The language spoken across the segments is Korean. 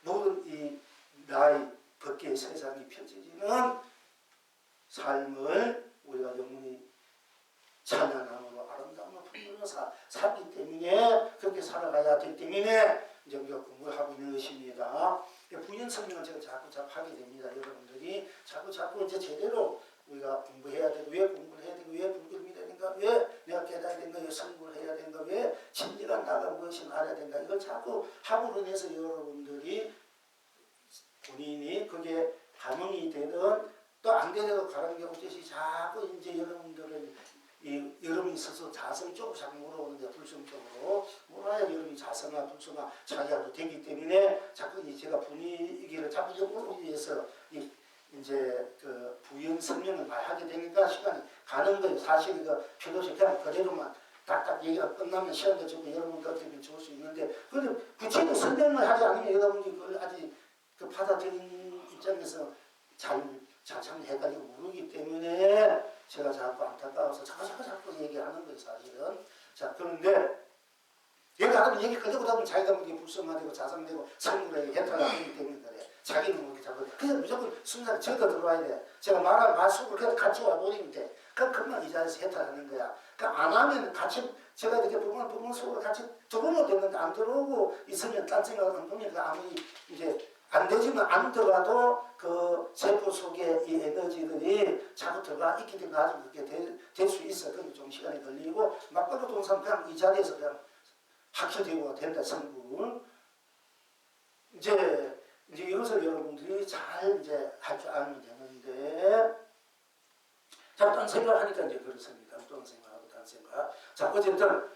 모든 이 나의 법계의 세상이 펼쳐지는 삶을 우리가 영원히 찬양함으로 아름다움으로 품는 살기 때문에 그렇게 살아가야 되기 때문에 이제 우리가 공부를 하고 있는 것입니다. 부연 설명을 제가 자꾸 하게 됩니다. 여러분들이 자꾸 이제 제대로 우리가 공부해야 되고, 왜 공부를 해야 되고, 왜 불교를 믿어야 되는가, 왜 내가 깨달아야 되는가, 왜 성불을 해야 되는가, 왜 진리가 나가 무엇이 알아야 되는가, 이걸 자꾸 합으로 내서 여러분들이 본인이 그게 반응이 되든 또 안 되더라도 가는 게 없듯이 자꾸 이제 여러분들을 여러분이 스스로 자성적으로 자꾸 물어오는데 불성적으로 물어야 여러분이 자성아 불성아 자기하고 되기 때문에 자꾸 제가 분위기를 자꾸 역으로 위해서 이제 그 부연 설명을 많이 하게 되니까 시간이 가는 거예요. 사실 이거 필요없이 그냥 그대로만 딱딱 얘기가 끝나면 시간도 주고 여러분들한테 줄 수 있는데, 근데 구체적으로 설명을 하지 않으면 여러분이 그걸 아직 그 받아들이는 입장에서 참 헷갈리고 모르기 때문에 제가 자꾸 안타까워서 자꾸 얘기하는 거예요, 사실은. 자, 그런데 여기 가면 얘기 그대로 하면 자기가 뭐 불성화되고 자성되고 성물에게 해탈하기 때문에 그래. 자기는 뭐 이렇게 자꾸 그냥 무조건 순간에 저도 들어와야 돼. 제가 말할 말속을 그냥 같이 와버리면 돼. 그럼 금방 이 자리에서 해탈하는 거야. 그러니까 안 하면 같이 제가 이렇게 부분 속으로 같이 들어오면 되는데 안 들어오고 있으면 딴 생각을 안 보면 아무리 이제 안 되지만 안 들어가도 그 세포 속에 이 에너지들이 자꾸 들어가 있기 때문에 아주 그렇게 될 수 있어. 그럼 좀 시간이 걸리고 막바로 동상 그냥 이 자리에서 그냥 학교되고 된다, 성분. 이제 이것을 여러분들이 잘 이제 할 줄 알면 되는데, 자, 딴 생각을 하니까 이제 그렇습니다. 딴 생각하고 딴 생각. 자, 어쨌든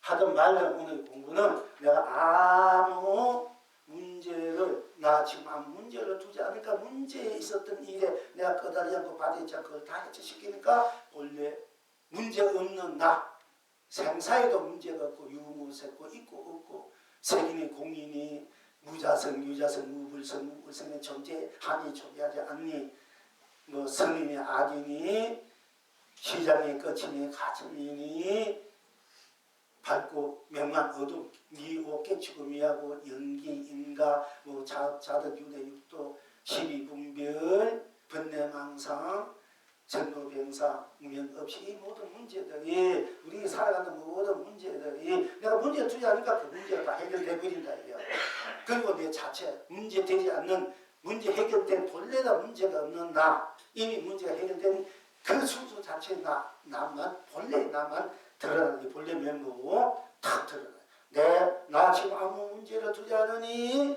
하든 말든 오늘 공부는 내가 아무 문제를, 나 지금 아무 문제를 두지 않으니까 문제에 있었던 일에 내가 꺼다리 않고 받아있지 않고 그걸 다 해체시키니까 원래 문제 없는 나, 생사에도 문제가 없고 유무색고 있고 없고 색인이 공인이 무자성 유자성 무불성 무불성의 존재하니 존재하지 않니, 뭐 성인이 악인이 시장이 끝이니 가침이니 밝고 명만 어둠 미오 깨치고 미하고 연기 인가 뭐 자덕 유대 육도 십이분별 번뇌망상 전도병사 무명 없이 이 모든 문제들이 우리 살아가는 모든 문제들이 내가 문제 두지 않으니까 그 문제가 다 해결돼 버린다 이거야. 그리고 내 자체 문제 되지 않는 문제 해결된 본래가 문제가 없는 나, 이미 문제가 해결된 그 순수 자체 나만 본래 나만 드러나는 게 본래 면모고 탁 드러나. 나 지금 아무 문제를 두지 않으니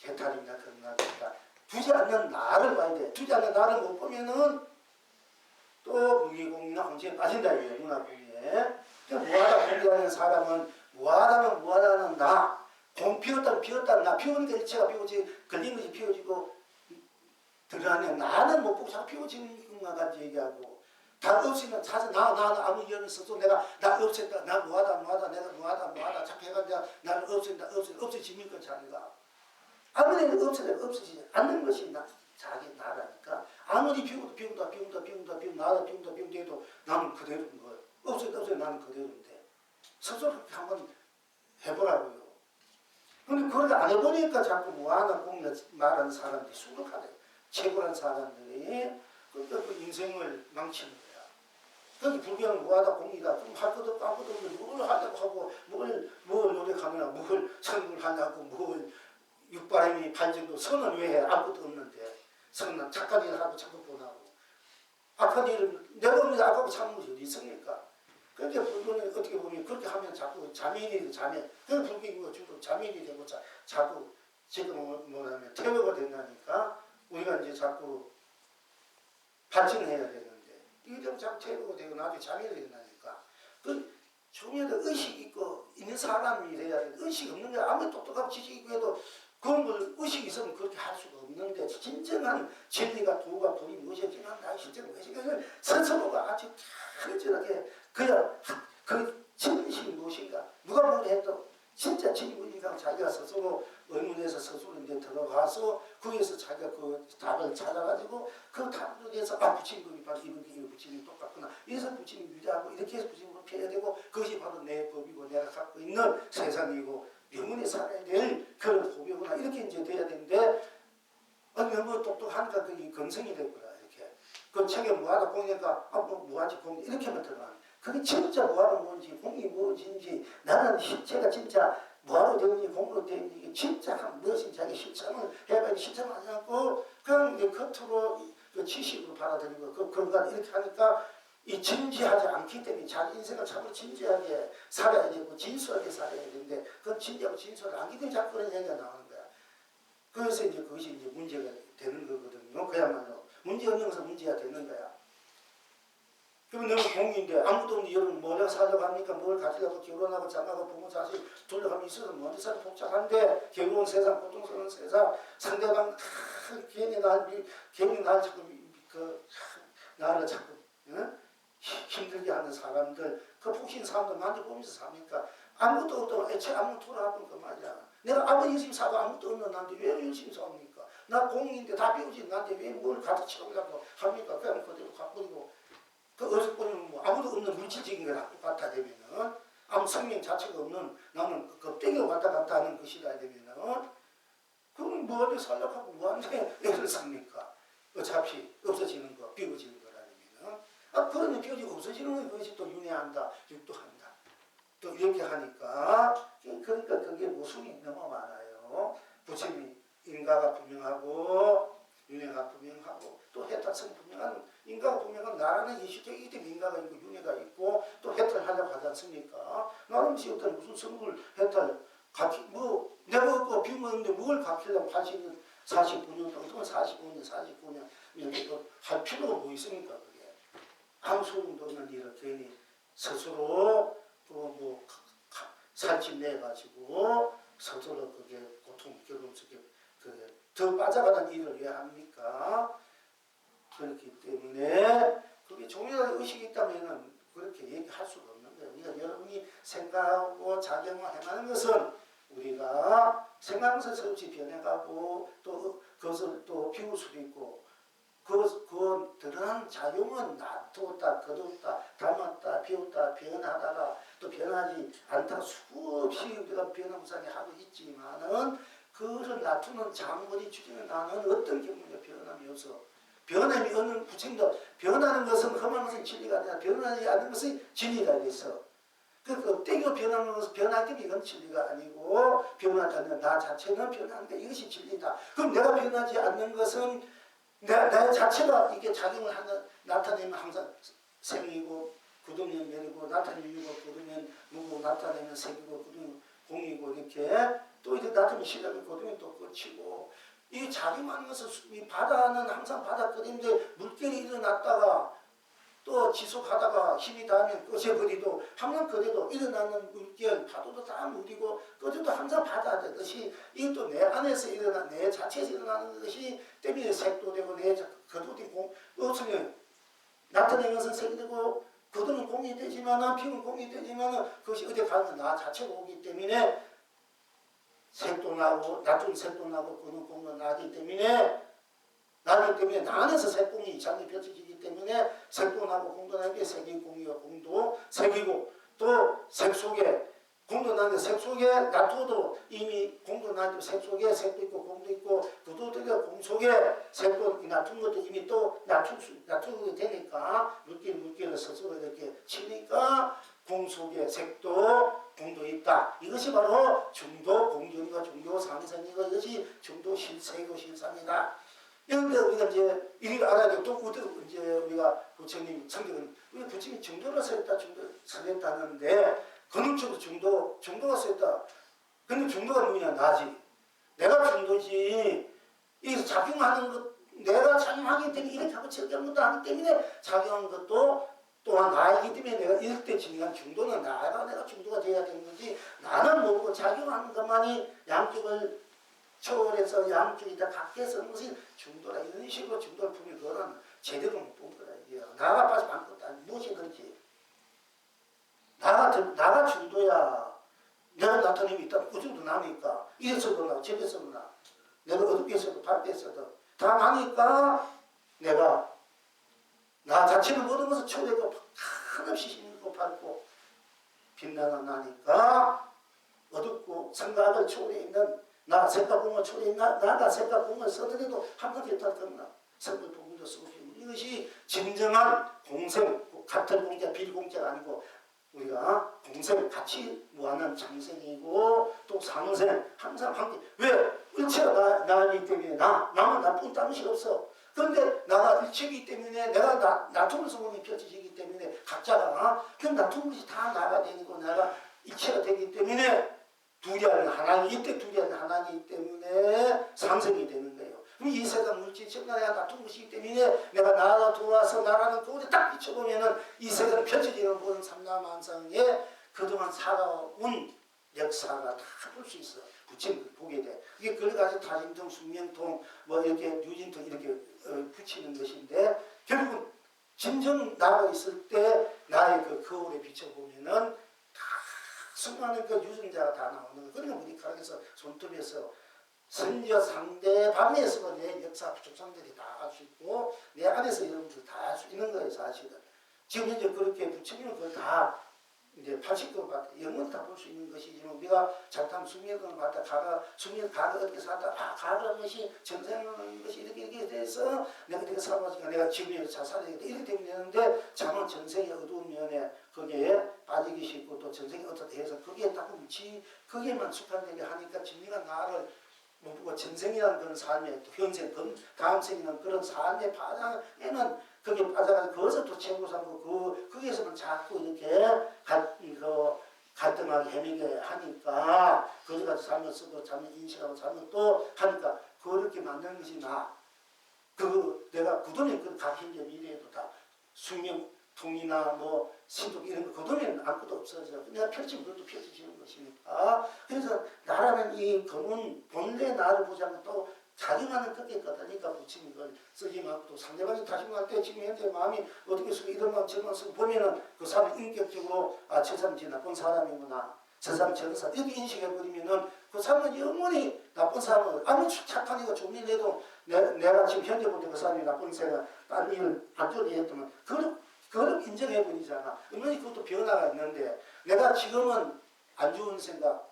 해탈인가 건강인가 두지 않는 나를 봐야 돼. 두지 않는 나를 못 보면은 또 무기공이나 혼재에 빠진다 이거예요. 문화공에. 무하다 공이라는 사람은 무하다는 나, 공 피웠다는 나, 피우니까 일체가 피워지고 걸린 것이 피워지고 드러나는 나는 못 보고 자꾸 피워지는 것만 가지고 얘기하고, 다 없이는 찾아 나 아무 이유는 없어도 내가 나 없앤다, 나 무하다 내가 무하다 자꾸 해가지고 나를 없애지니까 자기가 아무리 없어지지 않는 것이 자기 나라니까. 아무리 비운다 해도 나는 그대로인 거예요. 없어도 나는 그대로인데 스스로 그렇게 한번 해보라고요. 근데 그걸 안 해보니까 자꾸 무하나 공나 말하는 사람들이 수록하네. 최고란 사람들이 그 인생을 망치는 거야. 그런데 불교는 무하다 공이다. 그럼 할 것도 없고 아무것도 없는데 뭘 하려고 하고 뭘 노력하느냐, 뭘 선을 하냐고, 뭘 육바람이 반정도 선은 왜 해? 아무것도 없는데. 선은 착한 일을 하고 자꾸 보나고. 악한 일을 내가 없는데 악하고 참는 것이 어디 있습니까? 그런데 불교는 어떻게 보면 그렇게 하면 자꾸 자민이 돼, 자민. 그 불교가 주로 자민이 되고 자꾸 지금 뭐냐면 퇴보가 된다니까. 우리가 이제 자꾸 발전을 해야 되는데 이게 되면 자꾸 퇴보가 되고 나중에 자민이 된다니까. 그 중요한 의식이 있고 있는 사람이 돼야 돼. 의식이 없는 게 아무리 똑똑하고 지식이 있고 해도 그런 걸 의식이 있으면 그렇게 할 수가 없는데, 진정한 진리가 도가 불이 무엇이야? 진정한 나의 실제는 무엇이야? 스스로가 아주 철저하게 그야 그 진실이 무엇인가? 누가 뭘 해도 진짜 진리가 자기가 스스로 의문에서 스스로 이제 들어가서 거기에서 자기가 그 답을 찾아가지고 그 답을 위해서 부처님이 바로 이렇게 부처님이 똑같구나. 이래서 부처님이 유지하고 이렇게 해서 부처님으로 피해야 되고 그것이 바로 내 법이고 내가 갖고 있는 세상이고 영원히 살아야 될 그런 법이구나. 이렇게 문제야 되는데 너무 똑똑하니까 그게 건성이 됐구나. 이렇게 그 책에 뭐하다 공니까 뭐하지 공니 이렇게만 들어가는. 그게 진짜 뭐하러 뭔지 공이 무엇인지 나는 실체가 진짜 뭐하러 되는지 공으로 되는지 이게 진짜 무엇인지 자기 실천을 해봐야 실천하지 않고 그냥 이제 겉으로 그 지식으로 받아들이고 그런 거 이렇게 하니까 이 진지하지 않기 때문에 자기 인생을 참으로 진지하게 살아야 되고 진솔하게 살아야 되는데 그건 진지하고 진솔을 안 하기 때문에 자꾸 그런 얘기가 나오는 거야. 그래서 이제 그것이 이제 문제가 되는 거거든요. 그야말로 문제 없는 것은 문제가 되는 거야. 그러면 너무 공인데 아무도 없는데 여러분 뭘 사려고 합니까? 뭘 가지려고 결혼하고 장가고 부모 자식 둘러가면 있어서 먼저 사도 복잡한데 괴로운 세상 고통스러운 세상 상대방 괜히 날 자꾸 나를 자꾸 힘들게 하는 사람들 그 폭신 사람들 많이 보면서 삽니까? 아무것도 없다고 애초에 아무것도 돌아가면 그 말이야. 내가 아무리 열심히 사도 아무것도 없는 나한테 왜 열심히 삽니까? 나 공인인데 다 배우지 나한테 왜 뭘 가득 채우려고 합니까? 그냥 그대로 가버리고 그 어디서 보면 뭐 아무도 없는 물질적인 걸 갖다 되면은 아무 생명 자체가 없는 나는 껍데기가 왔다 갔다 하는 것이다 되면은 그럼 뭐 어디 살려고 뭐하는데 애를 삽니까? 어차피 없어지는 거 비워지는 거라 되면은 그러면 비워지 없어지는 거 그것이 또 윤회한다 육도한다 또 이렇게 하니까 그러니까 그게 모순이 너무 많아요. 부처님이 인가가 분명하고 윤회가 분명하고 또 해탈성 분명한 인가가 분명한 나라는 이슈적이기 때문에 인가가 있고 윤회가 있고 또 해탈하려고 하지 않습니까? 나는 어떤 무슨 성불 해탈 뭐 내가 그 비우는데 뭘 갚으려고 49년 동안 45년 이렇게 할 필요가 뭐 있습니까? 그게 아무 소용도 없는 일을 괜히 스스로 뭐 살집 내가지고 스스로 그게 고통 겪으면서 더 빠져가는 일을 왜 합니까? 그렇기 때문에 그게 종교적 의식이 있다면 그렇게 얘기할 수가 없는 거예요. 우리가 여러분이 생각하고 작용을 행하는 것은 우리가 생각하면서 없이 변해가고 또 그것을 또 비울 수도 있고 그 드러난 작용은 놔두었다, 거두었다, 담았다, 비웠다, 변하다가 또 변하지 않다가 수없이 우리가 변화무쌍히 하고 있지만은 그것을 놔두는 장물이 주지는 나는 어떤 경우에 변함이 없어. 변함이 없는 부처님도 변하는 것은 험한 것은 진리가 아니라 변하지 않는 것이 진리가 있어. 그 껍데기가 변하는 것은 변하기 때문에 이건 진리가 아니고 변하지 않는 나 자체는 변하는데 이것이 진리다. 그럼 내가 변하지 않는 것은 내 자체가 이게 작용을 나타내면 항상 생이고 굳으면 면이고 나타내면 유고 굳으면 무고 나타내면 색이고 굳으면 공이고 이렇게 또 이제 나타내면 시작이 굳으면 또 끝이고 이 작용하는 것은 이 바다는 항상 바닷거리인데 물결이 일어났다가 또 지속하다가 힘이 닿으면 꺼져버리도 항상 그래도 일어나는 물결 파도도 다 물이고 꺼져도 항상 바다 되듯이 이것도 내 안에서 일어나 내 자체에서 일어나는 것이 때문에 색도 되고 내 그도 되고 없으면 나타내는 것은 색이 되고 그도는 공이 되지만은 피는 공이 되지만은 그것이 어디 가면 나 자체가 오기 때문에 색도 나고 나쁜 색도 나고 그는 공도 나기 때문에 나 안에서 색공이 이상이 펼쳐지기 때문에 색도 나고 공도 나게 색이 공이고 공도 색이고 또 색 속에 공도 나는데 색 속에 놔둬도 이미 공도 나는데 색 속에 색도 있고 공도 있고 그도 되게 공 속에 색도 놔둔 것도 이미 또 놔두게 되니까 물기를 스스로 이렇게 치니까 공 속에 색도 공도 있다. 이것이 바로 중도 공경이고 중도 상생이고 이것이 중도 실세이고 실상이다. 그런데 우리가 이제 이걸 알아야 또 이제 우리가 부처님 성격은 우리 부처님이 중도로 서있다 서있다는데 근원적으로 중도가 서있다. 근데 중도가 뭐냐 나지. 내가 중도지. 이 작용하는 것 내가 작용하기 때문에 이렇게 하고 저렇게 하는 것도 아니기 때문에 작용하는 것도 또한 나이기 때문에 내가 이럴 때 진행한 중도는 내가 중도가 돼야 되는 거지. 나는 모르고 작용하는 것만이 양쪽을 초월해서 양쪽이 다 각게 서는 것이 중도라. 이런 식으로 중도를 품이 그거는 제대로 못 본 거라. 이게 나가 빠져 반 것도 아니 무엇이든지 나가 중도야. 내가 나타냄이 있다. 그 정도 나니까 이래서 그러나 저래서 그러나 내가 어둡게 있어도 밝게 있어도 다 나니까 내가 나 자체를 모든 것을 초월하고 한없이 힘있고 밝고 빛나는 나니까 어둡고 생각을 초월해 있는 나 색깔공을 초래 나가 색깔공을 써더라도 항상 됐다 겁나. 성불 부분도 쓰고 이것이 진정한 공생, 같은 공자 비공자가 아니고 우리가 공생을 같이 무한한 창생이고 또 상생 항상 함께. 왜? 일체가 나이기 때문에 나는 나쁜 딴것이 없어. 그런데 나가 일체이기 때문에 내가 나툼을 소문이 펼쳐지기 때문에 각자가 그럼 나툰 것이 다 나가 되고 내가 일체가 되기 때문에 둘이 아닌 하나이기 이때 둘이 아닌 하나이기 때문에 상생이 되는 거예요. 그럼 이 세상 물질 전부 내가 나툰 것이기 때문에 내가 나라 돌아서 나라는 거울에 딱 비춰보면은 이 세상 펼쳐지는 모든 삼라만상에 그동안 살아온 역사가 다 볼 수 있어. 부처님 보게 돼. 이게 그걸 가지고 다림통, 숙명통, 뭐 이렇게 유진통 이렇게 붙이는 것인데 결국은 진정 나가 있을 때 나의 그 거울에 비춰보면은 다 수많은 그 유전자가 다 나오는 거예요. 그러니까 머리카락에서 손톱에서 선저 상대방에서 내 역사 조상들이 다 알 수 있고 내 안에서 여러분들 다 알 수 있는 거예요. 사실은. 지금 이제 그렇게 부처님은 그걸 다 이제 80권 받다 영원 다 볼 수 있는 것이지만 우리가 잘하면 숙명권을 받다 가가 어떻게 살다 가라는 것이 전생하는 것이 이렇게 돼서 내가 이렇게 살아가지고 내가 지금 잘 살아야 되겠다 이렇게 되면 되는데 자만 전생의 어두운 면에 거기에 빠지기 쉽고 또 전생이 어떻게 해서 거기에 딱 거기에만 숙한되게 하니까 진리가 나를 못 보고 전생이라는 그런 삶의 현생 다음 생이라는 그런 삶의 파장에는 거기에 빠져가지고 거기서 또 최고 삼고 거기에서만 자꾸 이렇게 갈등하게 헤매게 하니까 거기까지 잘못 쓰고 잘못 인식하고 잘못 또 하니까 그렇게 만드는 것이 내가 그동안 그 각현재 미래에도 다 숙명통이나 뭐 신독 이런 거 그동안 아무것도 없어져. 내가 펼치면 그것도 펼쳐지는 것이니까. 그래서 나라는 이 검은 본래 나를 보지 않고 또 자기만은 그렇게 거다니까 부처님 그걸 쓰지 말고 또 상대방이 다짐할 때 지금 현재 마음이 어떻게 쓰고 이런 마음 저런 마음 쓰고 보면은 그 사람이 인격적으로 저 사람 진짜 나쁜 사람이구나 저 사람 저런 사람 이렇게 인식해버리면은 그 사람은 영원히 나쁜 사람은 아무리 착한 이가 좋은 일 해도 내가 지금 현재 볼 때 그 사람이 나쁜 새가 다른 일을 안 좋게 했다면 그걸 인정해버리잖아. 은근히 그것도 변화가 있는데 내가 지금은 안 좋은 생각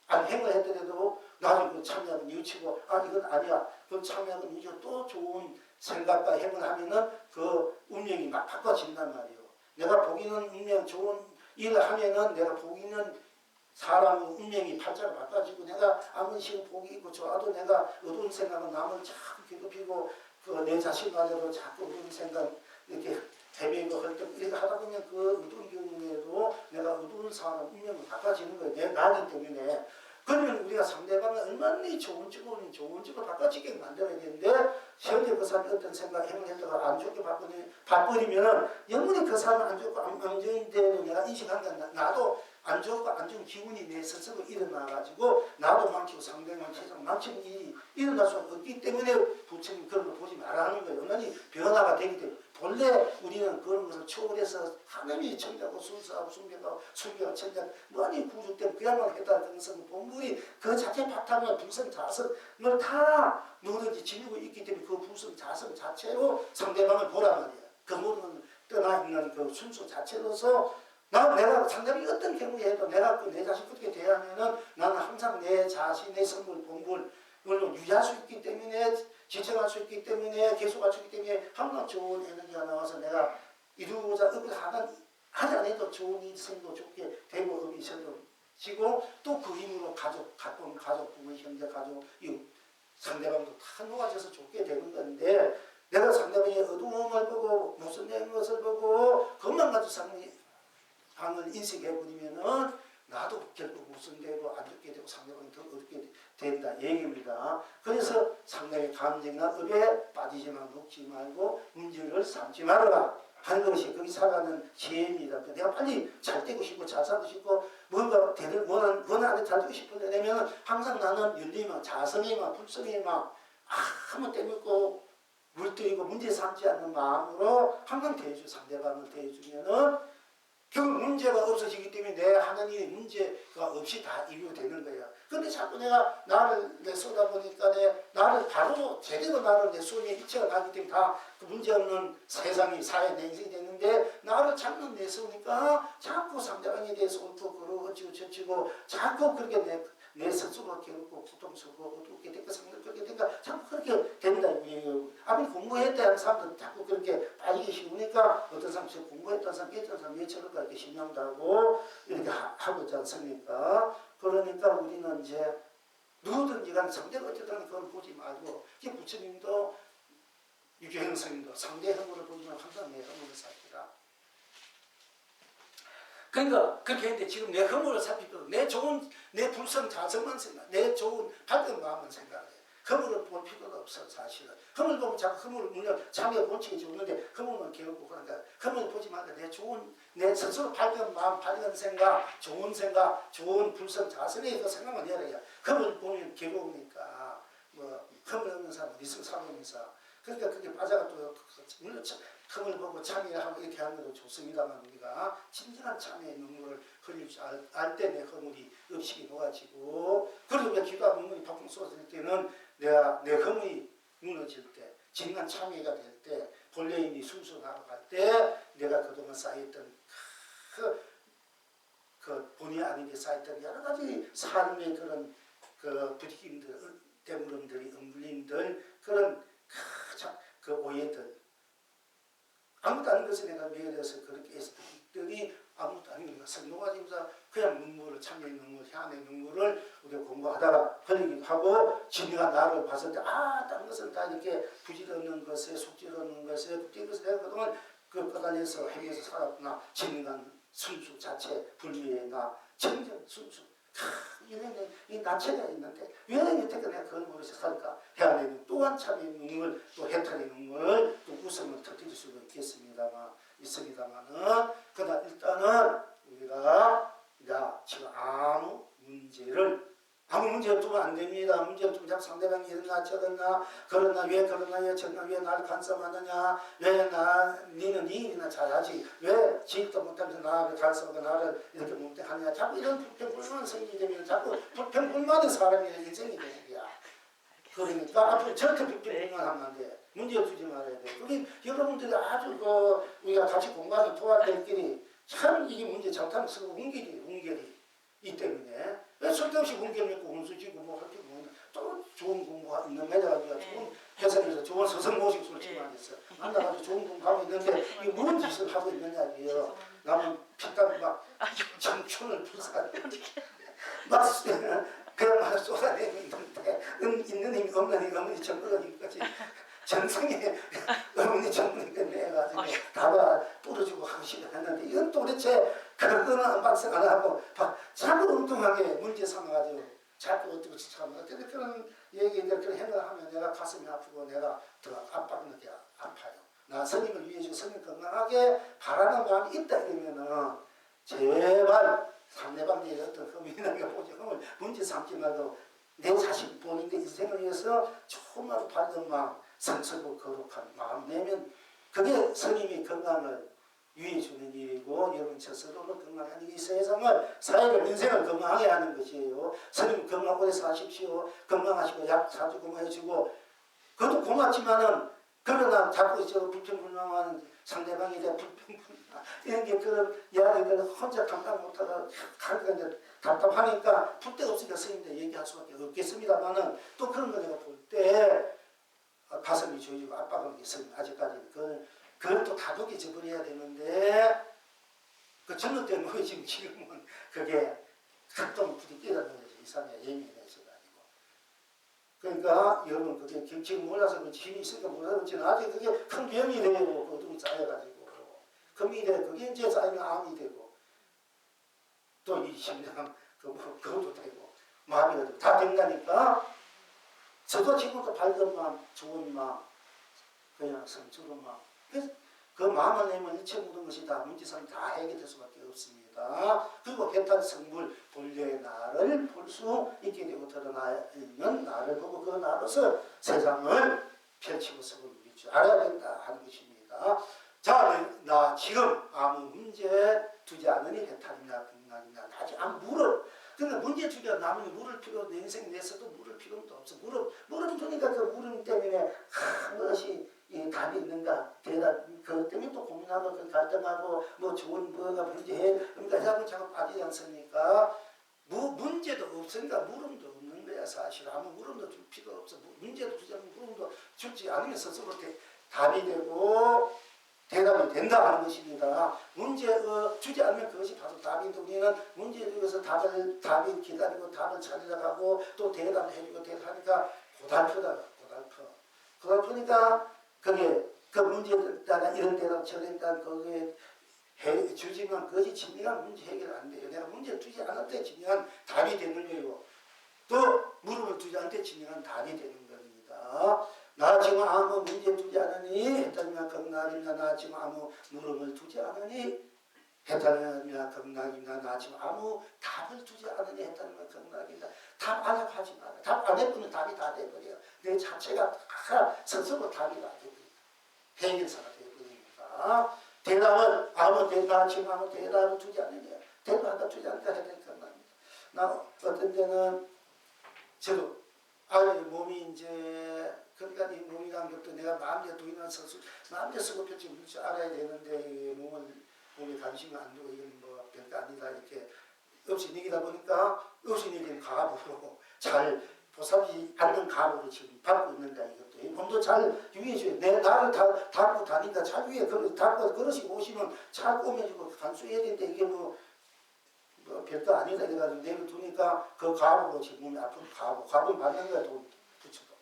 안 행을 했더라도 나중에 그 참여하고 뉘우치고 이건 아니야. 그 참여하고 뉘우치고 또 좋은 생각과 행을 하면은 그 운명이 막 바꿔진단 말이에요. 내가 보기는 운명 좋은 일을 하면은 내가 보기는 사람의 운명이 팔자가 바꿔지고 내가 아무리 지금 복이 있고 좋아도 내가 어두운 생각은 남을 자꾸 괴롭히고 내 자신만으로 자꾸 어두운 생각 이렇게 헤매고 헐떡 이렇게 하다 보면 그 어두운 경우에도 내가 어두운 사람 운명을 바꿔지는 거예요. 내 나기 때문에. 그러면 우리가 상대방을 얼마나 좋은 쪽으로 바꿔지게 만들어야 되는데 현재 그 사람이 어떤 생각, 행을 했다가 안 좋게 바꿔버리면 영원히 그 사람은 안 좋고 안 좋은 대로 내가 인식한 게 나도 안 좋고 안 좋은 기운이 내 스스로 일어나가지고 나도 망치고 상대방 세상 망치는 일이 일어날 수 없기 때문에 부처님 그런 거 보지 말라는 거예요. 원한이 변화가 되기 때문에 본래 우리는 그런 것을 초월해서 하나님이 천자고 순수하고 숭배하고 순배하고 천자 무한히 구조 때문에 그야말로 해달라는 것은 본분이 그 자체 바탕을 불성 자성을 다 누구든지 지니고 있기 때문에 그 불성 자성 자체로 상대방을 보란 말이야. 그 모든 떠나 있는 그 순수 자체로서 내가 상대방이 어떤 경우에 해도 내가 내 자신 그렇게 대하면은 나는 항상 내 자신의 선물, 본분을 유지할 수 있기 때문에 지탱할 수 있기 때문에 계속할 수 있기 때문에 항상 좋은 에너지가 나와서 내가 이루고자 업을 하지 않아도 좋은 일생도 좋게 되고 업이 있어지고 또 그 힘으로 가족, 부모, 형제, 가족, 이 상대방도 다 녹아져서 좋게 되는 건데 내가 상대방의 어두움을 보고 무슨 것을 보고 그것만 가지고 상대방을 인식해버리면은 나도 결국 무슨 되고 안 좋게 되고 상대방이 더 어렵게 된다 얘기입니다. 그래서 상대의 감정이나 업에 빠지지만 녹지 말고 문제를 삼지 말아라 하는 것이 거기 살아가는 지혜입니다. 내가 빨리 잘 되고 싶고 잘 살고 싶고 뭔가 대를 원하는 잘 되고 싶으려면 항상 나는 윤리만 자성에만 불성에만 아무 때묻고 물들이고 문제 삼지 않는 마음으로 항상 상대방을 대해주면은 그 문제가 없어지기 때문에 내 하나님의 문제가 없이 다 이루어지는 거야. 근데 자꾸 내가 나를 내쏘다 보니까 나를 바로 제대로 나를 내 손에 이체가 나기 때문에 다 그 문제 없는 세상이 사회 내 인생이 됐는데 나를 자꾸 내쏘니까 자꾸 상대방에 대해서 옳고 그러고 어찌고 저찌고 자꾸 그렇게 내 스스로 괴롭고 고통스럽고 어둡게 되니까 성격적이 되니까 자꾸 그렇게 된다. 아무리 공부했다 하는 사람들 자꾸 그렇게 빠지기 쉬우니까 어떤 사람 공부했던 사람 깨졌던 사람 예처럼 이렇게 신명도 하고 이렇게 하고 있지 않습니까? 그러니까 우리는 이제 누구든지 간 상대가 어쨌든 그걸 보지 말고 부처님도 유교형 스님도 상대 허물을 보지만 항상 내 허물을 살피라. 그러니까 그렇게 했는데 지금 내 허물을 살피고 내 좋은 내 불성 자성만 생각, 내 좋은 밝은 마음을 생각해. 허물을 볼 필요가 없어 사실은. 허물 보면 자꾸 허물을 물론 참여 본칙이 좋은데 허물은 괴롭고 그러니까 허물 보지 말고 내 좋은 내 스스로 밝은 마음, 밝은 생각, 좋은 불성 자성에 그 생각만 해야 허물 보면 괴로우니까 뭐 허물 없는 사람 어디 있으면 사람이면서 그러니까 그게 빠져가 또 물론 흠을 보고 참여하고 이렇게 하는 것도 좋습니다만 우리가 진정한 참여의 눈물을 흘릴 줄 알 때 내 허물이 없이 녹아지고 그리고 우리가 기도하고 눈물이 펑펑 쏟아질 때는 내가 내 허물이 무너질 때 진정한 참여가 될 때 본래 힘이 순수하고 갈 때 내가 그동안 쌓였던 그 본의 아니게 쌓였던 여러 가지 삶의 그런 그 부딪힘들, 대물음들이 엉물림들 그런 그 오해들 아무것도 아닌 것에 내가 매여져서 그렇게 해서 들이 아무것도 아닌 것을 녹아지면서 그냥 눈물을 참여의 눈물, 향의 눈물을 우리가 공부하다가 흘리기도 하고 진리가 나를 봤을 때 다른 것은 다 이렇게 부질없는 것에 속질없는 것에 부질없는 것에 내가 그동안 그 끄달려서 헤매서 살았구나. 진리가 순수 자체 불미의 나 청정 순수 이런 이 나체가 있는데 왜 여태까지 내가 그걸 모르서 살까? 해안에는 또한 참의 눈물, 또 해탈의 눈물, 또 웃음을 터뜨릴 수도 있습니다만은 그러나 일단은 우리가 지금 아무 문제를 두면 안 됩니다. 문제를 두면 자꾸 상대방이 이러나 저러나 그러나 왜 저러나 왜 나를 간섭하느냐 왜 니는 네 일이나 잘하지 왜 지식도 못하면서 나를 간섭하고 나를 이렇게 못하느냐 자꾸 이런 불평불만이 생기게 되면 자꾸 불평불만의 사람이 인생이 되는 거야. 그러니까 앞으로 저렇게 불평불만하면 안 돼. 문제 두지 말아야 돼. 그게 여러분들이 아주 우리가 같이 공부하는 토할들끼리 참 이게 문제 잘못하면 서로 운결이 이 때문에 왜 쓸데없이 운결 맺고 운수지고 뭐 할 게 뭐냐 또 좋은 공부가 있는 애들가지고 좋은 회사에서 좋은 서성 모식 솔직히 말해서 만나가지고 좋은 공부하고 있는데 이게 무슨 짓을 하고 있느냐 이게요. 남은 피땀 막 청춘을 불사하고 막 그냥 막 쏟아내고 있는데 있는 힘이 없는 힘이 어머니 정거니까지 전성에 어머니 정거니까 내가지고 다가 뿌려주고 하고 싶어 했는데 이건 도대체 그거는 안 반성 안 하고 자꾸 엉뚱하게 문제 삼아가지고 자꾸 어떻게 지쳐가면 어떻게 그런 얘기들 그런 행동을 하면 내가 가슴이 아프고 내가 더 압박 느껴 아파요. 나 스님을 위해 주고 스님 건강하게 바라는 마음이 있다 이러면은 제발 상대방의 어떤 흠이나 흠을 문제 삼지 말고 내 자신 본인의 인생을 위해서 조금만 밝은 마음 성스럽고 거룩한 마음 내면 그게 스님이 건강을 위해 주는 일이고 여러분 스스로도 건강한 이 세상을 사회를 인생을 건강하게 하는 것이에요. 스님 건강하게 사십시오. 건강하시고 약 자주 건강해주고 그것도 고맙지만은 그러나 자꾸 불평불만하는 상대방에 대한 불평불만 이런 게 그런 이야기들 혼자 감당 못하다 이제 답답하니까 풀 데가 없으니까 스님들 얘기할 수밖에 없겠습니다만은 또 그런 거 내가 볼 때 가슴이 조이고 압박을 스님 아직까지는 그걸 또 다독여 버려야 되는데 그 전도 때문에 지금은 그게 각종 부딪히다는 거죠. 이 사람이 예민해져가지고. 그러니까 여러분 그게 지금 몰라서 그렇지 힘이 있으니까 몰라서 그렇지 아직 그게 큰 병이 되고 어둠이 쌓여가지고 금이 되고 그게 이제 쌓이면 암이 되고 또 이 심장 그것도 되고 마음이 되고 다 된다니까 저도 지금도 밝은 마음 좋은 마음 그냥 성주는 마음 그 마음을 내면 일체 모든 것이 다 문제삼이 다 해결될 수밖에 없습니다. 그리고 해탈 성불 본래의 나를 볼 수 있게 되고 드러나 있는 나를 보고 그 나로서 세상을 펼치고 서고 누릴 줄 알아야 된다 하는 것입니다. 자, 나 지금 아무 문제 두지 않으니 해탈이나 bình 아직 안 물어. 그러니까 문제 주려 남이 물을 필요 내 인생 내서도 물을 필요도 없어. 물음 주니까 그 물음 때문에 무엇이 답이 있는가 대답 그것 때문에 또 고민하고 그 갈등하고 뭐 좋은 뭐가 문제해 그러니까 자꾸 빠지지 않습니까? 문제도 없으니까 물음도 없는 거야. 사실 아무 물음도 줄 필요 없어. 문제도 주지 않으면 물음도 주지 않으면 스스로 답이 되고 대답이 된다 하는 것입니다. 문제 주지 않으면 그것이 바로 답인데 우리는 문제에 대해서 답이 기다리고 답을 찾으려 하고 또 대답을 해주고 대답하니까 고달프다. 고달프니까 그게 그 문제에다가 이런 대답 저런 거기에 주지만 그것이 진정한 문제 해결 안 돼요. 내가 문제를 주지 않을 때 진정한 답이 되는 거예요. 또 물음을 두지 않을 때 진정한 답이 되는 겁니다. 나 지금 아무 문제 두지 않으니 했다면 겁나리나 나 지금 아무 물음을 두지 않으니 했다면 겁나리나 나 지금 아무 답을 두지 않으니 했다면 겁나리나 답 안 하지 마라. 답 안 해보면 답이 다 돼버려요. 내 자체가 다 스스로 답이 다 돼버려요. 해결사가 돼버립니다. 대답은 나 지금 아무 대답을 두지 않느냐. 대답하다 두지 않다 했다니까 나 어떤 데는 저도 아이 몸이 이제 그러니까 이 몸이라는 것도 내가 마음에 두이는 선수 마음에 쓰고 펼치 물 줄 알아야 되는데 몸에 관심을 안 두고 이건 뭐 별거 아니다 이렇게 없이 얘기다 보니까 없이 얘기는 가부로 잘 보살이 않는 가부로 지금 받고 있는다 이것도 몸도 잘 유의해줘요. 내 나를 닦고 다니까 잘 위에 닦고 그릇이 오시면 잘 꼬매주고 간수해야 되는데 이게 뭐 별거 아니다 이래가지고 내려두니까 그 가부로 지금 몸이 아픈 가부를 받는 거야 돈 붙여도.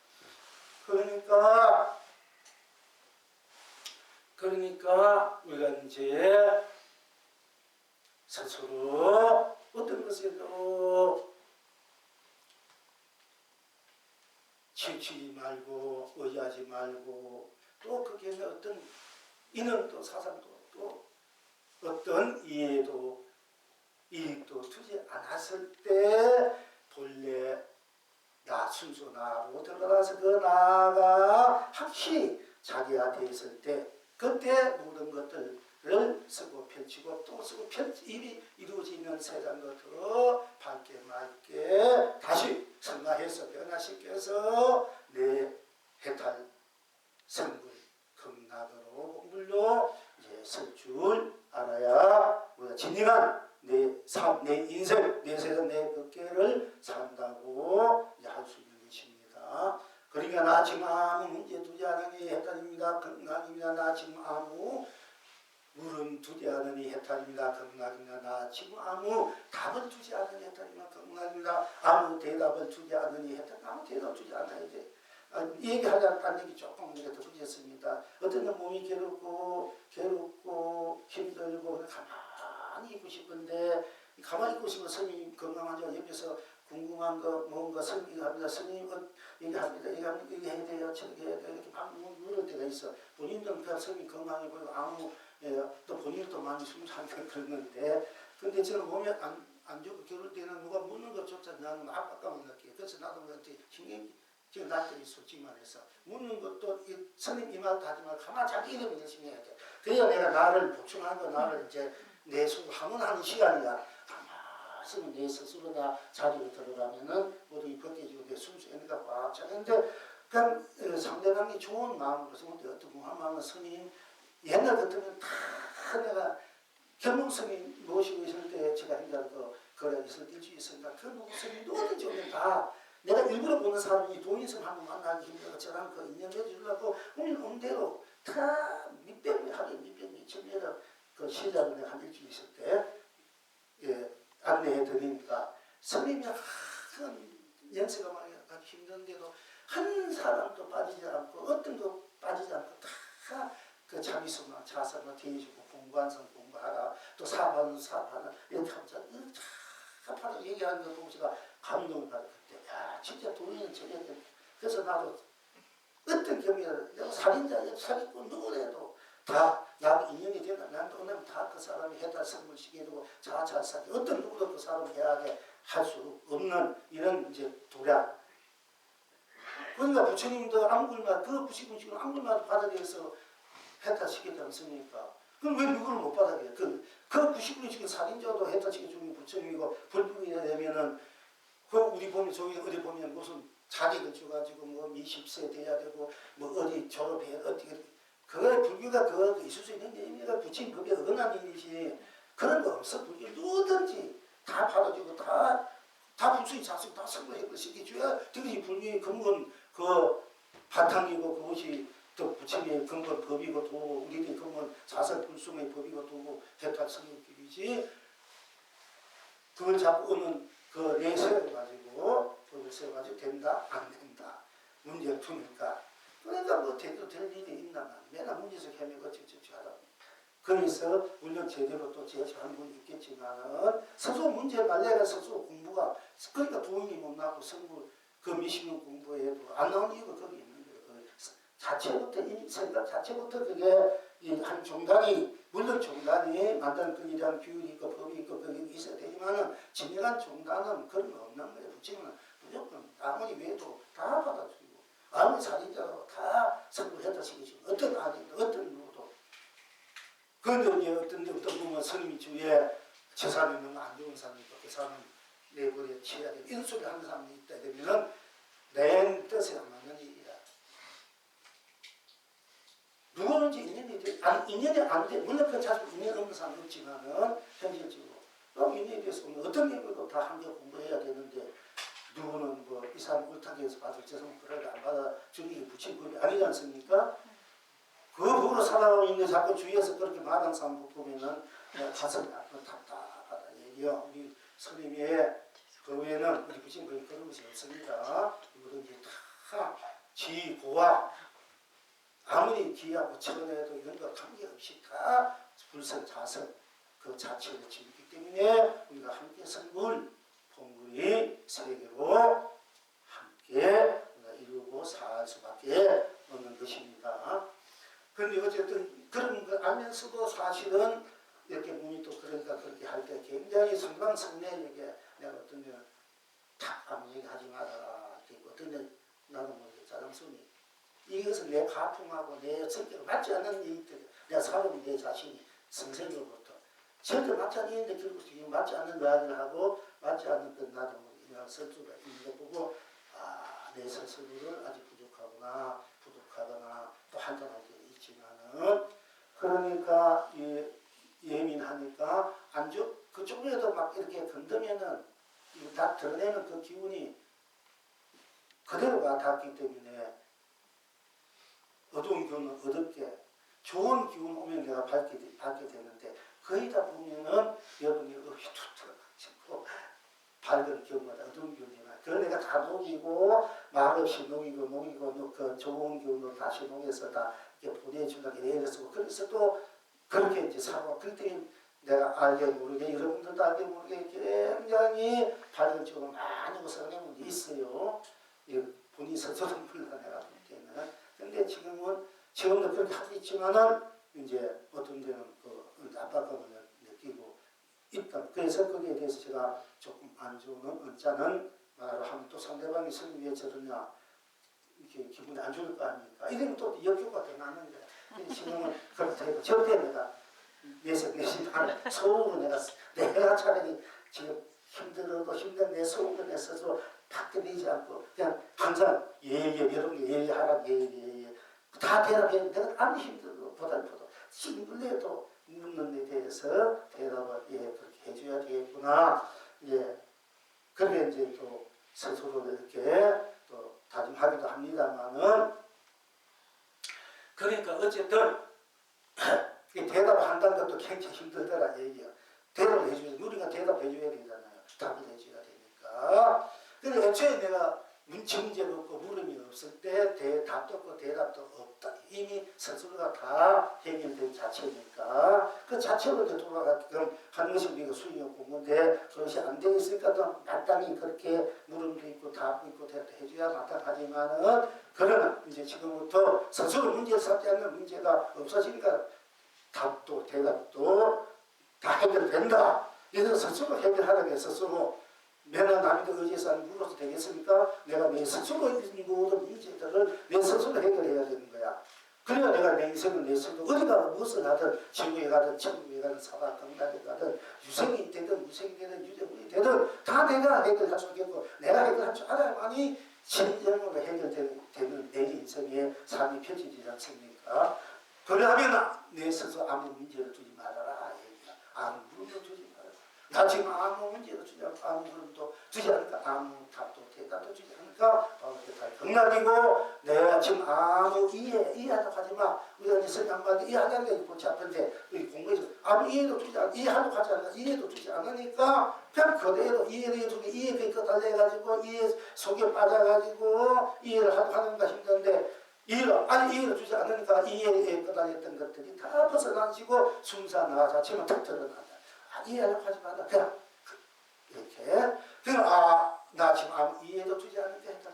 그러니까 우리가 이제 스스로 어떤 것에도 치우치지 말고 의지하지 말고 또 거기에 어떤 인연도 사상도 또 어떤 이해도 이익도 두지 않았을 때 본래 나 순수 나로 들어가서 그 나가 확실히 자기한테 있을 때 그때 모든 것들을 쓰고 펼치고 또 쓰고 일이 이루어지는 세상도 더 밝게 맑게 다시 성화해서 변화시켜서 내 해탈 성불 극락으로 공불로 이제 설 줄 알아야 우리가 진정한 내 인생, 내 세상, 내 법계를 산다고 할 수 있는 것입니다. 그러니까 나 지금 아무 문제 두지 않으니 해탈입니다. 극락입니다. 나 지금 아무 물음 두지 않으니 해탈입니다. 극락입니다. 나 지금 아무 답을 두지 않으니 해탈입니다. 극락입니다. 아무 대답을 두지 않으니 해탈. 아무 대답 두지 않아야 돼. 얘기하자는 얘기 조금 더 붙였습니다. 어떤 건 몸이 괴롭고 힘들고 가만히 있고 싶은데 가만히 있고 싶으면 스님 건강하죠. 옆에서 궁금한 거 뭔가 스님 합니다. 스님 얘기합니다. 이게 해야 돼요. 저렇게 해야 돼요. 이렇게 막 물을 때가 있어. 본인도 그냥 스님 건강해 보이고 아무 또 본인도 많이 숨쉬는 그러는데 근데 저는 몸이 안 좋고 괴로울 때는 누가 묻는 것조차 나는 압박감을 느껴요. 그래서 나도 그한테 신경이 지금 나한테 솔직히 말해서 묻는 것도 스님 이 말도 하지 말고 가만히 자기 이름을 열심히 해야 돼. 그래야 내가 나를 보충하고 나를 이제 내 스스로 항원하는 시간이야. 가만히 내 스스로 다 자리로 들어가면은 모두 벗겨지고 내 숨쉬니까 꽉 차는데 그냥 상대방이 좋은 마음으로 쓰는데 어떤 공한 마음은 스님 옛날 같으면 다 내가 견몽 스님 모시고 있을 때 제가 힘들고 그래 있을 때 일주일 있으니까 그 누구 스님 누구든지 오면 다 내가 일부러 보는 사람이 동인성 한번 만나기 힘들어 저랑 그 인연 맺으려고 온 대로 다 밑백 하루에 몇천 개를 그 시작을 내가 한 일주일 있을 때 안내해 드리니까 스님이 큰 연세가 많이 가기 힘든데도 한 사람도 빠지지 않고 어떤 거 빠지지 않고 다 그 자비수나 자사나 대해주고 공부한성 공부하라 또 사파는 이렇게 하면서 다 얘기하는 거 보고 제가 감동을 받았을 때, 야, 진짜 도인은 저래야 돼. 그래서 나도 어떤 경우에 내가 살인자, 사기꾼 누구래도 다 나하고 인연이 되면 나한테 오면 다 그 사람이 해달 선물 시켜주고 자살사기 어떤 누구도 그 사람 해하게 할 수 없는 이런 이제 도량. 그러니까 부처님도 안굴마 그 부처님은 안굴마도 받아들여서 해탈시키지 않습니까? 그럼 왜 누구를 못 받아들여요? 그 99년 지금 살인자도 해탈시켜주는 부처님이고 불법이 되면은 그 우리 보면 저기 어디 보면 무슨 자격을 줘가지고 뭐 20세 돼야 되고 뭐 어디 졸업해 어떻게 그거에 불교가 그거 있을 수 있는 일이니까 부처님 법에 어긋난 일이지 그런 거 없어. 불교 누구든지 다 받아주고 다 당수의 자식 다 선거 해결시켜줘야 그것이 불교의 근본 그 바탕이고 그것이 또 부처님의 근본 법이고 또 우리의 근본 자살불성의 법이고 또 해탈성경법이지. 그걸 자꾸 오는 그 내세를 가지고 법을 세워가지고 된다 안 된다 문제를 두니까 그러니까 뭐 대도 될 일이 있나 맨날 문제에서 헤매고 ጭጭ하다. 그래서 물론 제대로 또 제시하는 건 있겠지만은 스스로 문제 말레가 스스로 공부가 그러니까 도움이 못 나고 성부 그 몇십 년 공부해도 안 나오는 이유가 거기 있는 거예요. 그 자체부터 이 생각 자체부터 그게 한 종단이 물론 종단이 만든 그 이러한 규율이 있고 법이 있고 그게 있어야 되지만은 진정한 종단은 그런 거 없는 거예요. 부처님은 무조건 아무리 외도 다 받아주고 아무리 살인자도 다 성부해달시키시고 어떤 아니든 어떤 누구도. 그런데 이제 어떤 보면 스님이 주위에 저 사람이 너무 안 좋은 사람이고 그 사람은 내버려 치워야 돼. 이런 소리 하는 사람이 있다 되면은 내 뜻에 안 맞는 일이야. 누구든지 인연이 안 돼. 물론 그 자주 인연 없는 사람 없지만은 현실적으로 인연에 대해서 어떤 내용도 다 함께 공부해야 되는데 누구는 뭐 이 사람 옳다고 해서 받을 죄송 그걸 안 받아주는 게 부처법이 아니지 않습니까? 그 법으로 살아가고 있는데 자꾸 주위에서 그렇게 말하는 사람 보면은 가슴이 답답하다 얘기요. 우리 스님의 그 외에는 우리 부처님 그런 것이 없습니다. 이거는 이제 다 지고와 아무리 귀하고 천해도 이런 거 관계없이 다 불선 자선 그 자체를 지기 때문에 우리가 함께 선물 본물이 세계로 함께 이루고 살 수밖에 없는 것입니다. 그런데 어쨌든 그런 거 알면서도 사실은 이렇게 몸이 또 그러니까 그렇게 할 때 굉장히 성강성례에게 내가 어떤 데는 탁 아무 얘기하지 마라. 어떤 데는 나도 모르게 자랑스러움이 이것은 내 가풍하고 내 성격에 맞지 않는 얘기들 내가 살아온 내 자신이 선생으로부터 절대 맞지 않는 얘기인데 결국 지금 맞지 않는 이야기를 하고 맞지 않는 것 나도 모르게 설주가 있는 거 보고 내 스스로를 아직 부족하거나 부족하거나 또 한탄할 때 있지만은 그러니까 예민하니까 그쪽에도 막 이렇게 건드면은 다 드러내는 그 기운이 그대로가 닿기 때문에 어두운 기운은 어둡게 좋은 기운 오면 내가 받게 되는데 거의 다 보면은 여러분이 툭툭 밝은 기운마다 어두운 기운이나 그걸 내가 다 녹이고 말없이 녹이고 그 좋은 기운으로 다시 녹여서 다 이렇게 보내준다고 예를 쓰고 그래서 또 그렇게 이제 살아와 그때 내가 알게 모르게 여러분들도 알게 모르게 굉장히 밝은 기운을 많이 구성하는 분이 있어요. 본인 스스로 몰라 내가 볼 때는. 근데 지금도 그렇게 하고 있지만은 이제 어떤 데는 그 압박감을 느끼고 있다. 그래서 거기에 대해서 제가 조금 안 좋은 언짢은 말을 하면 또 상대방이 스님 왜 저러냐 이렇게 기분이 안 좋을 거 아닙니까? 이러면 또 역효과가 더 나는데 지금은 그렇다고 절대 내가 내신하는 소음으로 내가 차라리 지금 힘들어도 힘든 내 소음을 내 스스로 팍 내지 않고 그냥 항상 여러분 예하라 다 대답해. 내가 아무리 힘들어도 보달보도 힘들래도 묻는 데 대해서 대답을 그렇게 해줘야 되겠구나. 그게 이제 또 스스로 이렇게 또 다짐하기도 합니다만은 그러니까 어쨌든 대답을 한다는 것도 굉장히 힘들더라 얘기야. 대답을 해줘야 우리가 대답해줘야 되잖아요. 답을 해줘야 되니까. 근데 애초에 내가 문제가 없고 물음이 없을 때 답도 없고 대답도 없다. 이미 스스로가 다 해결된 자체니까 그 자체로 돌아가게끔 하는 것이 우리가 수행의 공부인데 그것이 안 되어 있으니까 또 마땅히 그렇게 물음도 있고 답도 있고 대답도 해줘야 마땅하지만은 그러나 이제 지금부터 스스로 문제를 삼지 않는 문제가 없어지니까 답도 대답도 다 해결된다. 그래서 스스로 해결하라고 해 스스로 맨날 남의 의지에서 물어도 되겠습니까? 내가 내 스스로 있는 모든 문제들을 내 스스로 해결해야 되는 거야. 그래야 내가 내 인생을 내 스스로 어디가 무엇을 하든 지구에 가든 천국에 가든 사바 강단에 가든 유생이 되든 무생이 되든 유재물이 되든 다 내가 해결할 수 있겠고 내가 해결할 줄 알아야만이 진정으로 해결되는 내 인생의 삶이 펼쳐지지 않습니까? 그러면 내 스스로 아무 문제를 두지 말아라. 아무 물음도 주지 말아라. 나 지금 아무 문제도 주지 않고 아무 물음도 주지 않으니까 아무 극락이고 내가 지금 아무 이해하려고 하지 마. 우리가 이제 설명하는데 이해하는 게 골치 아픈데 우리 공부에서 아무 이해도 주지 않아. 이해하려고 하지 않아. 이해도 주지 않으니까 그냥 그대로 이해를 주게 이해가 있고 달려가지고 이해 속에 빠져가지고 이해를 하는가 힘든데 이해를 주지 않으니까 이해에 끄달렸던 것들이 다 벗어나시고 순수한 나 자체만 탁 드러난다. 이해하려고 하지 마라. 그냥 이렇게. 그럼 나 지금 아무 이해도 주지 않는데 했다.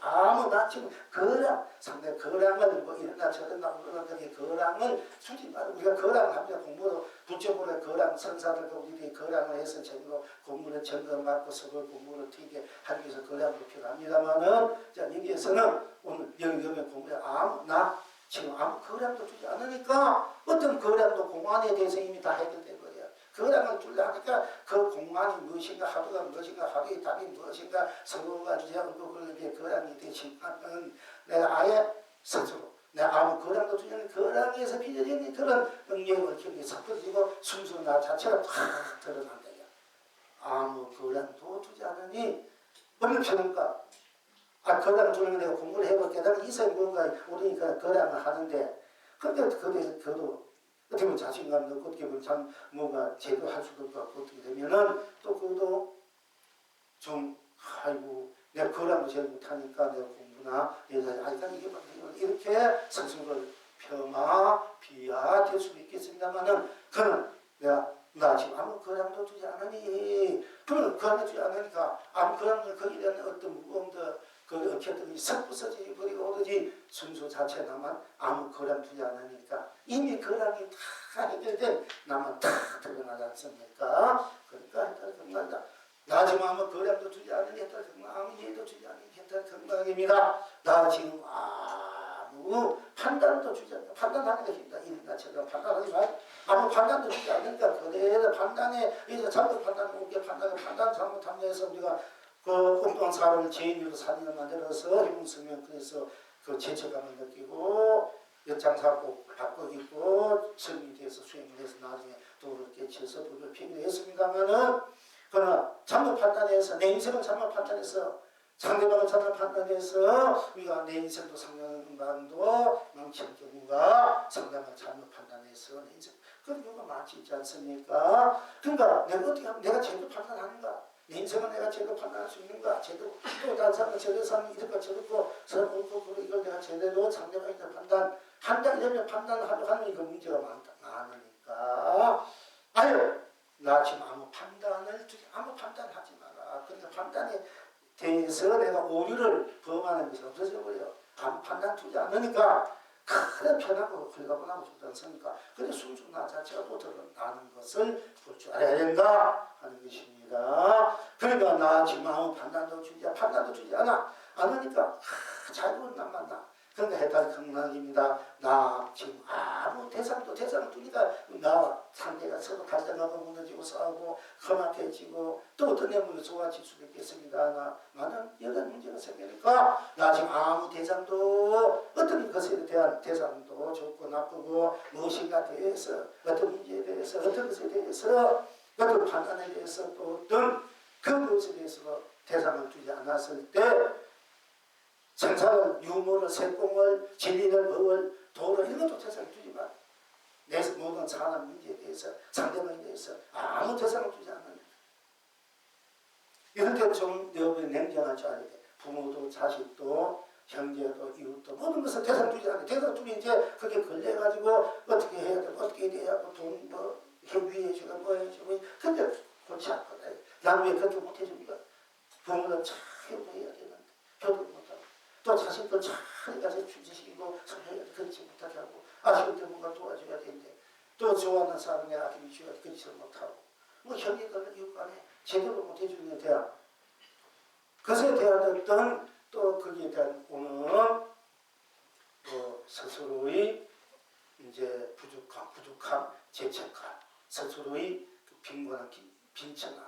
아무 나 지금 거랑 상대 거랑을 뭐 이런다 저런다 그러는 게 거랑을 주지 말고 우리가 거랑을 합니다. 공부도 부처보다 거랑 선사들과 우리들이 거랑을 해서 제대로 공부를 점검받고 서로 공부를 튀게 하기 위해서 거랑을 필요합니다만은 자 여기에서는 오늘 여기 공부에 나 지금 아무 거랑도 주지 않으니까 어떤 거랑도 공안에 대해서 이미 다 해결돼 버려요. 거랑을 주려 하니까 그 공안이 무엇인가 하루가 무엇인가 하루의 답이 무엇인가 서로가 이제 그렇게 거랑이 되시면 내가 아예 스스로 내가 아무 거랑도 주지 않는 거랑에서 빚어지는 그런 능력을 기억이 섞어지고 순수 나 자체가 탁 드러난다. 아무 거랑도 주지 않으니 어느 편인가? 거랑 주는 내가 공부를 해볼 깨달은 이성이 뭔가 우리니까 거랑을 하는데 근데 그도 어떻게 보면 자신감 넣고 어떻게 보면 뭔가 제대로 할 수도 없고 어떻게 되면은 또 그것도 좀 아이고 내가 거랑도 제일 못하니까 내가 공부나 아직까지 이게 이렇게 스스로를 비하될 수도 있겠습니다만은 그는 나 지금 아무 거랑도 주지 않으니 그는 거랑도 주지 않으니까 아무 거랑도 거기에 대한 어떤 무거움도 그 어떻게든 섞어서지 버리고 오로지 순수 자체 나만 아무 거랑 두지 않으니까 이미 거랑이 다 해결된 나만 다 드러나지 않습니까? 그러니까 했다는 건강이다. 나 지금 아무 거랑도 주지 않으니 했다는 건강, 아무 이해도 주지 않으니 했다는 건강입니다. 나 지금 아무 판단도 주지 않는다. 판단하는 것이 있다. 이른다 저런 판단하지 말. 아무 판단도 주지 않으니까 그대로 판단에 이제 잘못 판단하고 웃게 판단 잘못하면 해서 우리가 그 엉뚱한 사람을 죄인으로 살인을 만들어서 형성면 그래서 그 죄책감을 느끼고 엿장사고 받고 있고 성이 돼서 수행이 돼서 나중에 도를 깨치어서 불을 피기도 했습니다만은 그러나 잘못 판단해서 내 인생을 잘못 판단해서 상대방을 잘못 판단해서 우리가 내 인생도 상대방도 망치는 경우가 상대방을 잘못 판단해서 내 인생 그런 경우가 많지 있지 않습니까? 그러니까 내가 어떻게 하면 내가 제대로 판단하는가? 내 인생은 내가 제대로 판단할 수 있는가? 제대로 또 다른 사람은 제대로 사는 이렇게 저렇고 서로 옳고 이걸 내가 제대로 상대방에 판단이라면 판단하려고 하는 그 문제가 많으니까 아유 나 지금 아무 판단하지 마라. 그러니까 판단에 대해서 내가 오류를 범하는 것이 없어져 버려. 아무 판단 두지 않으니까 큰 편하고 홀가분하고 좋지 않습니까? 근데 순수 나 자체가 또 드러나는 것을 볼 줄 알아야 된다 하는 것입니다. 그러니까 나 지금 아무 판단도 주지 않으니까 자유로운 나만 나. 그러니까 해탈 극락입니다. 나 지금 아무 대상을 두니까 나 상대가 서로 갈등하고 무너지고 싸우고 험악해지고 또 어떤 내용으로 좋아질 수도 있겠습니다. 나 많은 여러 문제가 생기니까 나 지금 아무 대상도 어떤 것에 대한 대상도 좋고 나쁘고 무엇인가 대해서 어떤 문제에 대해서 어떤 것에 대해서 어떤 판단에 대해서 또 어떤 그것에 대해서 대상을 두지 않았을 때 생사를, 유무를, 세공을, 진리를, 법을, 도를 이런 것도 대상을 두지 마. 내 모든 사람 문제에 대해서 상대방에 대해서 아무 대상을 두지 않는 이럴 때 좀 여러분이 냉정할 줄 알아야 돼. 부모도 자식도 형제도 이웃도 모든 것을 대상 두지 않아요. 대상 두면 이제 그게 걸려가지고 어떻게 해야 되고 어떻게 해야 되고 돈 뭐 위해주고 뭐 해주고 근데 골치 아프다. 난 왜 그렇게 못해줍니까? 부모는 잘 효도해야 되는데 효도 못하고 또 자식들 잘 가서 주지시키고 그렇지 못하게 하고 아쉬울 때 뭔가 도와줘야 되는데 또 좋아하는 사람이 아끼기 줘야 그렇지 못하고 뭐 형제들 이웃간에 제대로 못해주는 데 대한 그것에 대한 어떤 또 거기에 대한 오는 또 스스로의 이제 부족함, 죄책감, 스스로의 빈곤함, 빈천함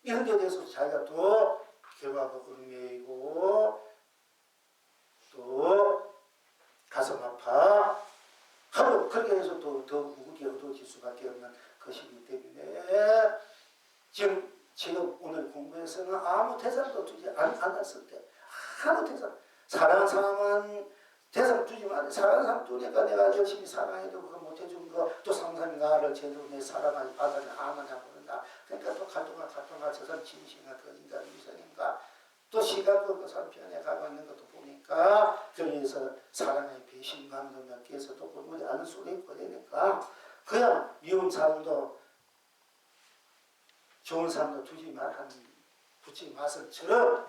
이런 데 대해서 자기가 또 결과가 얽매이고 또 가슴 아파 하고 그렇게 해서 또 더 무겁게 어두워질 수밖에 없는 것이기 때문에 지금 오늘 공부에서는 아무 대상도 두지 않았을 때 아무 대상 사랑하는 사람은 대상 두지 말아. 사랑하는 사람 두니까 내가 열심히 사랑해도 그거 못해준 거, 또 상상이 나를 제대로 내 사랑하지 받아냐 안 하냐 모른다. 그러니까 또 갈등가 저 사람 진심인가 거짓인가 위선인가, 또 시각도 그 사람 변해가고 있는 것도 보니까 거기에서 사랑의 배신감도 몇 개에서 또 우리 아는 속에 있고 그러니까 그냥 미운 사람도 좋은 사람도 두지 붙지 마선처럼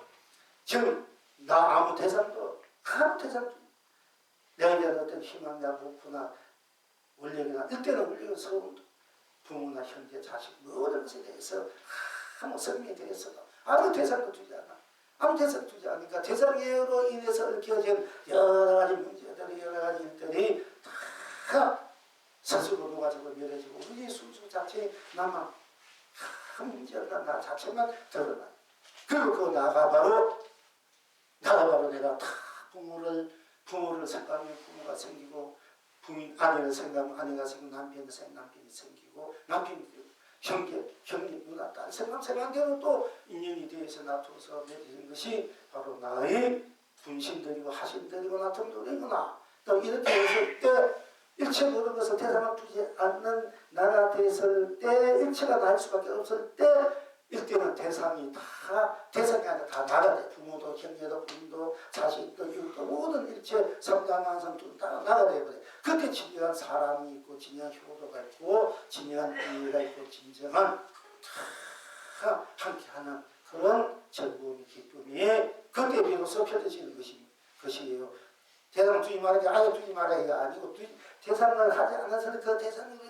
지금 나 아무 대상도 내가 이제 어떤 희망이나 목표나 원력이나 일대는 원력은 서운 부모나 형제 자식 모든 것에 대해서 아무 성명에 대해서도 아무 대상도 두지 않아. 아무 대상 두지 않으니까 대상으로 인해서 얽혀진 여러 가지 문제들이 여러 가지 일들이 다 스스로 녹아지고 멸해지고 우리 순수 자체에 나만 큰 문제가 나 자체만 드러나. 그리고 그 나가 바로 내가 다 부모를 생각하면 부모가 생기고 부인 아내를 생각하면 아내가 생기고 남편을 생각하면 남편이 생기고 남편이 형님, 누나, 딸 생각한 대로 또 인연이 되어서 나타서 맺어진 것이 바로 나의 분신들이고 하신들이고 나통들이구나. 또 이렇게 했을 때 일체 모든 것을 대상을 두지 않는 나가 됐을 때 일체가 날 수밖에 없을 때 일때는 대상이 아니라 다 나가 돼. 부모도 형제도 부인도 자식도 이웃도 모든 일체 성장한 사람도 다 나가 돼버려. 그때 진정한 사람이 있고 진정한 효도가 있고 진정한 의의가 있고 진정한 함께하는 그런 즐거움이 기쁨이 그때 비로소 펼쳐지는 것이에요. 대상을 두지 말아야 두지 말아야가 아니고 대상을 하지 않아서는 그 대상으로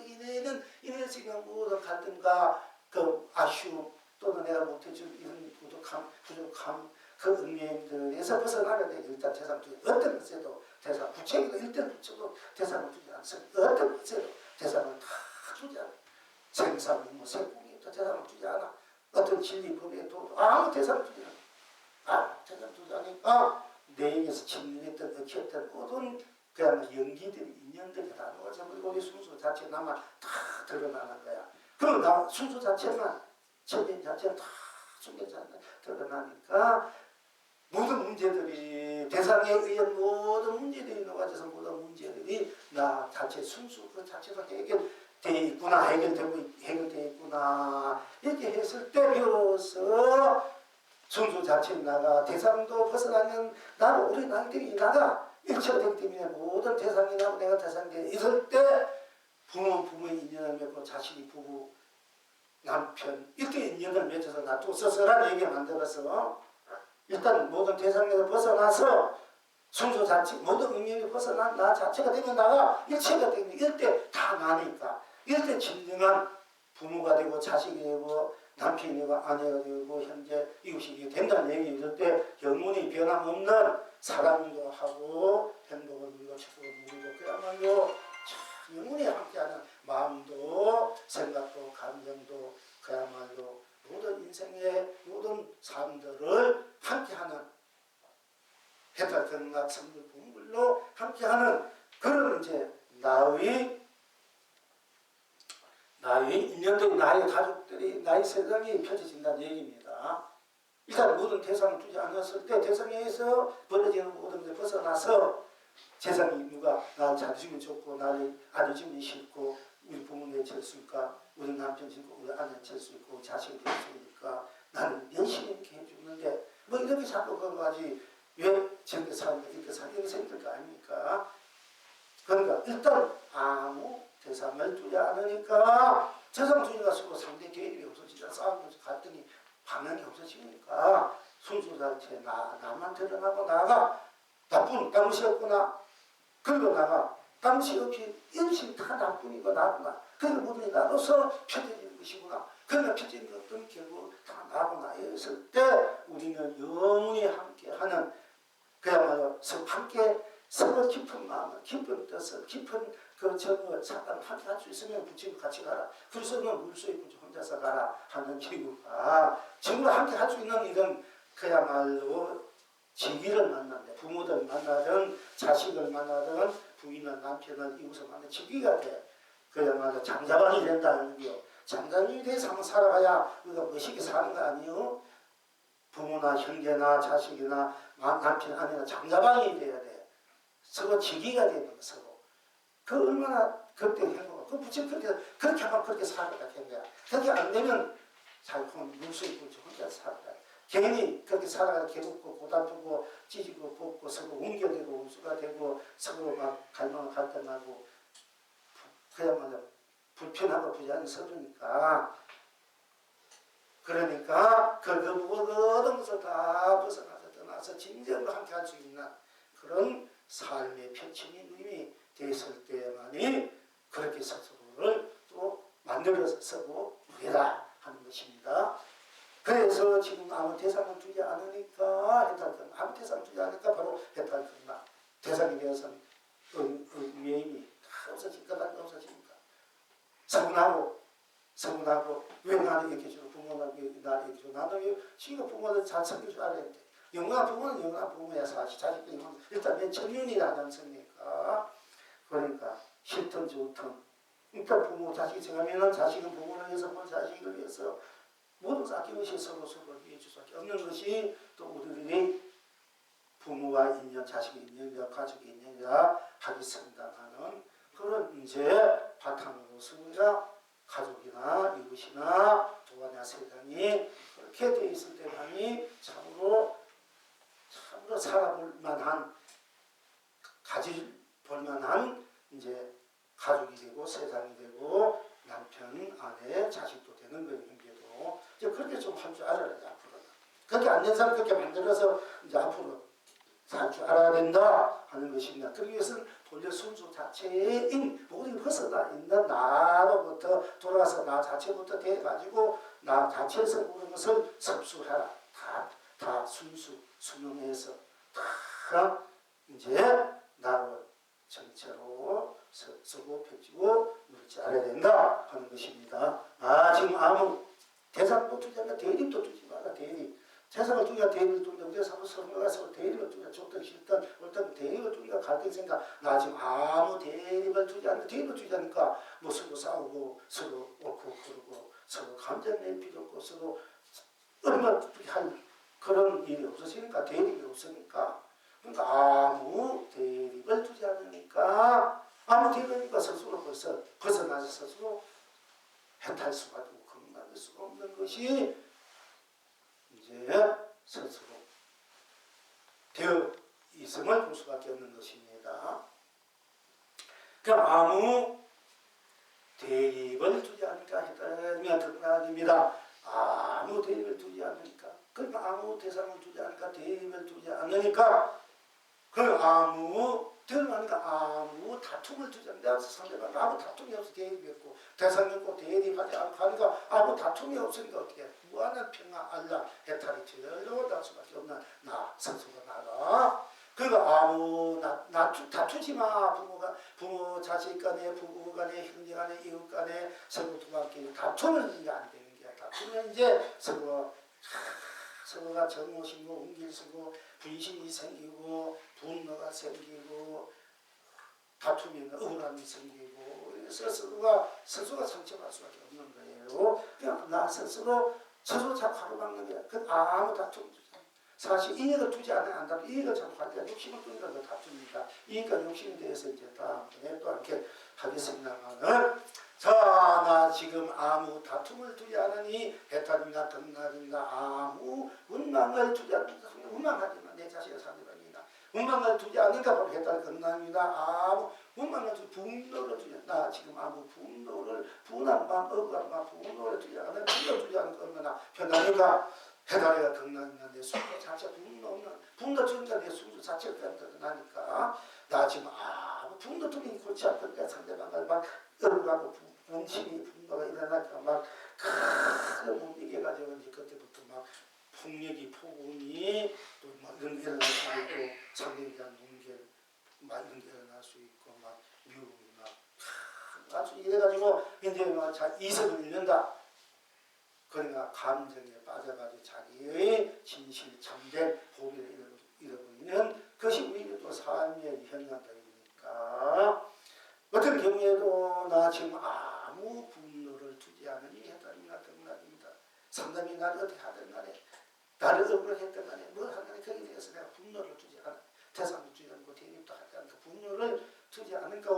인해서 모든 갈등과 그 아쉬움 또는 내가 못해준 이런 부족함 그 응애들에서 벗어나야 돼. 일단 대상 두지 어떤 것에도 대상 부채기도 일단 부채도 대상을 두지 않습니다. 어떤 것에도 대상을 다 두지 않아. 생사부모 세공에도 대상을 두지 않아. 어떤 진리 법에도 아무 대상을 두지 않아. 대상을 두지 않으니까 내에게서 침략했던 얽혔던 모든 그야말로 연기들이 인연들이 다 놓아져버리고 우리 순수 자체 나만 다 드러나는 거야. 그럼 나 순수 자체만 천년 자체는 다 숨겨져 드러나니까 모든 문제들이 대상에 의한 모든 문제들이 녹아져서 모든 문제들이 나 자체 순수 그 자체도 해결되어 있구나 해결되어 있구나 이렇게 했을 때 비로소 순수 자체 나가 대상도 벗어나는 나는 우리 나이들이 나가 일체가 되기 때문에 모든 대상이 나고 내가 대상이 있을 때 부모의 인연을 맺고 자식이 부부 남편 이렇게 인연을 맺어서 놔두고 서서란 얘기 만들어서 일단 모든 대상에서 벗어나서 순수 자체 모든 인연이 벗어난 나 자체가 되면 나가 일체가 되면 이때 다 나니까 이때 진정한 부모가 되고 자식이 되고 남편이 되고 아내가 되고 현재 이웃이 된다는 얘기 이럴 때 영원히 변함없는 사랑도 하고 행복을 누리고 축복을 누리고 그야말로 영원히 함께하는 마음도 생각도 감정도 그야말로 모든 인생의 모든 삶들을 함께하는 해탈 경락 선물 분물로 함께하는 그런 이제 나의 인연들이 나의 가족들이 나의 세상이 펼쳐진다는 얘기입니다. 일단 모든 대상을 두지 않았을 때 대상에서 벌어지는 모든 것을 벗어나서 세상이 누가 나를 잘 주면 좋고 나를 안 주면 싫고 우리 부모님 질 수 있을까 우리 남편 싫고 우리 아내 질 수 있고 자식이 될 수 있을까 나는 열심히 이렇게 해주는데 뭐 이렇게 자꾸 그런 거지 왜 저렇게 살면 이렇게 살면 이렇게 생길 거 아닙니까? 그러니까 일단 아무 대상을 두지 않으니까 세상 두니까 서로 상대 개입이 없어지자 싸우면서 갈등이 방향이 없어지니까 순수 자체 나만 드러나고 나가 나쁜 땀시 없구나 그리고 나가 땀시 없이 열심히 다 나쁜이고 나구나 그리고 모든 나로서 펴져지는 것이구나 그러나 펴지는 것들은 결국 다 나구나 이랬을 때 우리는 영원히 함께하는 그야말로 함께 서로 깊은 마음을 깊은 뜻을 깊은 그 정을 함께 할 수 있으면 부친구 같이 가라 그래서는 물속에 혼자서 가라 하는 기구가 정말 함께 할 수 있는 이런 그야말로 지기를 만난다. 부모들 만나든 자식을 만나든 부인을 남편을 이웃을 만나든 지기가 돼. 그야말로 장자반이 된다는 거요. 장자반이 돼서 한번 살아가야 우리가 멋있게 사는 거 아니요. 부모나 형제나 자식이나 남편, 아내나 장가방이 돼야 돼. 서로 지기가 되는 거, 서로. 그 얼마나 그때 행복하고, 그 부처 그렇게 하면 그렇게 살아가 된 거야. 그렇게 안 되면 살고 물수 있고 혼자 살아가. 괜히 그렇게 살아가 괴롭고 고달프고 찢고 뽑고 서로 웅겨대고 우수가 되고 서로 막 갈망을 갈등하고 그야말로 불편하고 부자연스러우니까. 그러니까 그 모든 것을 다 벗어나서 떠나서 진정으로 함께 할 수 있는 그런 삶의 표침이 됐을 때만이 그렇게 스스로를 또 만들어서 쓰고 누리라 하는 것입니다. 그래서 지금 아무 대상을 두지 않으니까 해탈 아무 대상을 두지 않으니까 바로 해탈 끝나. 대상에 대해서는 의미이 다 없어지니까 다 없어지니까. 서운하고 왜 나를 이렇게 주고 부모는 나를 이렇게 주고 나도 지금 부모는 잘 섬길 줄 알아야 돼. 영원한 부모는 영원한 부모야. 사실 자식도 영원 일단 맨 천년이라 하지 않습니까? 그러니까 싫든 좋든 일단 부모 자식이 생각하면 자식은 부모를 위해서 부모는 자식을 위해서 모든 것을 아낌없이 서로 위해 줄 수밖에 없는 것이 또 우리들이 부모와 인연, 자식의 인연이라 가족의 인연이라 하겠습니다 하는 그런 이제 바탕으로서 우리가 가족이나 이웃이나 도와나 세상이 그렇게 되어 있을 때만이 참으로 살아볼 만한, 가질 볼 만한 이제 가족이 되고 세상이 되고 남편, 아내, 자식도 되는 거예요. 형제도. 이제 그렇게 좀 할 줄 알아야 돼, 앞으로는. 그렇게 안 된 사람 그렇게 만들어서 이제 앞으로 살 줄 알아야 된다 하는 것입니다. 그러기 위해서는 본래 순수 자체인 모든 벗어나 있는 나로부터 돌아가서 나 자체부터 돼가지고 나 자체에서 모든 것을 섭수해라. 다 순수, 순응해서 다 이제 나로 전체로 쓰고 펼치고 누리지 않아야 된다 하는 것입니다. 지금 아무 대상도 두지 않나 대립도 두지 마라. 대립. 세상을 두기가 대립을 두는데 우리가 자꾸 서로가서 대립을 두기가 좋든 싫든 어떤 대립을 두기가 갈등 생각. 나 지금 아무 대립을 두지 않는다. 대립을 두지 않으니까 뭐 서로 싸우고 서로 옳고 그르고 서로 감정 낼 필요 없고 서로 얼마나 할 그런 일이 없어지니까 대립이 없으니까. 그러니까 아무 대립을 두지 않으니까 아무 대립이니까 스스로 벗어나서 스스로 해탈 수가 없고 건강할 수가 없는 것이 이제 스스로 되어 있음을 볼 수밖에 없는 것입니다. 그러니까 아무 대립을 두지 않으니까 해탈이면 등락입니다. 아무 대립을 두지 않으니까 그러니까 아무 대상을 두지 않으니까 대립을 두지 않으니까 아무 다툼을 두지 않는다. 상대방 아무 다툼이 없어 대립이 없고 대상이 없고 대립하지 않고 하니까 아무 다툼이 없으니까 어떻게 무한한 평화 알라 해탈이 절로 날 수밖에 없는 나 스스로가 나가. 그러니까 아무 다투지 마. 부모 자식 간에 부부 간에 형제 간에 이웃 간에 서로 두고밖에 다투면 이제 안 되는 게 다투면 이제 서로가 정오시고 옮길쓰고 분심이 생기고 분노가 생기고 다툼이 억울함이 생기고 그래서 스스로가 상처받을 수밖에 없는 거예요. 그냥 나 스스로 자꾸 가로막는 거야. 그 아무 다툼이 없잖아. 사실 이익을 두지 않으면 안 다투. 이익을 자꾸 가지고 욕심을 두니까 그 다툽니다. 이익과 욕심에 대해서 이제 다음번에 또 이렇게 하겠습니다만은 나 지금 아무 다툼을 두지 않으니 해탈입니다. 등락입니다. 아무 원망을 두지 않는다. 원망하지만 내 자신의 상대방이다. 원망을 두지 않으니까 바로 해탈 등락입니다. 아무 원망을 두지 분노를 두지 않는다. 지금 아무 분한 마음, 억울한 마음, 분노를 두지 않으면 분노를 두지 않는 거 얼마나 편하니까 해탈이가 등락입니다. 내 순수 자체 분노 없는 분노 주니까 내 순수 자체가 드러나니까 나 지금 아무 분노 두니 골치 아픈데 상대방을 막 억울하고 분심이 분노가 일어나니까 막 못 이겨가지고 이제 그때부터 막 폭력이 폭언이 또 막 이런 게 일어날 수 있고 상대에 대한 논결 막 이런 게 일어날 수 있고 막 미움이 막 아주 이래가지고 이제 막 이성을 잃는다. 그러니까 감정에 빠져가지고 자기의 진실 참된 고비를 잃어버리는 그것이 우리 또 삶의 현상들이니까 어떤 경우에도 나 지금 아무 분노를 두지 않으니 해탈이나 등락입니다. 상담이 날 어떻게 하든 간에 나를 억울했던 간에 뭘 하느니 거기에 대해서 내가 분노를 주지 않아. 대상도 주지 않고 대립도 하지 않고 분노를 주지 않으니까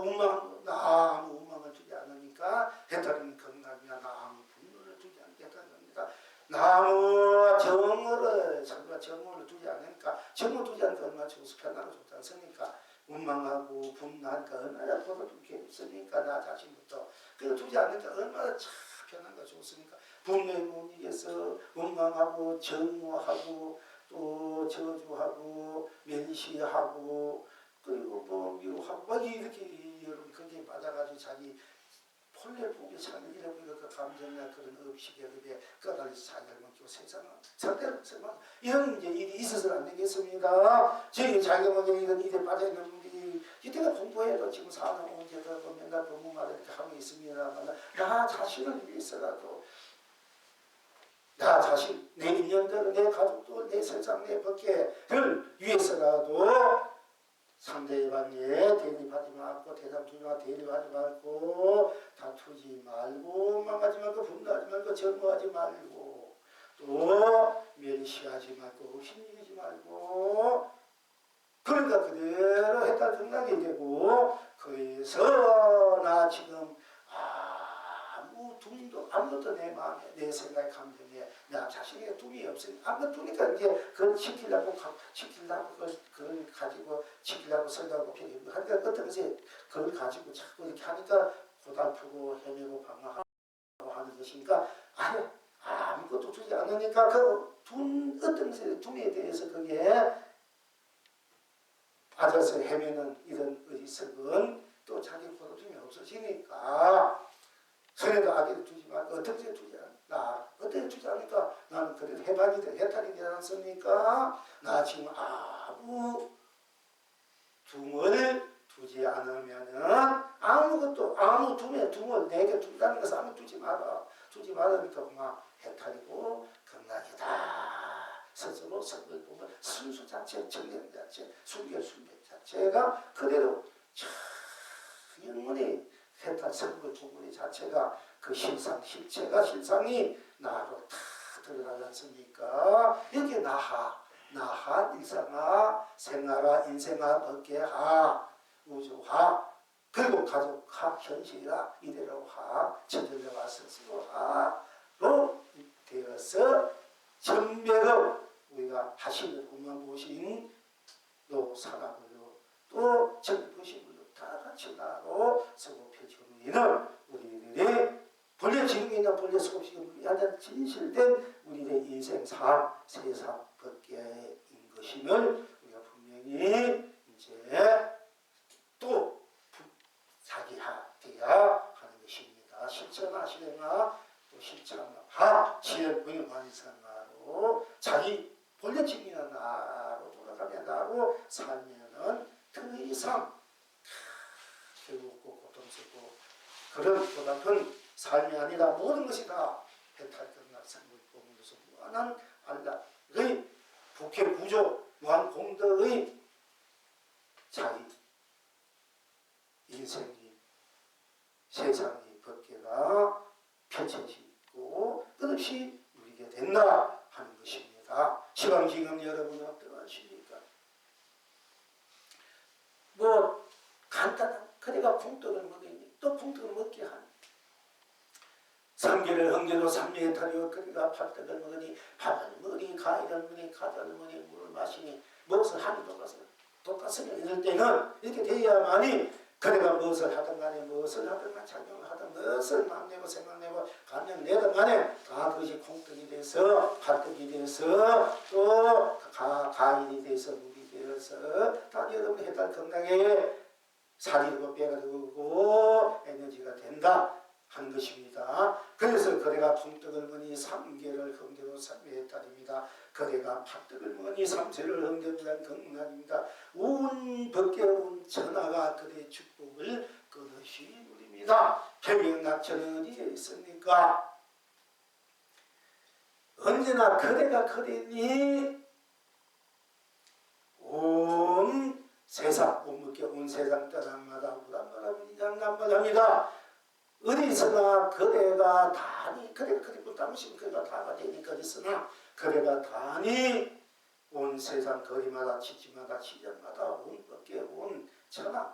나 아무 원망을 주지 않으니까 해탈은 건강이야. 나 아무 분노를 주지 않겠다는 겁니다. 나무 정오를 두지 않으니까 정오 두지 않으니까 얼마나 좋아서 편하고 좋지 않습니까? 원망하고 분노하니까 얼마나 보다 괴롭습니까? 나 자신부터. 그거 두지 않으니까 얼마나 참 편한가 좋습니까? 분노에 못 이겨서 원망하고 정오하고 또 저주하고 멸시하고 그리고 뭐 미워하고 막 이렇게 여러분 거기에 빠져가지고 자기 본래 보기 참 이러고 그 감정이나 그런 의식에 끄달려서 자기를 먹고 세상은 절대로 이런 이제 일이 있어서는 안 되겠습니다. 저희 자기가 먹는 이런 일에 빠져있는 분들이 이때가 공부해도 지금 사는 문제도 맨날 법문마다 이렇게 하고 있습니다만 나 자신을 위해서라도 나 자신, 내 인연들, 내 가족들, 내 세상, 내 법계를 위해서라도 상대방에 대립하지 말고 대상투지와 대립하지 말고 다투지 말고 원망하지 말고 분노하지 말고 절모하지 말고 또 멸시하지 말고 힘이지 말고 그러니까 그대로 해탈 등락이 되고 그래서 나 지금 아무것도 내 마음에 내 생각에 감정에 나 자신에게 둠이 없으니 아무것도 두니까 이제 그걸 지키려고 그걸 가지고 지키려고 생각하고 하니까 어떤 것이 그걸 가지고 자꾸 이렇게 하니까 고달프고 헤매고 방황하고 하는 것이니까 아무것도 두지 않으니까 그 어떤 것의 둠에 대해서 그게 빠져서 헤매는 이런 어리석은 또 자기 고달픔이 없어지니까 선에도 아기를 두지 말고 어떻게 두지 않나 어떻게 두지 않으니까 나는 그래도 해탈이 되지 않습니까? 나 지금 아무 둠을 두지 않으면은 아무 둠을 내게 둔다는 것을 아무 두지 말으니까 그만 해탈이고 극락이다. 스스로 성을 보면 순수 자체, 정령 자체, 순결 자체가 그대로 영원히 해탈 성불 부분의 자체가 그 실체가 실상이 나로 다 드러나지 않습니까? 이렇게 나하, 일상하, 생하라, 인생하, 법계하, 우주하, 그리고 가족하, 현실하, 이대로하, 저절로하, 스스로하로 되어서 전멸을 우리가 하시는 운만 보신 또 산하고요, 또 정보신 다 같이 나로 서고 펼치는 우리들의 본래 지금이 있는 본래 수업시간 가장 진실된 우리의 인생사, 세상 법계인 것임을 우리가 분명히 이제 또 자기하되어야 하는 것입니다. 실천하시거나 또 실천하 지혜의 완성하로 자기 본래 지금이 있는 나로 돌아가면 나로 살면은 더 이상 괴롭고 고통스럽고 그런 보다는 삶이 아니라 모든 것이 다 해탈 끝날 생물 보면서 무한한 안락의 국회 구조, 무한 공덕의 자기 인생이 세상의 법계가 펼쳐지고 끝없이 누리게 된다 하는 것입니다. 시방 지금 여러분은 어떠하십니까? 뭐 간단한 그래가 풍떡을 먹으니 또 풍떡을 먹게 하니 삼계를 흥계로 삼매에 타려 그래가 팥떡을 먹으니 밥을 먹으니 가위를 먹으니 가자를 먹으니 물을 마시니 무엇을 하니 똑같으면 이럴 때는 이렇게 돼야만이 그래가 무엇을 하든 간에 작용을 하든 무엇을 마음내고 생각내고 감정내든 간에 다 그것이 콩떡이 돼서 팥떡이 돼서 또 가인이 돼서 물이 되어서 다 여러분 해탈 건강에 살이고 뼈가 되고 에너지가 된다 하는 것입니다. 그래서 그대가 풍떡을 먹으니 삼계를 흥계로 삼매해탈입니다. 그대가 팥떡을 먹으니 삼세를 흥계로 경문합니다. 온 법계운 천하가 그대의 축복을 끊으시 누립니다. 평행낙천은 어디에 있습니까? 언제나 그대가 그대니 온 세상, 온 세상 떠남마다 우람바라비장남바랍니다. 어디서나 그대가 다니 그대가 그대고 담으시면 그대가 다가 되니까 어디서나 그래가 다니 온 세상 거리마다 지지마다 시절마다 온 밖에 온 천하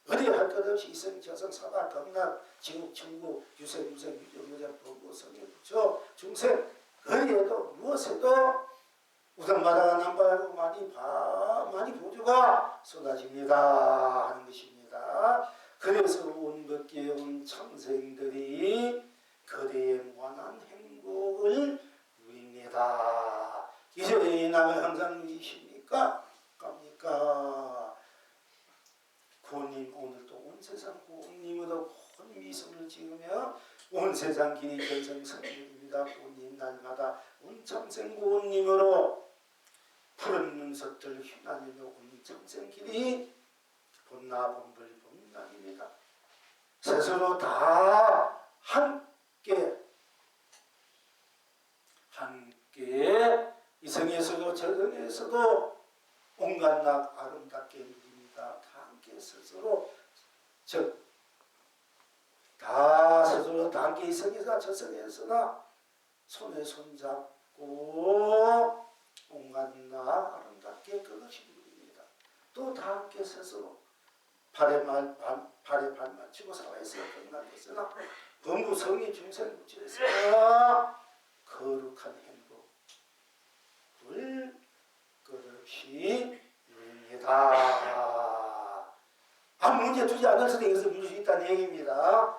어디 할 것 없이 이성 저성 사바 극락 지옥 천국 유생 유생 유정 유생 법무 성령 부처 중생 어디에도 무엇에도 우선마다 남발하고 많이 보조가 쏟아집니다 하는 것입니다. 그래서 온 밖에 온 참생들이 거대의 무한한 행복을 누립니다. 이제 남을 항상 누리십니까? 갑니까? 고님 오늘도 온 세상 고님으로 온 미소를 지으며 온 세상 길이 견성성입니다. 고님 날마다 온 참생 고님으로 푸른 눈썹들 휘날리며 온 참생 길이 본나 본불 본날입니다. 스스로 다 함께 이성에서도 저성에서도 온갖 낙 아름답게 누립니다. 다 함께 스스로 다 스스로 다 함께 이성에서나 저성에서나 손에 손잡고 온갖 낙 아름답게 그것이 누립니다. 또 다 함께 스스로 발에 발 맞추고 사회에서 건강했으나 범부 성의 중생 부처에서 거룩한 행복을 끝없이 누립니다. 아무 문제 두지 않아서 여기서 누릴 수 있다는 얘기입니다.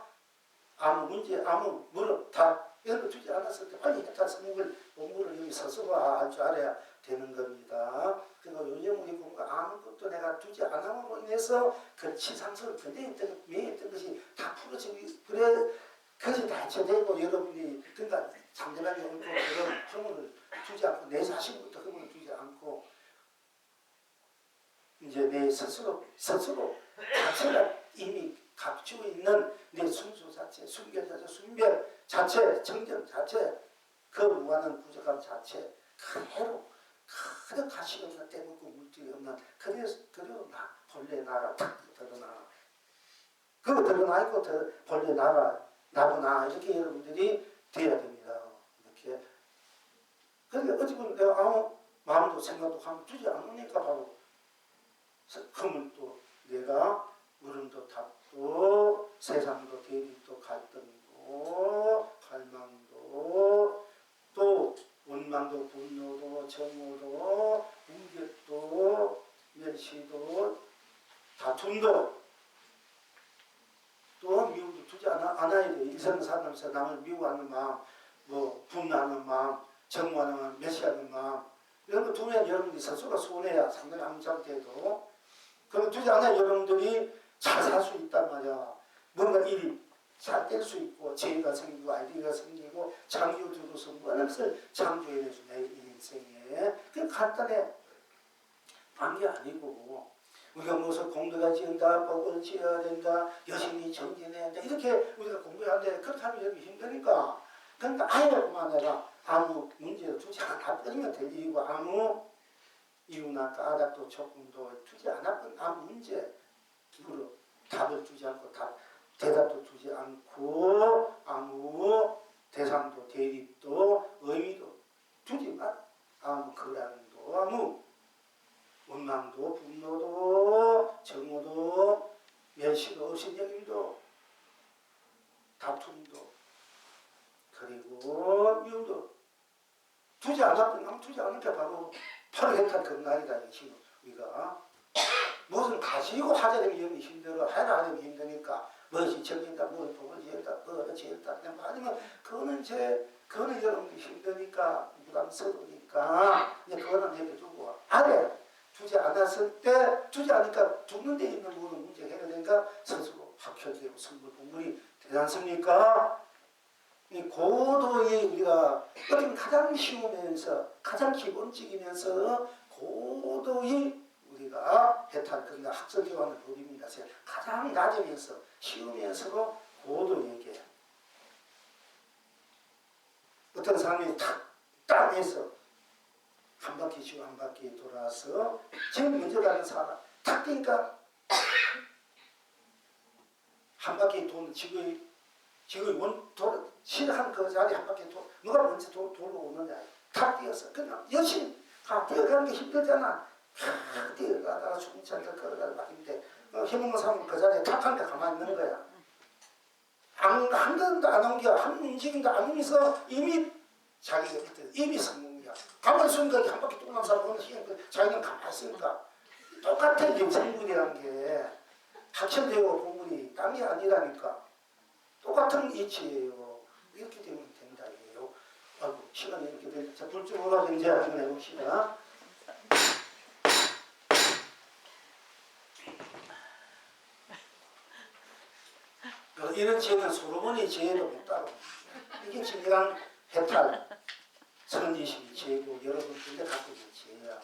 아무 문제, 아무 물어, 답 이런 거 두지 않았을 때 빨리 해탈 성목을 공부를 여기 스스로 할 줄 알아야 되는 겁니다. 그리고 요즘 우리 공부 아무것도 내가 두지 않음으로 인해서 그 치상설 근대했던 매했던 것이 다 풀어지고 그래 그것이 다 해체되고 여러분이 그러니까 상대방이 옳고 그런 허물을 두지 않고 내 자신부터 허물을 두지 않고 이제 내 스스로 자체가 이미 갖추고 있는 내 순수 자체, 순결 자체, 순별 자체, 정정 자체, 그 무한한 부족함 자체 그대로 그대로 가시 없는 때묻고 물질이 없는 그대로 나 본래 나라 탁 드러나 그거 드러나 있고 본래 나구나 이렇게 여러분들이 돼야 됩니다. 이렇게 그러니까 어찌 보면 내가 아무 마음도 생각도 하면 주지 않으니까 바로 허물도 내가 물음도 탑도 세상도 대립도 갈등도 갈망도 또 원망도 분노도 정오도 우격도 멸시도 다툼도 또 미움도 두지 않아야 돼. 일생 살면서 남을 미워하는 마음, 뭐 분노하는 마음, 정오하는 마음, 멸시하는 마음 이런 거 두면 여러분들이 스스로가 손해야. 상당히 아무짝도 해도 그럼 두지 않아야 여러분들이 잘 살 수 있단 말이야. 뭔가 일이 잘 될 수 있고 재미가 생기고 아이디어가 생기고 창조주로서 무한한 것을 창조해내서 내 인생에 그게 간단해. 한 게 아니고 우리가 무슨 공부가 지은다, 복을 지어야 된다, 여신이 정진해야 된다 이렇게 우리가 공부해야 돼. 그렇게 하면 여기 힘드니까 그러니까 아예 그만해라. 아무 문제를 두지 않아 버리면 될 일이고 아무 이유나 까닭도 조금도 두지 않았던 아무 문제 으로 답을 주지 않고 대답도 주지 않고 아무 대상도 대립도 의미도 주지 마. 아무 거란도 아무 원망도 분노도 정오도 멸시도 업신여김도 다툼도 그리고 미움도 두지 않았던 아무 두지 않은 게 바로 해탈 그날이다. 지금 우리가 무엇을 가지고 하자 되면 여기 힘들어. 해라 하면 힘드니까 무엇이 정인다, 무엇을 복을 지었다, 무엇을 지었다. 아니면 그거는 여러분들이 힘드니까 부담스러우니까 이제 그거는 내려두고 아래 두지 않았을 때 두지 않으니까 죽는 데 있는 모든 문제 해결되니까 스스로 합혈되고 성불 공물이 되지 않습니까? 이 고도의 우리가 어떻게 가장 쉬우면서 가장 기본적이면서 고도의 우리가 해탈 그러니까 학설교환의 법입니다. 가장 낮으면서 쉬우면서도 고도에게 어떤 사람이 딱 해서 한 바퀴 쉬고 한 바퀴 돌아서 제일 먼저 가는 사람 탁 뛰니까 한 바퀴 도는 지구의 시작한 그 자리 한 바퀴 누가 먼저 돌고 오느냐 탁 뛰어서 그냥 열심히 뛰어가는 게 힘들잖아. 뛰어가다가 중차를 걸어가다 막인데 힘없는 사람은 그 자리에 탁 한 데 가만히 있는 거야. 한 걸음도 안 옮겨, 한 움직임도 안 하면서 이미 자기가 이미 성공이야. 가만히 있으니까 한 바퀴 동안 사람은 자기는 가만히 있으니까 똑같은 인생문이라는 게 학철되고 공문이 땀이 아니라니까 똑같은 이치예요. 이렇게 되면 된다 이게요. 아이고 시간이 이렇게 돼. 자, 불쭉 올라가 이제 한번 해봅시다. 이런 지혜는 솔로몬의 지혜도 못 따로. 이게 진정한 해탈, 선지식의 지혜고 여러분들이 갖고 있는 지혜야.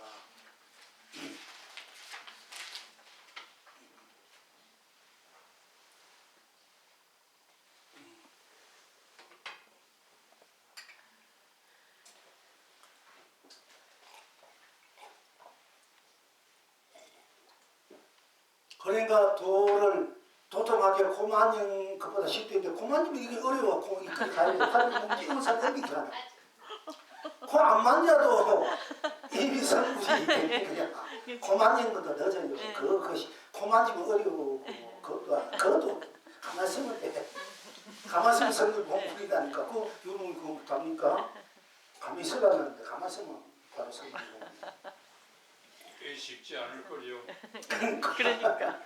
그러니까 도를 도톰하게 고만형 그보다 쉽던데 고만형이 이게 어려워. 콩이 가야 돼. 이건 사람이잖아. 코 안 만져도 입이 성분이 그냥 고만형보다 늦어요. 코 만지면 어려워. 그것도 가만히 있으면 돼. 가만히 있으면 성분 공부이다니까. 그 유흥 공부 답니까? 가만히 있으라는데 가만히 있으면 바로 성분 공부. 꽤 쉽지 않을 거요. 그러니까.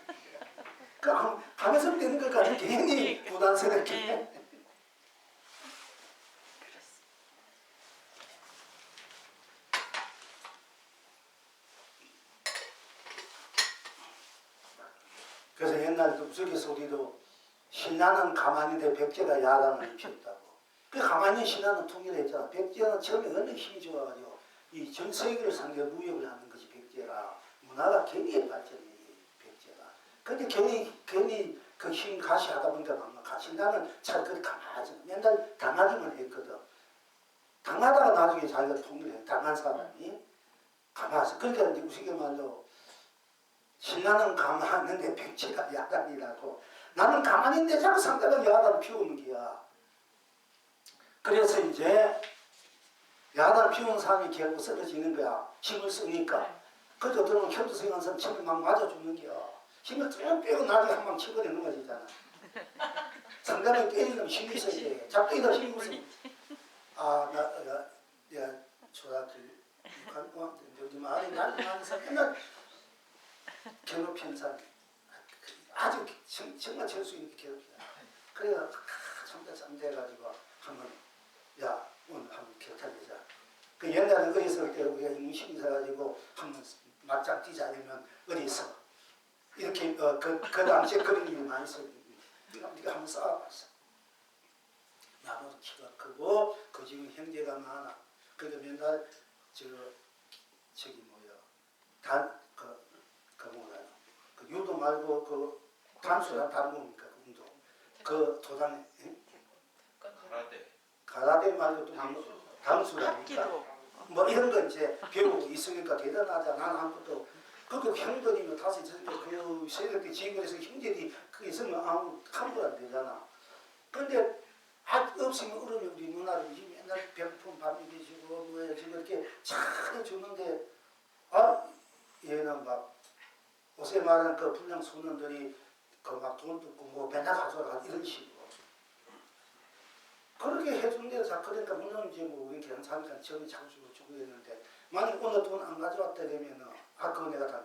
가면서 되는 것까지 괜히 부담스럽게. 그래서 옛날 우스갯소리에서 우리도 신라는 가만히인데 백제가 야단을 피웠다고. 그 가만히 신라는 통일을 했잖아. 백제는 처음에 어느 힘이 좋아가지고 이 전 세계를 상대로 무역을 하는 것이 백제라. 문화가 굉장히 발전이 백제가. 근데 괜히 그 힘 가시하다 보니까 신라는 잘 그렇게 가만히 맨날 당하기만 했거든. 당하다가 나중에 자기가 통일해. 당한 사람이 가만히. 그러니까 이제 우스갯말로 신라는 가만히 있는데 백제가 야단이라고. 나는 가만히 있는데 자꾸 상대방 야단을 피우는 거야. 그래서 이제 야단을 피우는 사람이 결국 쓰러지는 거야. 힘을 쓰니까. 그래서 들어오면 현두생한 사람 처음에 막 맞아 죽는 거야. 힘을 쭉 빼고 나중에 한 방 치고 넘어지잖아. 상대방이 때리려면 힘이 있어야 돼. 잡기다 힘이 없으면. 내가 초등학교 6학년 요즘 아래 나는 맨날 괴롭히는 사람. 아주 정말 철수 있게 괴롭히다. 그래가 참대가지고 한번 오늘 한번 결탁하자. 그 옛날에 어디서 우리가 임신이 사가지고 한번 맞짱 뛰자 이러면 어디서 이렇게 그 당시에 그런 일이 많이 있어요. 네가 한번 싸워봤어. 나보다 키가 크고 그 집은 형제가 많아. 그래서 맨날 그 유도 말고 그 단수랑 다른 겁니까? 그 운동. 그 도장 가라데 말고 또 당수라니까. 뭐 이런 거 이제 배우고 있으니까 대단하자. 나는 아무것도 그것도 형들이면 다시 그 세력 때 지구에서 형제들이 그게 있으면 함부로 안 되잖아. 그런데 없으면 어른이 우리 누나를 맨날 병풍 밥 먹이시고 뭐 지금 이렇게 잘 해주는데 얘는 막 요새 말하는 그 불량 소년들이 그 막 돈 듣고 뭐 맨날 가져가 이런 식으로 그렇게 해준대요. 자 그러니까 물론 이제 뭐 우리 그냥 잠깐 처음에 자꾸 주고 했는데 만약 오늘 돈 안 가져왔다 그러면은 그거 내가 다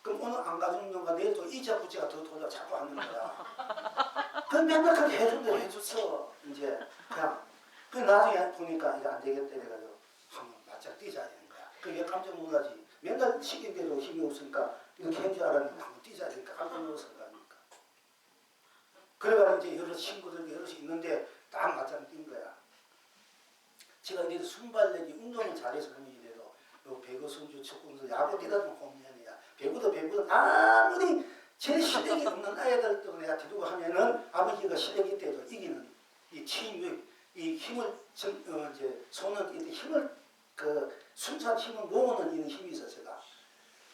그럼 오늘 안 가져온 놈과 내일 또 이자 부지가 더 돈을 자꾸 하는 거야. 그럼 맨날 그렇게 해준대 해줬어. 이제 그냥 그 나중에 보니까 이거 안 되겠다 이래가지고 한번 맞짱 뛰자 되는 거야. 그게 깜짝 놀라지. 맨날 시킨대로 힘이 없으니까 이렇게 한 줄 알았는데 한번 뛰자 되니까 깜짝 놀랐을 거 아닙니까. 그래가지고 이제 여러 친구들 여럿이 있는데 딱 맞짱 뛴 거야. 제가 이래도 순발력이 운동을 잘해서 그런 일이라도 배구 선수 축구선수 야구 뛰다 보면 홈런이야. 배구도 아무리 제일 실력이 없는 아이들도 내가 데리고 하면은 아버지가 실력이 있대도 이기는 이 팀, 이 힘을 이제 손은 힘을 순수한 힘을 모으는 이런 힘이 있어 제가.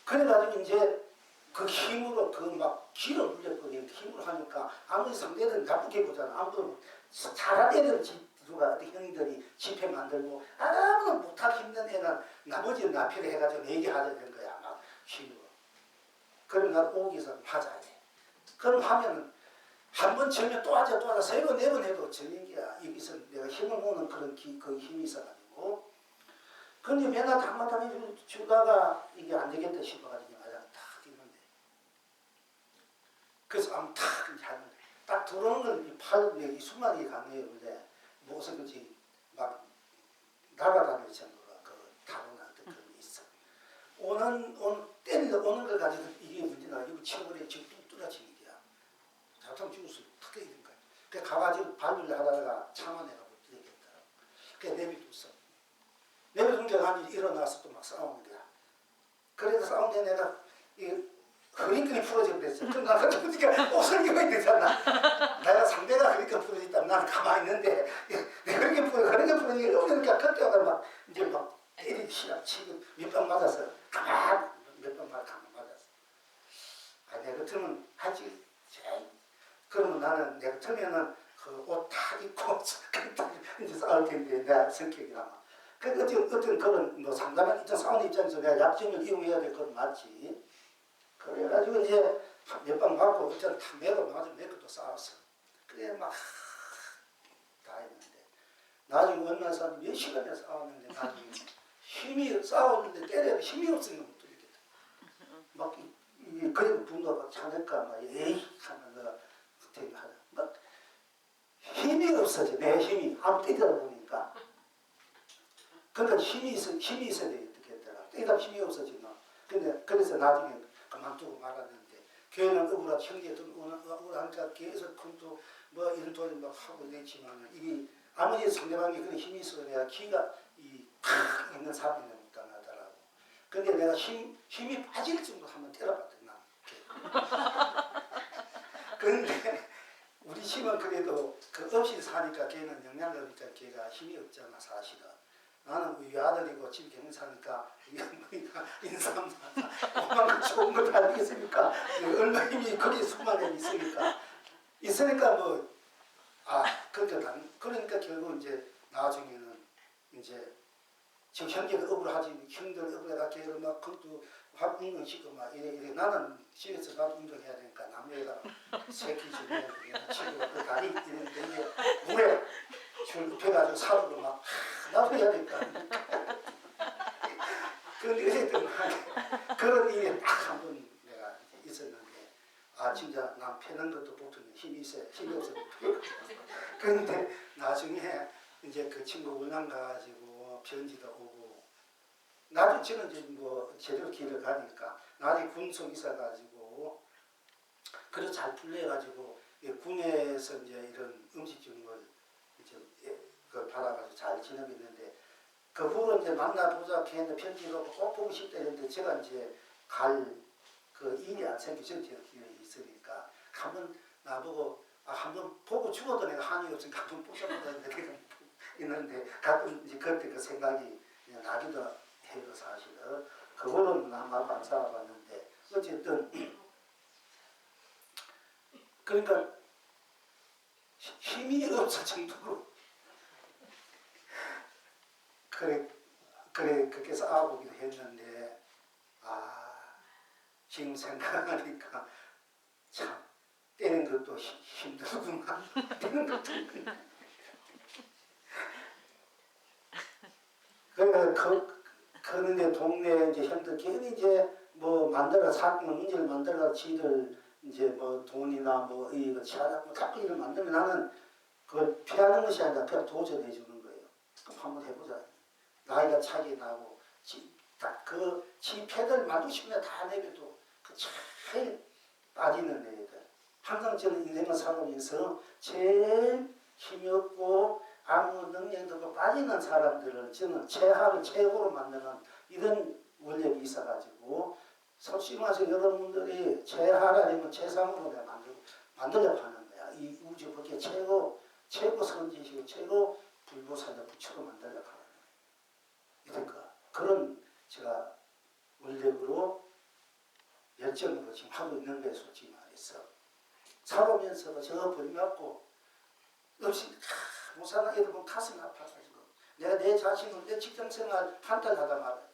그래가지고 이제 그 힘으로 막 길을 물렸거든요. 힘으로 하니까 아무리 상대들은 나쁘게 보잖아. 아무도 잘한 애들 누가 어디 형들이 집회 만들고 아무나 못하기 힘든 애는 나머지는 나필을 해가지고 얘기하게 된 거야. 막 힘으로. 그러면 나도 오기서 하자. 그럼 하면은 한 번 지면 또 하자 또 하자 세 번 네 번 해도 저녁이야. 여기서 내가 힘을 모으는 그런 그 힘이 있어가지고. 근데 맨날 당마당해 주다가 이게 안 되겠다 싶어가지고 맞아 탁 있는데. 그래서 아무 탁 하는데 딱 들어오는 걸 팔, 이 수만이 강해요. 근데 무슨 그지 막 날아다닐 정도가 그 타고난 그런 게 있어. 때리러 오는 걸 가지고 이게 문제나 이거 치워버려 지금 뚝 뚫어지는 거야. 자동 죽을 크게 있는 거야. 그래 가가지고 발굴을 하다가 참아내가 못 되겠다. 그래 내비뒀어. 내비둔 게 아니 일어나서 또 막 싸우는 거야. 그래서 싸우는데 내가 이 허리끈이 풀어져 버렸어. 그럼 나가 보니까 오슬기가 되잖아. 내가 상대가 허리끈 풀어져 있다면 나는 가만히 있는데 내 허리끈 풀어지니까 그때가 막 이제 막 때리기 시작치고 몇 방 맞았어. 가만 몇 방 맞았어. 아 내가 같으면 하지. 그러면 나는 내가 같으면은 그 옷 다 입고 이제 싸울 텐데 내 성격이라. 그 어떤 그런 뭐 상담한 입장 싸우는 입장에서 내가 약점을 이용해야 될 건 맞지. 그래가지고 이제 몇 방 맞고 어쩌다 탁 매고 맞으면 몇 것도 싸웠어. 그래 막 다 했는데 나중에 얼마나 싸웠는데 몇 시간이나 싸웠는데 나중에 힘이 싸웠는데 때려도 힘이 없으면 못 들겠다. 막 그리고 분노가 차니까 막 에이 하면 내가 되게 하다. 막 힘이 없어져 내 힘이 아무 때리다 보니까. 그러니까 힘이 있어야 되겠더라. 때리다 힘이 없어지나. 근데 그래서 나중에 그만두고 말았는데 교회는 억울한 형제들 억울하니까 계속 그것도 뭐 이런 돈을 막 하고 이랬지만 이게 아무리 상대방이 그런 힘이 있어도 내가 기가 팍 있는 사람이 못 당하더라고. 근데 내가 힘이 빠질 정도 한번 때려봤더니 나. 그런데 우리 힘은 그래도 그 없이 사니까 걔는 영향을 얻으니까 걔가 힘이 없잖아 사실은. 나는 우리 아들이고 집 경사니까 우리가 인삼 오만 좋은 거 다 알겠습니까? 얼마 힘이 거기 수많은 있으니까 뭐 그러니까 결국 이제 나중에는 이제 저 형제가 억울하지 형들 억울해가 걔를 막 그것도 확 운동시키고 막 이래 나는 집에서 나도 운동해야 되니까 남녀에다가 새끼 주면 치고 그 다리 이랬는데 물에 출급해가지고 사르고 막 나도 해야 되니까 그런데 어쨌든 그런 일이 딱 한 번 내가 있었는데 진짜 난 패는 것도 보통 힘이 있어요. 힘이 없으면 그런데 나중에 이제 그 친구 울릉 가가지고 편지도 오고 나도 저는 이제 뭐 제대로 길을 가니까 나중에 군청 있어가지고 그래서 잘 풀려가지고 군에서 이제 이런 음식점을 이제 그 받아가지고 잘 지내고 있는데 그 후로 이제 만나보자 걔는 편지로 꼭 보고 싶다 했는데 제가 이제 갈 그 일이 안 생겨 정치적 기회가 있으니까 한번 나보고 한번 보고 죽어도 내가 한이 없으니까 한번 보셔보자 있는데 가끔 이제 그때 그 생각이 나기도 해요 사실은. 그거는 나만 안 살아봤는데 어쨌든 그러니까 힘이 없어 정도로 그래 그렇게 싸워보기도 했는데 지금 생각하니까 참 때리는 것도 힘들구나. 때리는 것도 그런데 동네 이제 형들 괜히 이제 뭐 만들어 사건 문제를 만들어 지들 이제 뭐 돈이나 뭐 이거 치하다 뭐 자꾸 이걸 만들면 나는 그걸 피하는 것이 아니라 그냥 도전해 주는 거예요. 그럼 한번 해보자. 나이가 차이 나고 지 패들 만들고 싶으면 다 내려도 그 제일 빠지는 애들. 항상 저는 인생을 살아오면서 제일 힘이 없고 아무 능력도 없고 빠지는 사람들을 저는 최하를 최고로 만드는 이런 원력이 있어가지고 솔직히 말해서 여러분들이 최하라 아니면 최상으로 내가 만들려고 하는 거야. 이 우주 밖에 최고 선지시고 최고 불보살자 부처로 만들려고 하는 거야. 그러니까 그런 제가 원력으로 열정으로 지금 하고 있는 거예요. 솔직히 말해서 살아오면서 저 버림받고 없이 못 사는 애들 보면 가슴이 아파가지고 내가 내 자신을 내 직장생활 한 달 하다 말아요.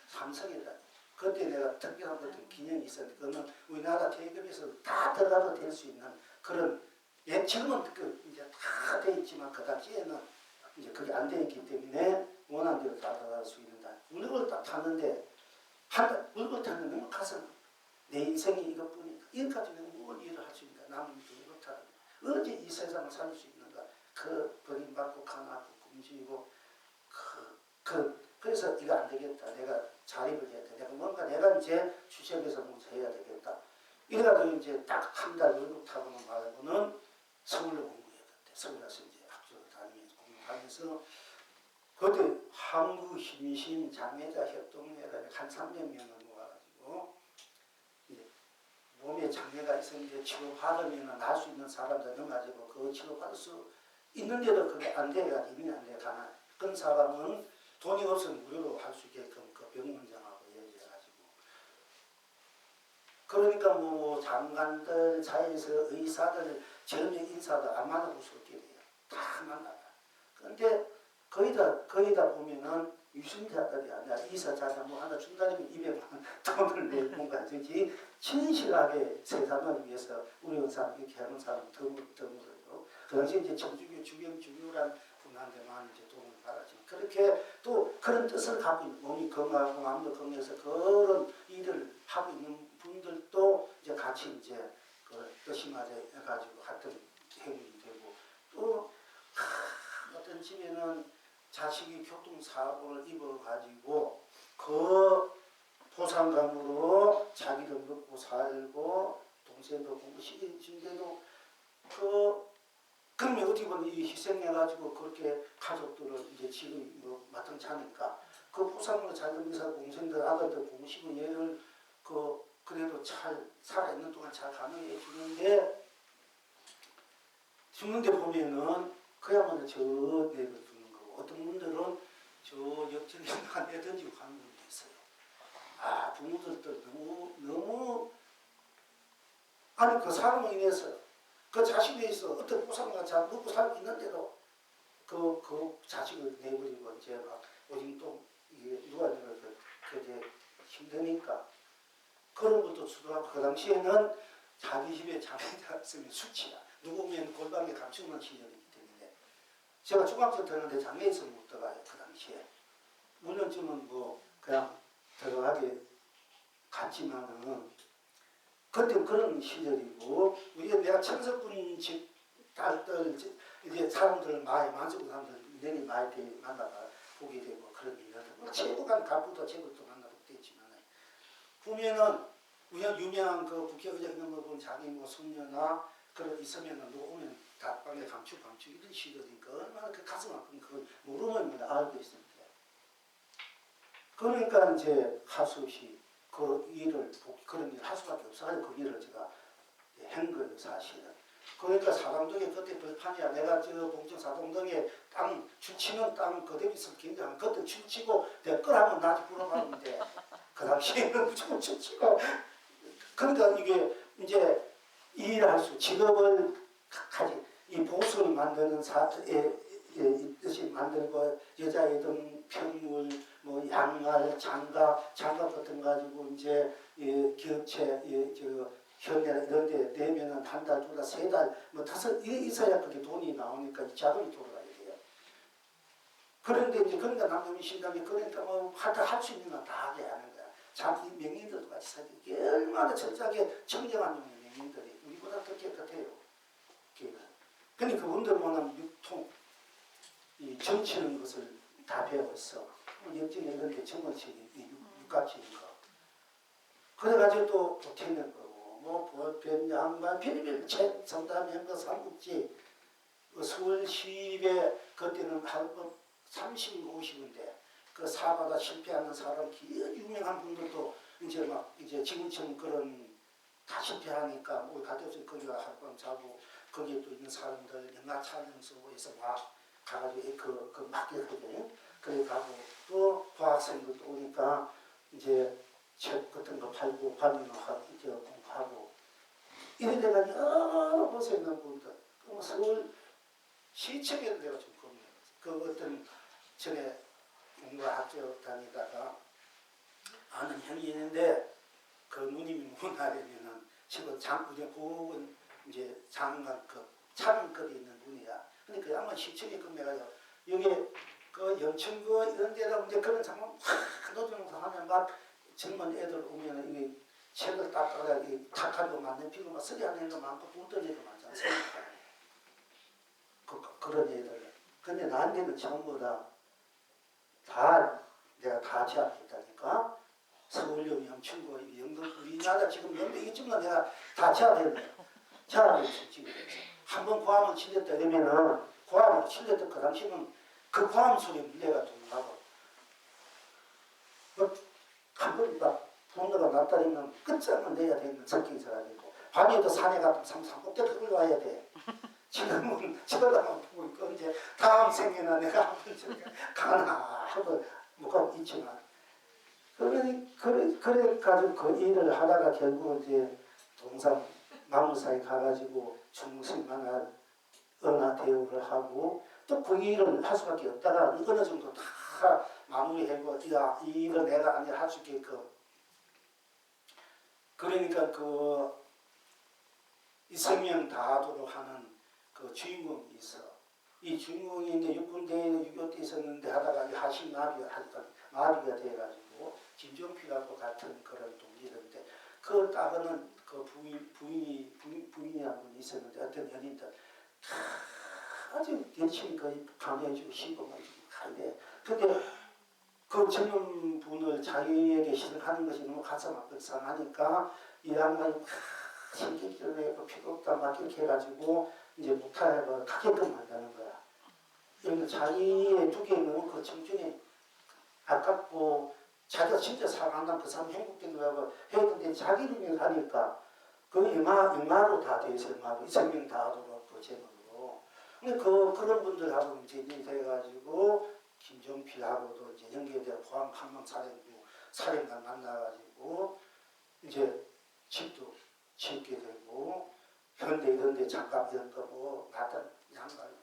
삼성이다. 그때 내가 특별한 어떤 기념이 있었는데 그거는 우리나라 대기업에서 다 들어가도 될 수 있는 그런 지금은 이제 다 돼 있지만 그 당시에는 이제 그게 안 돼 있기 때문에 원하는 대로 다 들어갈 수 있는 물건을 딱 탔는데 물건 탔는데 너무 가슴 내 인생이 이것뿐이다. 이것까지 내가 뭘 일을 할 수 있는가. 남은 이것 타는 언제 이 세상을 살릴 수 있는가. 그 버림받고 가난하고 굶주리고 그래서 이거 안 되겠다. 내가 자립을 해야 돼. 내가 뭔가 내가 이제 주식에서 뭔가 해야 되겠다. 이래가지고 이제 딱 한 달 월급 타고는 말고는 서울로 공부해야 돼. 서울 가서 이제 학교를 다니면서 그때 한국 힘심 장애자 협동회가 한 300명을 모아가지고 몸에 장애가 있었는데 치료받으면 날 수 있는 사람들은 가지고 그 치료받을 수 있는데도 그게 안 돼가 이미 안 돼. 가난 그런 사람은 돈이 없으면 무료로 할 수 있게끔 그 병원장하고 얘기해가지고 그러니까 뭐 장관들 사이에서 의사들 저명 인사들 안 만나볼 수 없게 돼요. 다 만나요. 그런데 거의 다 보면은 유승자들이 아니라 이사 자자 뭐 하나 준다면 200만 원 돈을 내는 거지. 진실하게 세상을 위해서 우리 의사 이렇게 하는 사람 드물어요. 그 당시 이제 정주교 주경주교란 분한테만 이제 도움을 받았지만 그렇게 또 그런 뜻을 갖고 몸이 건강하고 마음도 건강해서 그런 일을 하고 있는 분들도 이제 같이 이제 그 뜻이 맞아 해가지고 같은 행위이 되고 또 어떤 집에는 자식이 교통사고를 입어가지고 그 보상감으로 자기도 먹고 살고 동생도 공부시킨데도 그러면 어떻게 보면 이 희생해가지고 그렇게 가족들을 이제 지금 뭐 마땅치 않으니까 그 보상으로 자기 의사 동생들 아들들 공부시키고 얘를 그래도 잘 살아있는 동안 잘 가능해 주는데 보면은 그야말로 저 내를 주는 거고 어떤 분들은 저 역전에 내던지고 가는 분도 있어요. 아 부모들도 너무 아니 그 사람으로 인해서 그 자식에 있어 어떤 보상과 잘 먹고 살고 있는데도 그 자식을 내버리고 이제 막 오직 또 이게 누가 그게 힘드니까 그런 것도 주도하고 그 당시에는 자기 집에 장애가 있으면 수치야. 누구면 골방에 감추는 시절이기 때문에 제가 중학교 들었는데 장애에서 못 들어가요. 그 당시에 물론쯤은 뭐 그냥 들어가게 갔지만은 그때 그런 시절이고 내가 청석군 집 딸들 이제 사람들을 많이 만수고 사람들 내내 많이 만나봐 보게 되고 그런 일들 최고간 가부도 최고도 만나보게 됐지만 보면은 우리가 유명한 그 국회의장 이런 거 보면 자기 뭐 손녀나 그런 있으면은 누가 오면 다방에 감추 이런 시절이니까 얼마나 그 가슴 아픈 그걸 모르면 알고 있습니다. 그러니까 이제 하수시 그 일을 그런 일 할 수밖에 없어요. 그 일을 제가 한 거예요, 사실은. 그러니까 사당동에 그때 벌판이야. 내가 저 봉천 사당동에 땅 주치는 땅 그대로 있으면 굉장히 그때 주치고 댓글 하면 나한테 물어봤는데 그 당시에는 무조건 주치고 그러니까 이게 이제 일을 할 수 직업을 가지 이 보수를 만드는 뜻이 만들고 여자애들 평물 뭐 양말 장갑 같은 거 가지고 이제 기업체 현내 이런 데 내면은 한 달, 두 달, 세 달, 뭐 다섯 이게 있어야 그게 돈이 나오니까 자금이 돌아가야 돼요. 그런데 이제 그러니까 남녀민 신당이 그러니까 뭐 할 수 있는 건 다 하게 하는 거야. 자기 명인들도 같이 살기 이게 얼마나 철저하게 청정한 명인들이 우리보다 더 깨끗해요. 근데 그분들 보면 육통 이 정치는 것을 다 배웠어. 역전에 이런 게 정치는 육가치니까. 그래가지고 또 보태는 거고, 뭐 보편 양반 별별 책 성담 거 삼국지 서울시립에 그때는 한 30, 50인데 그 사바다 실패하는 사람 유명한 분들도 이제 막 이제 지금처럼 그런 다 실패하니까 우리 가족들 거기가 하룻밤 자고 거기에 또 있는 사람들 영화 촬영소에서 막 가가지고 그 맡겼거든요. 그래 가고 또 과학생들도 오니까 이제 책 같은 거 팔고 발명하고 이제 공부하고 이래 돼가지고 보세요. 분들 서울 시청에도 내가 좀 겁니다. 그 어떤 전에 공부학교 다니다가 아는 형이 있는데 그 누님이 문화래면은 지금 우리 고은 이제 장관 그 차문거리 있는 분이야. 근데 그 양반 시청에 끝내가요. 여기 그 영천구 이런 데다 이제 그런 장면 확 노정서 하면 막 젊은 애들 오면은 이게 책을 닦아가 착한 거 많는 피고 막 쓰리 하는 거 많고 돈 애도 많지 않습니까? 그런 애들. 근데 나한테는 전부 다 내가 다 제압했다니까. 서울역 영천구 영동 우리나라 지금 영동 이쯤은 내가 다 제압했네. 제압했어 지금. 한번 고함을 치렸다 이러면은 고함을 치렸던 그 당시는 그 고함 소리 물레가 동하고 한번 막 분노가 났다니면 끝장을 내야 되는 성격이 있어가지고 밤에도 산에 가면 산꼭대기 올라와야 돼. 지금은 저러다가 보고 있고 이제 다음 생에나 내가 한번 저렇게 가나 하고 못 가고 있지만 그래가지고 그 일을 하다가 결국 이제 동산 마물사에 가가지고 중심만한 은하 대우를 하고 또 그 일을 할 수밖에 없다가 어느 정도 다 마무리하고 이 일을 내가 아니라 할 수 있게끔 그러니까 이 생명 다하도록 하는 그 주인공이 있어. 이 주인공이 이제 육군대에 6.25 때 있었는데 하다가 마비가 돼가지고 김정필하고 같은 그런 동지인데 그걸 따르는 그 부인이 한 분 있었는데 어떤 연인들 아주 열심히 거의 강해주고 신고해주고 하는데 근데 그 젊은 분을 자기에게 시작하는 것이 너무 가슴 아프고 상하니까 이 양반이 신경질을 내고 피곤다 막 이렇게 해가지고 이제 못하고 가게끔 한다는 거야. 그러니까 자기의 두개는 그 청춘이 아깝고 자기가 진짜 사랑한다면 그 사람 행복되더라고 해야 되는데 자기 눈에 가니까 그 영화로 다 돼 있어요. 이 생명 다 하도록 그 제목으로. 근데 그런 분들하고 이제 돼가지고 김정필하고도 이제 연계되어 포항 한방사령부 사령관 만나가지고 이제 집도 짓게 되고 현대 이런 데 잠깐 이런 거고 나던 양반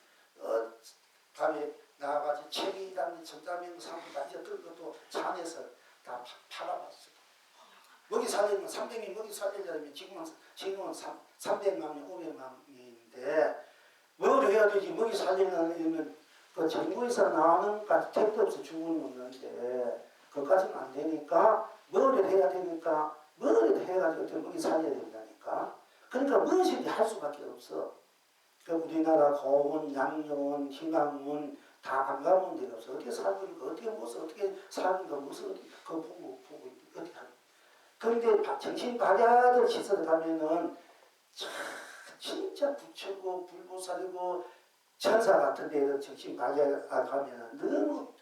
밤에 나와가지고 책이 담긴 전자명 상품까지 이제 그런 것도 산에서 다 팔아봤어요. 먹이 살리면 300명 먹이 살리려면 지금은 300만 명, 500만 명인데 뭘 해야 되지? 먹이 살리려면 그 정부에서 나오는 까지 택도 없이 죽을 먹는데 그것까지는 안 되니까 뭐를 해야 되니까 뭐를 해가지고 먹이 살려야 된다니까. 그러니까 무엇이든지 할 수밖에 없어. 그러니까 우리나라 고원, 양용원, 희망원 다 안 가면 데가 없어. 어떻게 살고 있는가, 어떻게 무엇을 어떻게 사는가, 무엇을 어떻게 그거 보고 어떻게 하는. 그런데 정신 박야들 시설에 가면은 진짜 부처고 불보살이고 천사 같은 데는 정신 박야 가면은 너무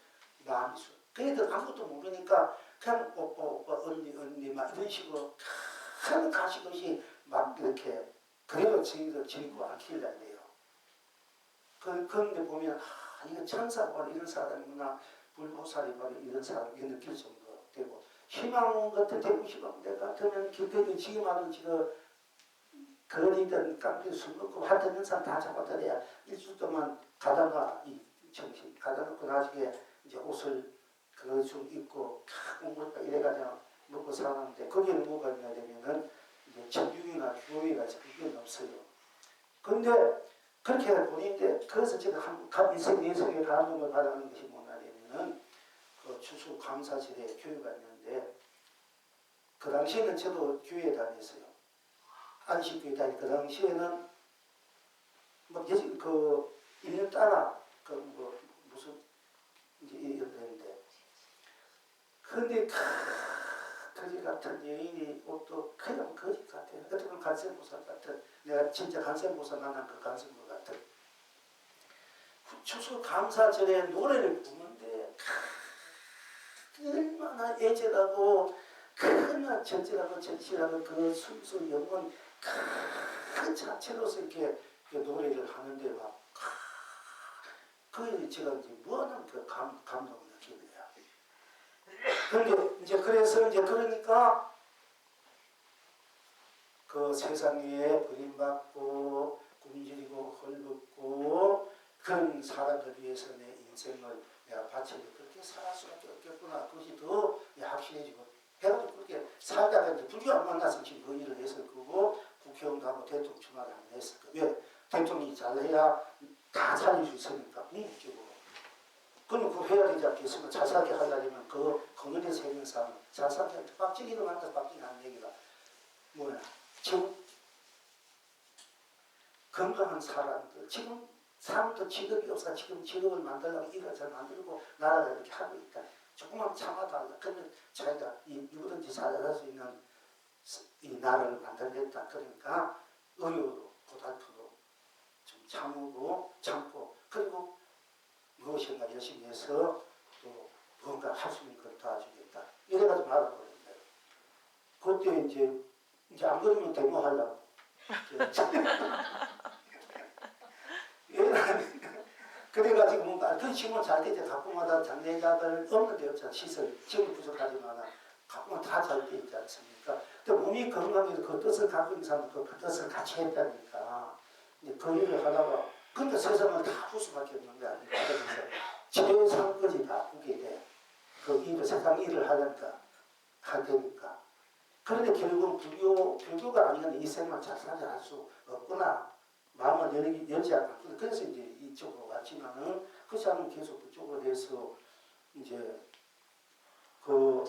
마음이 수. 그 애들 아무것도 모르니까 그냥 오빠 언니 막 이런 식으로 큰 가식없이 막 이렇게 그래도 저희들 즐기고 안 키우려야 돼요. 그런데 보면 이거 천사 바로 이런 사람이구나 불보살이 바로 이런 사람 이렇게 느낄 정도 되고 희망 같은 되고 희망 내가 같으면 길거리 지금 하는 지금 거리든 깡패 술 먹고 하던 사람 다 잡아들여야 일주일 동안 가다가 이 정신 가다 놓고 나중에 이제 옷을 그 좀 입고 탁 이래가지고 먹고 사는데 거기에는 뭐가 있냐 되면은 이제 정육이나 교회가 그게 없어요. 근데 그렇게 보니까 그래서 제가 인생 예성에 감동을 받아는 것이 뭐냐면은 그 추수 감사절에 교회가 있는데 그 당시에는 저도 교회에 다녔어요. 안식교회 다니 그 당시에는 뭐 그 1년 따라 그 뭐 무슨 이제 이런 데인데 근데 거지 같은 여인이 옷도 그냥 거지 같아요. 어떻게 보면 간센보살 같은 내가 진짜 간센보살 만난 그 간센보 같은 추수 감사절에 노래를 부르는데 얼마나 애절하고 얼마나 절절하고 절실하고 그 순수 영혼 그 자체로서 이렇게 노래를 하는데 막 그 제가 이제 무한한 그 감동을 느끼는 거야. 그런데 이제 그래서 이제 그러니까 그 세상에 버림받고 굶주리고 헐벗고 그런 사람들 위해서 내 인생을 내가 바쳐서 그렇게 살 수밖에 없겠구나. 그것이 더 확실해지고 배가 그렇게 살다가 이제 불교 안 만나서 지금 그 일을 했을 거고 국회의원도 하고 대통령 출마를 안 했을 거고 왜? 대통령이 잘해야 다 살릴 수 있으니까 궁극적으로. 그럼 그거 해야 되지 않겠습니까? 잘 살게 하려면 그 건강에서 있는 사람 잘 살게 할 때 박정희도 만나서 박정희 하는 얘기가 뭐야? 지금 건강한 사람들 지금 사람도 직업이 없어 지금 직업을 만들려고 일을 잘 만들고 나라가 이렇게 하고 있다. 조금만 참아달라. 그러면 자기가 누구든지 살아갈 수 있는 이 나라를 만들겠다. 그러니까 어려워도 고달프도 좀 참고 그리고 무엇인가 열심히 해서 또 뭔가 할 수 있는 걸 도와주겠다. 이래가지고 말아버렸네요. 그때 이제 안 그러면 데모하려고. 그래가지고 뭔가 그 지금은 잘 되죠. 가끔마다 장례자들 없는 데 없잖아. 시설 지금 부족하지만 가끔은 다 잘 돼 있지 않습니까? 근데 몸이 건강해서 그 뜻을 갖고 있는 사람은 그 뜻을 같이 했다니까. 이제 그 일을 하다가 그러니까 세상을 다 볼 수밖에 없는 거 아닙니까? 그래서 최상까지 다 보게 돼. 그 일을 세상 일을 하니까 하니까. 그런데 결국은 불교가 아니면 이 생만 잘 살지 할 수 없구나. 마음을 열지 않고 그래서 이제 이쪽으로 왔지만은 그렇지 않으면 계속 그쪽으로 해서 이제 그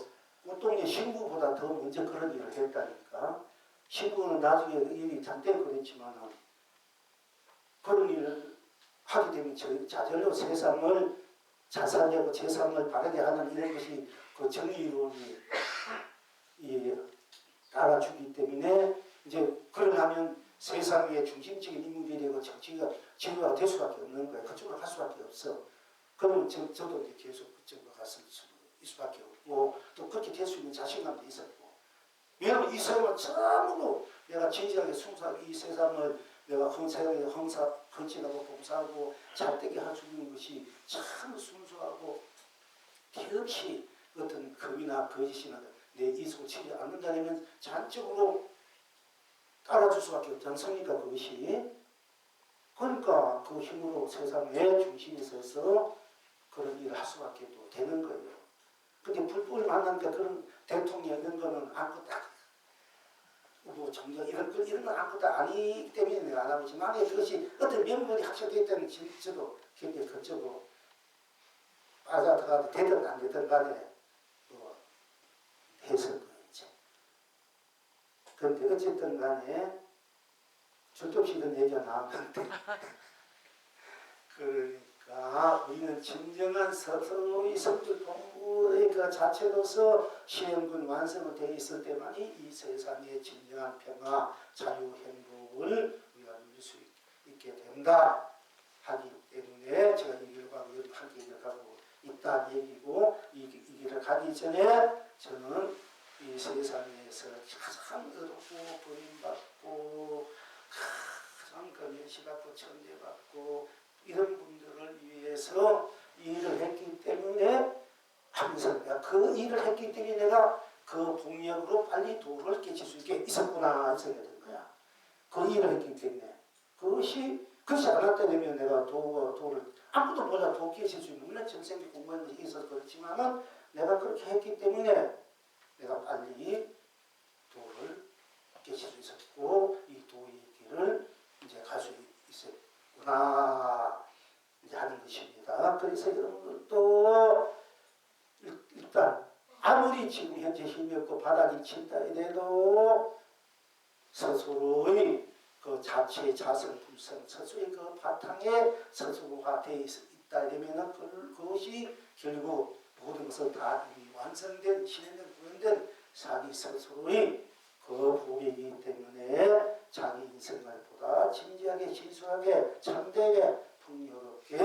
꽃동네 신부보다 더 먼저 그런 일을 했다니까. 신부는 나중에 일이 잔뜩 그랬지만은 그런 일을 하게 되면 자절로 세상을 잘 살려고 세상을 바르게 하는 이런 것이 그 정의론이 따라주기 때문에 이제 그러려면 세상의 중심적인 인물이 되고 정치가 지도가 될 수밖에 없는 거예요. 그쪽으로 갈 수밖에 없어. 그러면 저도 이제 계속 그쪽으로 갔을 수밖에 없고 또 그렇게 될 수 있는 자신감도 있었고. 왜냐하면 이 세상을 참으로 내가 진지하게 순수하게 이 세상을 내가 헌신하고 봉사하고 잘되게 할 수 있는 것이 참 순수하고 없이 어떤 금이나 거짓이나 내 이속을 치지 않는다면 잔적으로 따라줄 수밖에 없지 않습니까? 그것이. 그러니까 그 힘으로 세상의 중심에 서서 그런 일을 할 수밖에 또 되는 거예요. 근데 불법을 만나니까 그런 대통령 이런 거는 아무것도 뭐 정작 이런 건 아무것도 아니기 때문에 내가 안 하고 있지만 만약에 그것이 어떤 명분이 확실되었다는 저도 굉장히 그쪽으로 빠져들어가도 되든 안 되든 간에 했을 거예요. 그런데 어쨌든 간에 절도 없이 이런 얘기가 나왔는데 그러니까 우리는 진정한 서서히 성질 공부의 그 자체로서 시행군 완성이 되어 있을 때만이 이 세상의 진정한 평화, 자유, 행복을 우리가 누릴 수 있게 된다 하기 때문에 제가 이 길을 가고 함께 이 길을 가고 있다는 얘기고 이 길을 가기 전에 저는 이 세상에서 가장 어렵고 버림받고 가장 멸시받고 천대받고 이런 분들을 위해서 일을 했기 때문에 항상 그 일을 했기 때문에 내가 그 복력으로 빨리 도를 깨칠 수 있게 있었구나 생각이 든 거야. 그 일을 했기 때문에 그것이 않았다 되면 내가 도를 아무도 몰라 도 깨칠 수 있는 물론 전생에 공부한 것이 있어서 그렇지만은 내가 그렇게 했기 때문에 내가 빨리 도를 깨칠 수 있었고 이 도의 길을 이제 갈 수 있었구나 이제 하는 것입니다. 그래서 여러분들도 일단 아무리 지금 현재 힘이 없고 바닥이 친다 이래도 스스로의 그 자체 자성 불성 스스로의 그 바탕에 스스로가 되어 있다 이러면은 그것이 결국 모든 것을 다 완성된 진행된 구현된 자기 스스로의 그 복이기 때문에 자기 인생을 보다 진지하게 진수하게 참되게 풍요롭게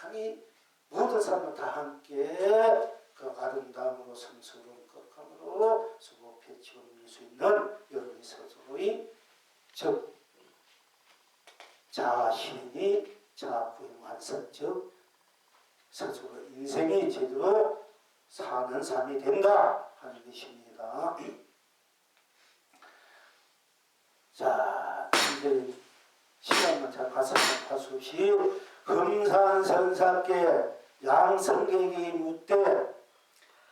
환히 모든 사람을 다 함께 그 아름다움으로 성스러운 것감으로 수고 펼치고 누릴 수 있는 여러분의 스스로의 즉 자신이 자구의 완성 즉 스스로 인생이 제대로 사는 삶이 된다 하는 것입니다. 자, 이제 시간만 잘 가서 할 수 없이 금산선사께 양성객이 묻되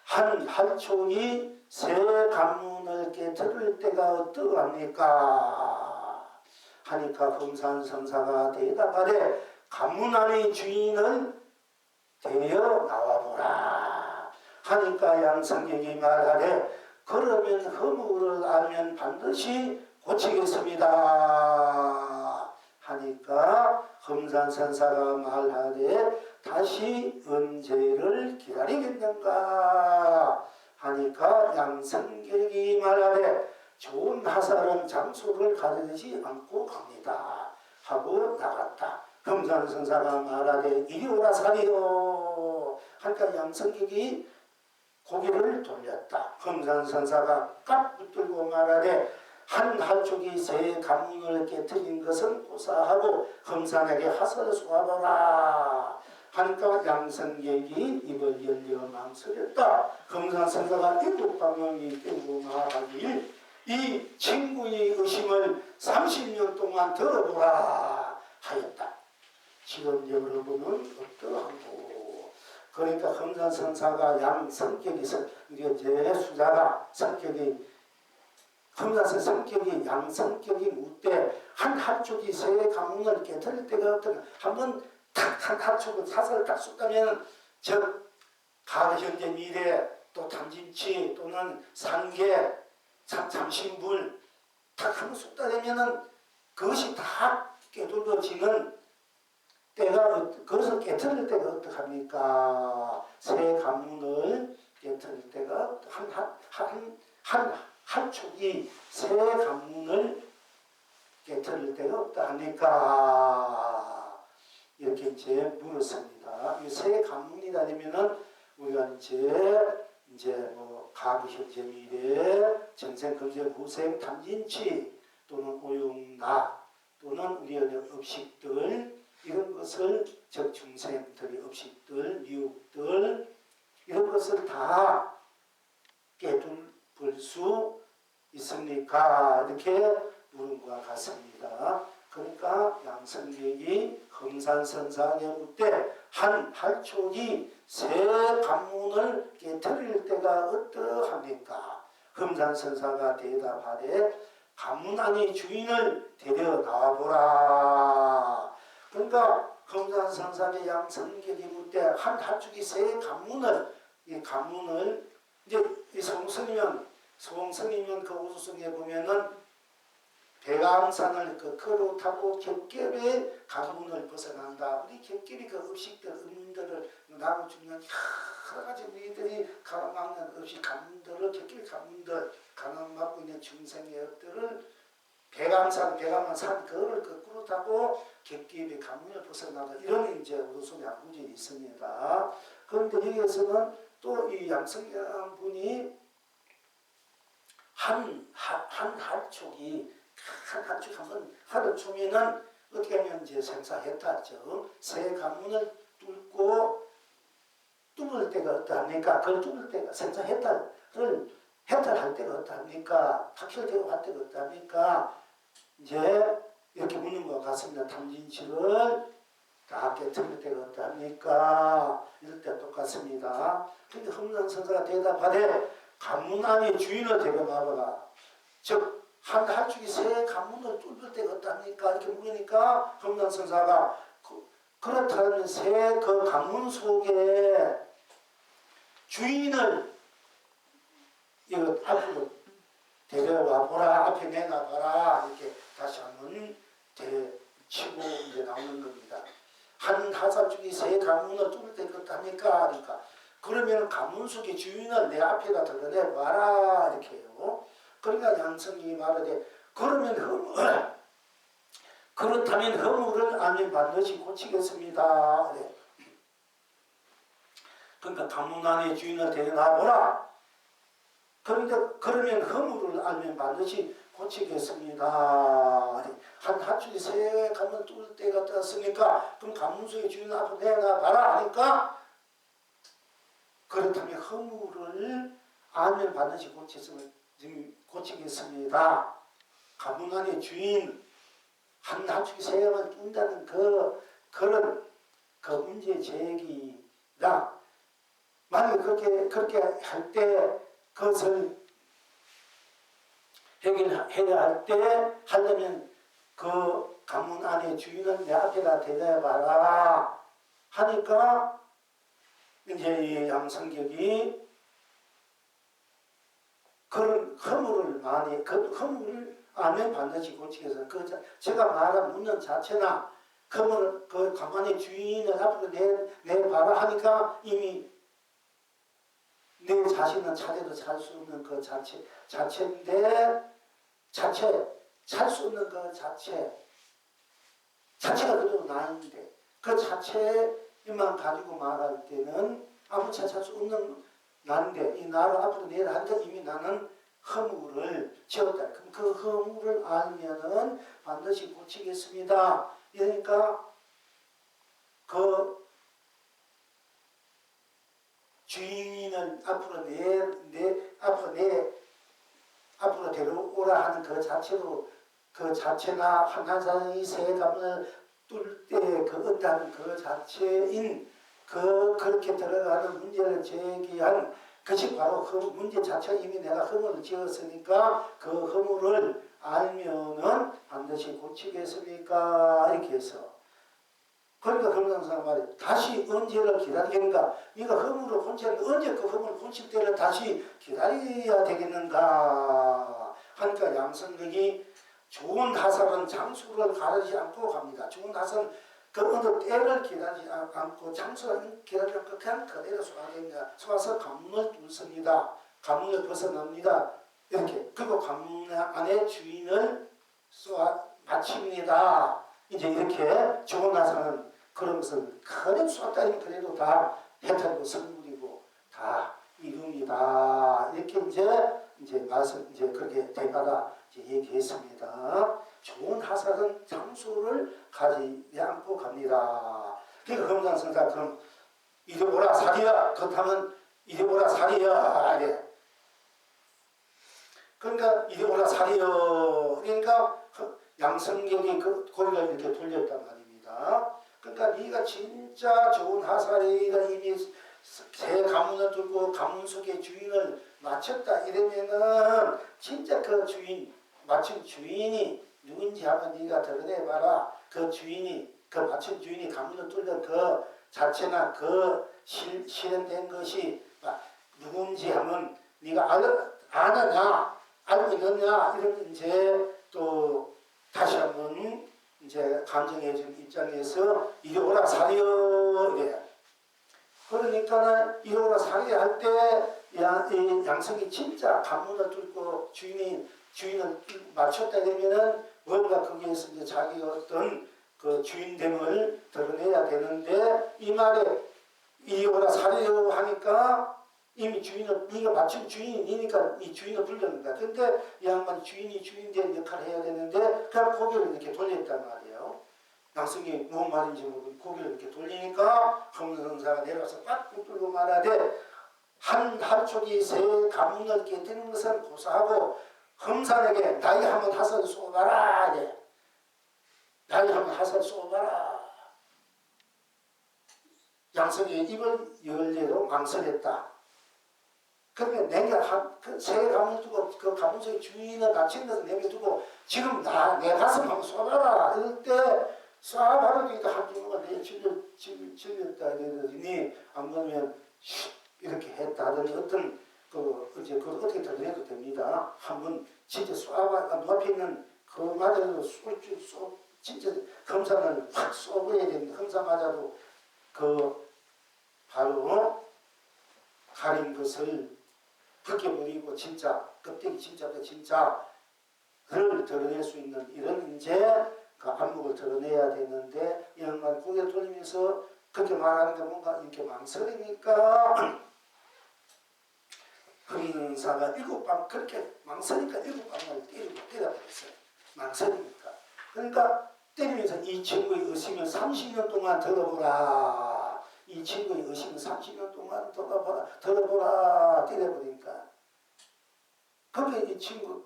한 할촉이 새 관문을 깨뜨릴 때가 어떠합니까? 하니까 금산선사가 대답하되 관문 안의 주인을 데려 나와보라. 하니까 양성객이 말하되 그러면 허물을 알면 반드시 고치겠습니다. 하니까 금산선사가 말하되 다시 언제를 기다리겠는가? 하니까 양성객이 말하되 좋은 하사는 장소를 가리지 않고 갑니다. 하고 나갔다. 금산선사가 말하되 이리 오라 사리오. 하니까 양성객이 고개를 돌렸다. 금산선사가 깍 붙들고 말하되 한 할촉이 새 관문을 깨뜨린 것은 고사하고 금산에게 하사를 쏘아보라. 하니까 양성객이 입을 열려 망설였다. 금산선사가 일곱 방명이 깨고 말하길 이 친구의 의심을 30년 동안 들어보라 하였다. 지금 여러분은 어떠하고? 그러니까 금산선사가 양성격이 이게 제 수자가 성격이 금산선 성격이 양성격이 묻되 한 합촉이 새 관문을 깨뜨릴 때가 없다. 한번 탁한 합촉을 사설을 딱 쏟다면 즉 과거 현재 미래 또 탐진치 또는 상계 참신불 딱 한번 쏟다내면은 그것이 다 깨돌려지는 때가 그것을 깨뜨릴 때가 어떡합니까? 새 관문을 깨뜨릴 때가 한 촉이 새 관문을 깨뜨릴 때가 없다 합니까? 이렇게 이제 물었습니다. 이 새 관문이라면은 우리가 이제 뭐 과거 현재 미래 전생 금세 후생 탐진치 또는 오용나 또는 우리의 업식들 이런 것을 즉 중생들의 업식들 미혹들 이런 것을 다 깨뚫을 수 있습니까? 이렇게 물은 것과 같습니다. 그러니까 양성객이 금산선사에 묻되 한 할촉이 새 관문을 깨뜨릴 때가 어떠합니까? 금산선사가 대답하되 관문 안의 주인을 데려 나와보라. 그러니까 금산선사의 양성객이 묻되 한 할촉이 새 관문을 이 관문을 이제 이 소홍성이면 그 우수성에 보면은 백암산을 그 걸어 타고 겹겹의 관문을 벗어난다. 우리 겹겹이 그 업식들, 음들을 나고 죽는 여러 가지 우리들이 가로막는 업식 관문들을 겹겹이 관문들 가로막고 있는 중생의 업들을 백암산 그거를 거꾸로 타고 겹겹이 관문을 벗어나다. 이런 이제 우수성의 양구질이 있습니다. 그런데 여기에서는 또 이 양성경 분이 한 할촉이 한 할축 한번 하루 초면은 어떻게 하면 이제 생사해탈죠. 새 관문을 뚫을 때가 어떠합니까? 그걸 뚫을 때가 생사해탈을 해탈할 때가 어떠합니까? 확실되고 할 때가 어떠합니까? 이제 이렇게 묻는 것 같습니다. 탐진치를 다 깨뜨릴 때가 어떠합니까? 이럴 때 똑같습니다. 그런데 금산선사가 대답하되 관문 안의 주인을 데려가거라. 즉 한 할축이 새 관문을 뚫을 때가 어떠합니까? 이렇게 물으니까 금산선사가 그렇다면 새 그 관문 속에 주인을 이거 앞으로 데려와 보라, 앞에 내놔봐라 이렇게 다시 한번 치고 이제 나오는 겁니다. 한 하사축이 새 관문을 뚫을 때가 어떠합니까? 그러니까 그러면 관문 속의 주인을 내 앞에다 드러내봐라 이렇게 해요. 그러니까 양성이 말하되 그렇다면 허물을 알면 반드시 고치겠습니다. 네. 그러니까 관문 안의 주인을 데려나보라. 그러면 허물을 알면 반드시 고치겠습니다. 한 하축이 새 관문 뚫을 때가 떴으니까 그럼 관문 속의 주인 앞으로 내놔봐라 하니까 그렇다면 허물을 알면 반드시 고치겠습니다. 관문 안의 주인 한 하축이 새 관문을 뚫는다는 그런 그 문제 제기가 만약에 그렇게 할 때 그것을 해결해야 할 때 하려면 그 가문 안에 주인은 내 앞에다 대답해봐라 하니까 이제 이 양성격이 그런 허물을 많이 그 허물을 알면 반드시 고치겠어요. 제가 말한 문연 자체나 허물을 그 가만히 주인을 앞으로 내봐라 하니까 이미 내 자신은 차례도 찰 수 없는 그 자체인데 찰 수 없는 그 자체가 그래도 나인데 그 자체만 가지고 말할 때는 아무 찰 수 없는 나인데 이 나를 앞으로 내라 하니까 이미 나는 허물을 지었다. 그럼 그 허물을 알면은 반드시 고치겠습니다. 그러니까 그 주인은 앞으로 데려오라 하는 그 자체로 그 자체나 한 사람이 새 가문을 뚫을 때 그 어떠한 그 자체인 그렇게 들어가는 문제를 제기한 그것이 바로 그 문제 자체가 이미 내가 허물을 지었으니까 그 허물을 알면은 반드시 고치겠습니까? 이렇게 해서 그러니까 금강사가 말해 다시 언제를 기다리겠는가? 네가 허물을 고치는데 언제 그 허물을 고칠 때를 다시 기다려야 되겠는가? 하니까 양성력이 좋은 하살은 장수를 가르지 않고 갑니다. 좋은 하살은 그 어느 때를 기다리지 않고 장수를 기다리지 않고 그냥 그대로 쏘아서 가문을 뚫습니다. 가문을 벗어납니다. 이렇게 그리고 가문 안에 주인을 마칩니다. 이제 이렇게 좋은 하살은 그런 것을 그래 쏘았다니 그래도 다 해탈이고 성불이고 다 이룹니다. 이렇게 이제 말씀 이제 그렇게 대가다 얘기했습니다. 좋은 하살은 장수를 가지 않고 갑니다. 그러니까 금강성사 그럼 이리 오라 살이야. 그렇다면 이리 오라 살이야. 이래. 그러니까 이리 오라 살이야. 그러니까 양성경이 그 고리를 이렇게 돌렸단 말입니다. 그러니까 네가 진짜 좋은 하살이가 이미 새 가문을 뚫고 가문 속의 주인을 마쳤다 이러면은 진짜 그 주인 마친 주인이 누군지 한번 네가 드러내봐라. 그 주인이 그 마친 주인이 가문을 뚫던 그 자체나 그 실현된 것이 누군지 하면 네가 아느냐 알고 있느냐 이런 이제 또 다시 한번 이제 감정해 준 입장에서 이리 오라 살이여 이래. 그러니까 이리 오라 살이여 할 때 양성이 진짜 가문을 뚫고 주인을 맞췄다 되면은 뭔가 거기에서 이제 자기 어떤 그 주인됨을 드러내야 되는데 이 말에 이리 오라 살이여 하니까 이미 네가 맞춘 주인이니까 이 주인을 불렀는다. 근데 이 양반 주인이 주인된 역할을 해야 되는데 그냥 고개를 이렇게 돌렸단 말이에요. 양성이 무슨 말인지 모르고 고개를 이렇게 돌리니까 금성사가 내려와서 빡 붙들고 말하되 한 촉이 새 가문을 깨뜨리는 것은 고사하고 금산에게 나이 한번 하살 쏘아봐라. 나이 한번 하살 쏘아봐라. 양성이 입을 열대로 망설였다. 그러면 내가 새 가문을 두고 그 가문 속의 주인을 갖춘 것을 내버려두고 지금 내 가슴 한번 쏘아봐라. 이럴 때 쏴봐라니까 한쪽으로 내 질렸다 이러더니 안 그러면 이렇게 했다 하더니 어떤 이제 그걸 어떻게 드러내도 됩니다. 한번 진짜 쏴봐 눈앞에 있는 그 맞아도 진짜 검사를 확 쏘아야 됩니다. 검사 맞아도 그 바로 가린 것을 벗겨버리고 진짜 껍데기 진짜를 드러낼 수 있는 이런 이제 그 안목을 드러내야 되는데 이 양반 고개 돌리면서 그렇게 말하는 게 뭔가 이렇게 망설이니까 금능사가 그렇게 망설이니까 7방을 때려버렸어요. 망설이니까. 그러니까 때리면서 이 친구의 의심을 30년 동안 들어보라. 이 친구의 의심을 30년 동안 들어보라. 때려버리니까. 그게 이 친구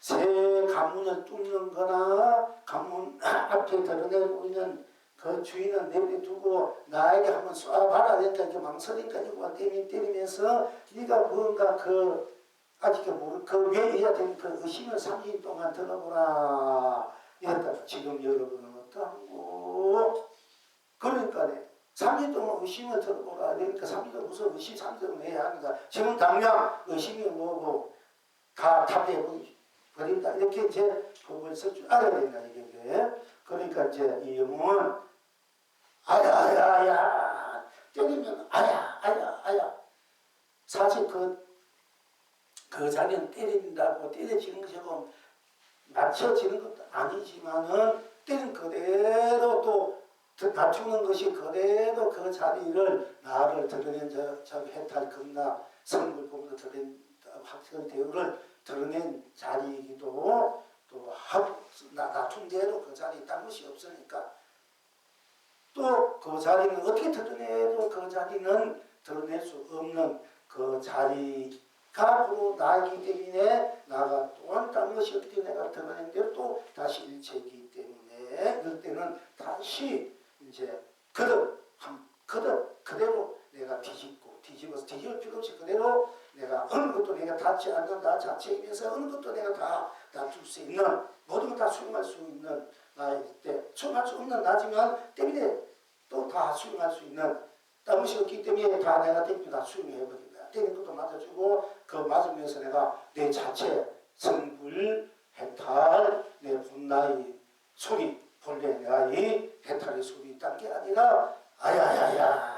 새 가문을 뚫는 거나 가문 앞에 드러내고 있는 그 주인은 내버려두고 나에게 한번 쏴봐라 그러니까 이렇게 망설이니까 이거 때리면서 네가 뭔가 아직 모르 왜 이래야 되는 그 의심을 30일 동안 들어보라 이랬다. 지금 여러분은 어떠하고 그러니까 3일 동안 의심을 들어보라 그러니까 3일 동안 무슨 의심 3일을 해야 하는가. 지금 당장 의심이 뭐고 다 답해버린다 이렇게 이제 법을 쓸 줄 알아야 된다 이게. 그러니까 이제 이 영웅은 아야 때리면 아야 사실 그 자리는 때린다고 때려지는 것이고 맞춰지는 것도 아니지만은 때린 그대로 또 다투는 것이 그대로 그 자리를 나를 드러낸 저 해탈 극락 성불 보면서 드러낸 확설 대우를 드러낸 자리이기도 또 하고 다툰 대로 그 자리에 딴 것이 없으니까 또 그 자리는 어떻게 드러내도 그 자리는 드러낼 수 없는 그 자리가 바로 나이기 때문에 나가 또한 딴 것이 어떻게 내가 드러낸 대로 또 다시 일체이기 때문에 그럴 때는 다시 이제 그대로 내가 뒤집어서 뒤집을 필요 없이 그대로 내가 어느 것도 내가 닿지 않는 나 자체이면서 어느 것도 내가 다 닿을 수 있는 모든 걸 다 수용할 수 있는 나일 때 수용할 수 없는 나지만 때문에 또 다 수용할 수 있는 딴 것이 없기 때문에 다 내가 때문에 다 수용해버린다. 때리는 것도 맞아주고 그 맞으면서 내가 내 자체 성불 해탈 내 본나의 소리 본래 내가 이 해탈의 소리 있다는 게 아니라 아야야야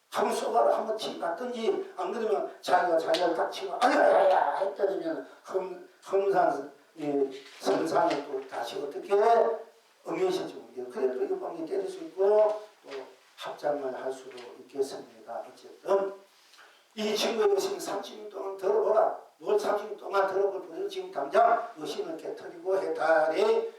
한번 쏘가라 한번 치맞든지 안 그러면 자기가 딱 치고 아야야야 했더니면 험산 선상에 또 다시 어떻게 응해시죠. 그래도 이 방이 때릴 수 있고 또 합장을 할 수도 있겠습니다. 어쨌든 이 친구의 의심 30일 동안 들어보라. 뭘 30일 동안 들어볼 뿐이지 지금 당장 의심을 깨뜨리고 해탈의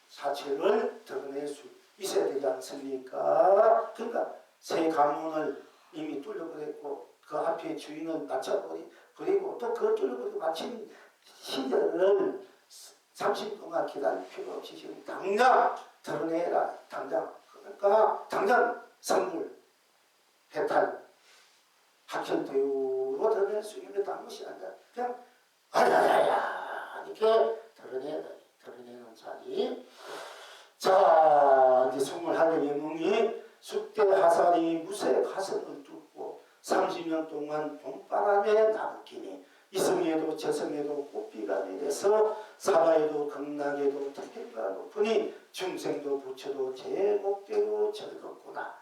사체를 드러낼 수 있어야 되지 않습니까? 그러니까 새 가문을 이미 뚫려버렸고 그 앞에 주인을 맞춰버리고 또 그걸 뚫려버리고 마침 시대를 30일 동안 기다릴 필요 없이 지금 당장 드러내라. 그러니까 당장 선물 해탈 학혈대우로 드러낼 수 있는 딴 것이 아니라 그냥 아야야야 이렇게 드러내는 자리. 자 이제 성물하늘 영웅이 숙대 하살이 무쇠 가슴을 뚫고 30년 동안 봄바람에 나부끼니 이성에도 저성에도 꽃비가 내려서 사바에도 극락에도 태평가 높으니 중생도 부처도 제목대로 즐겁구나.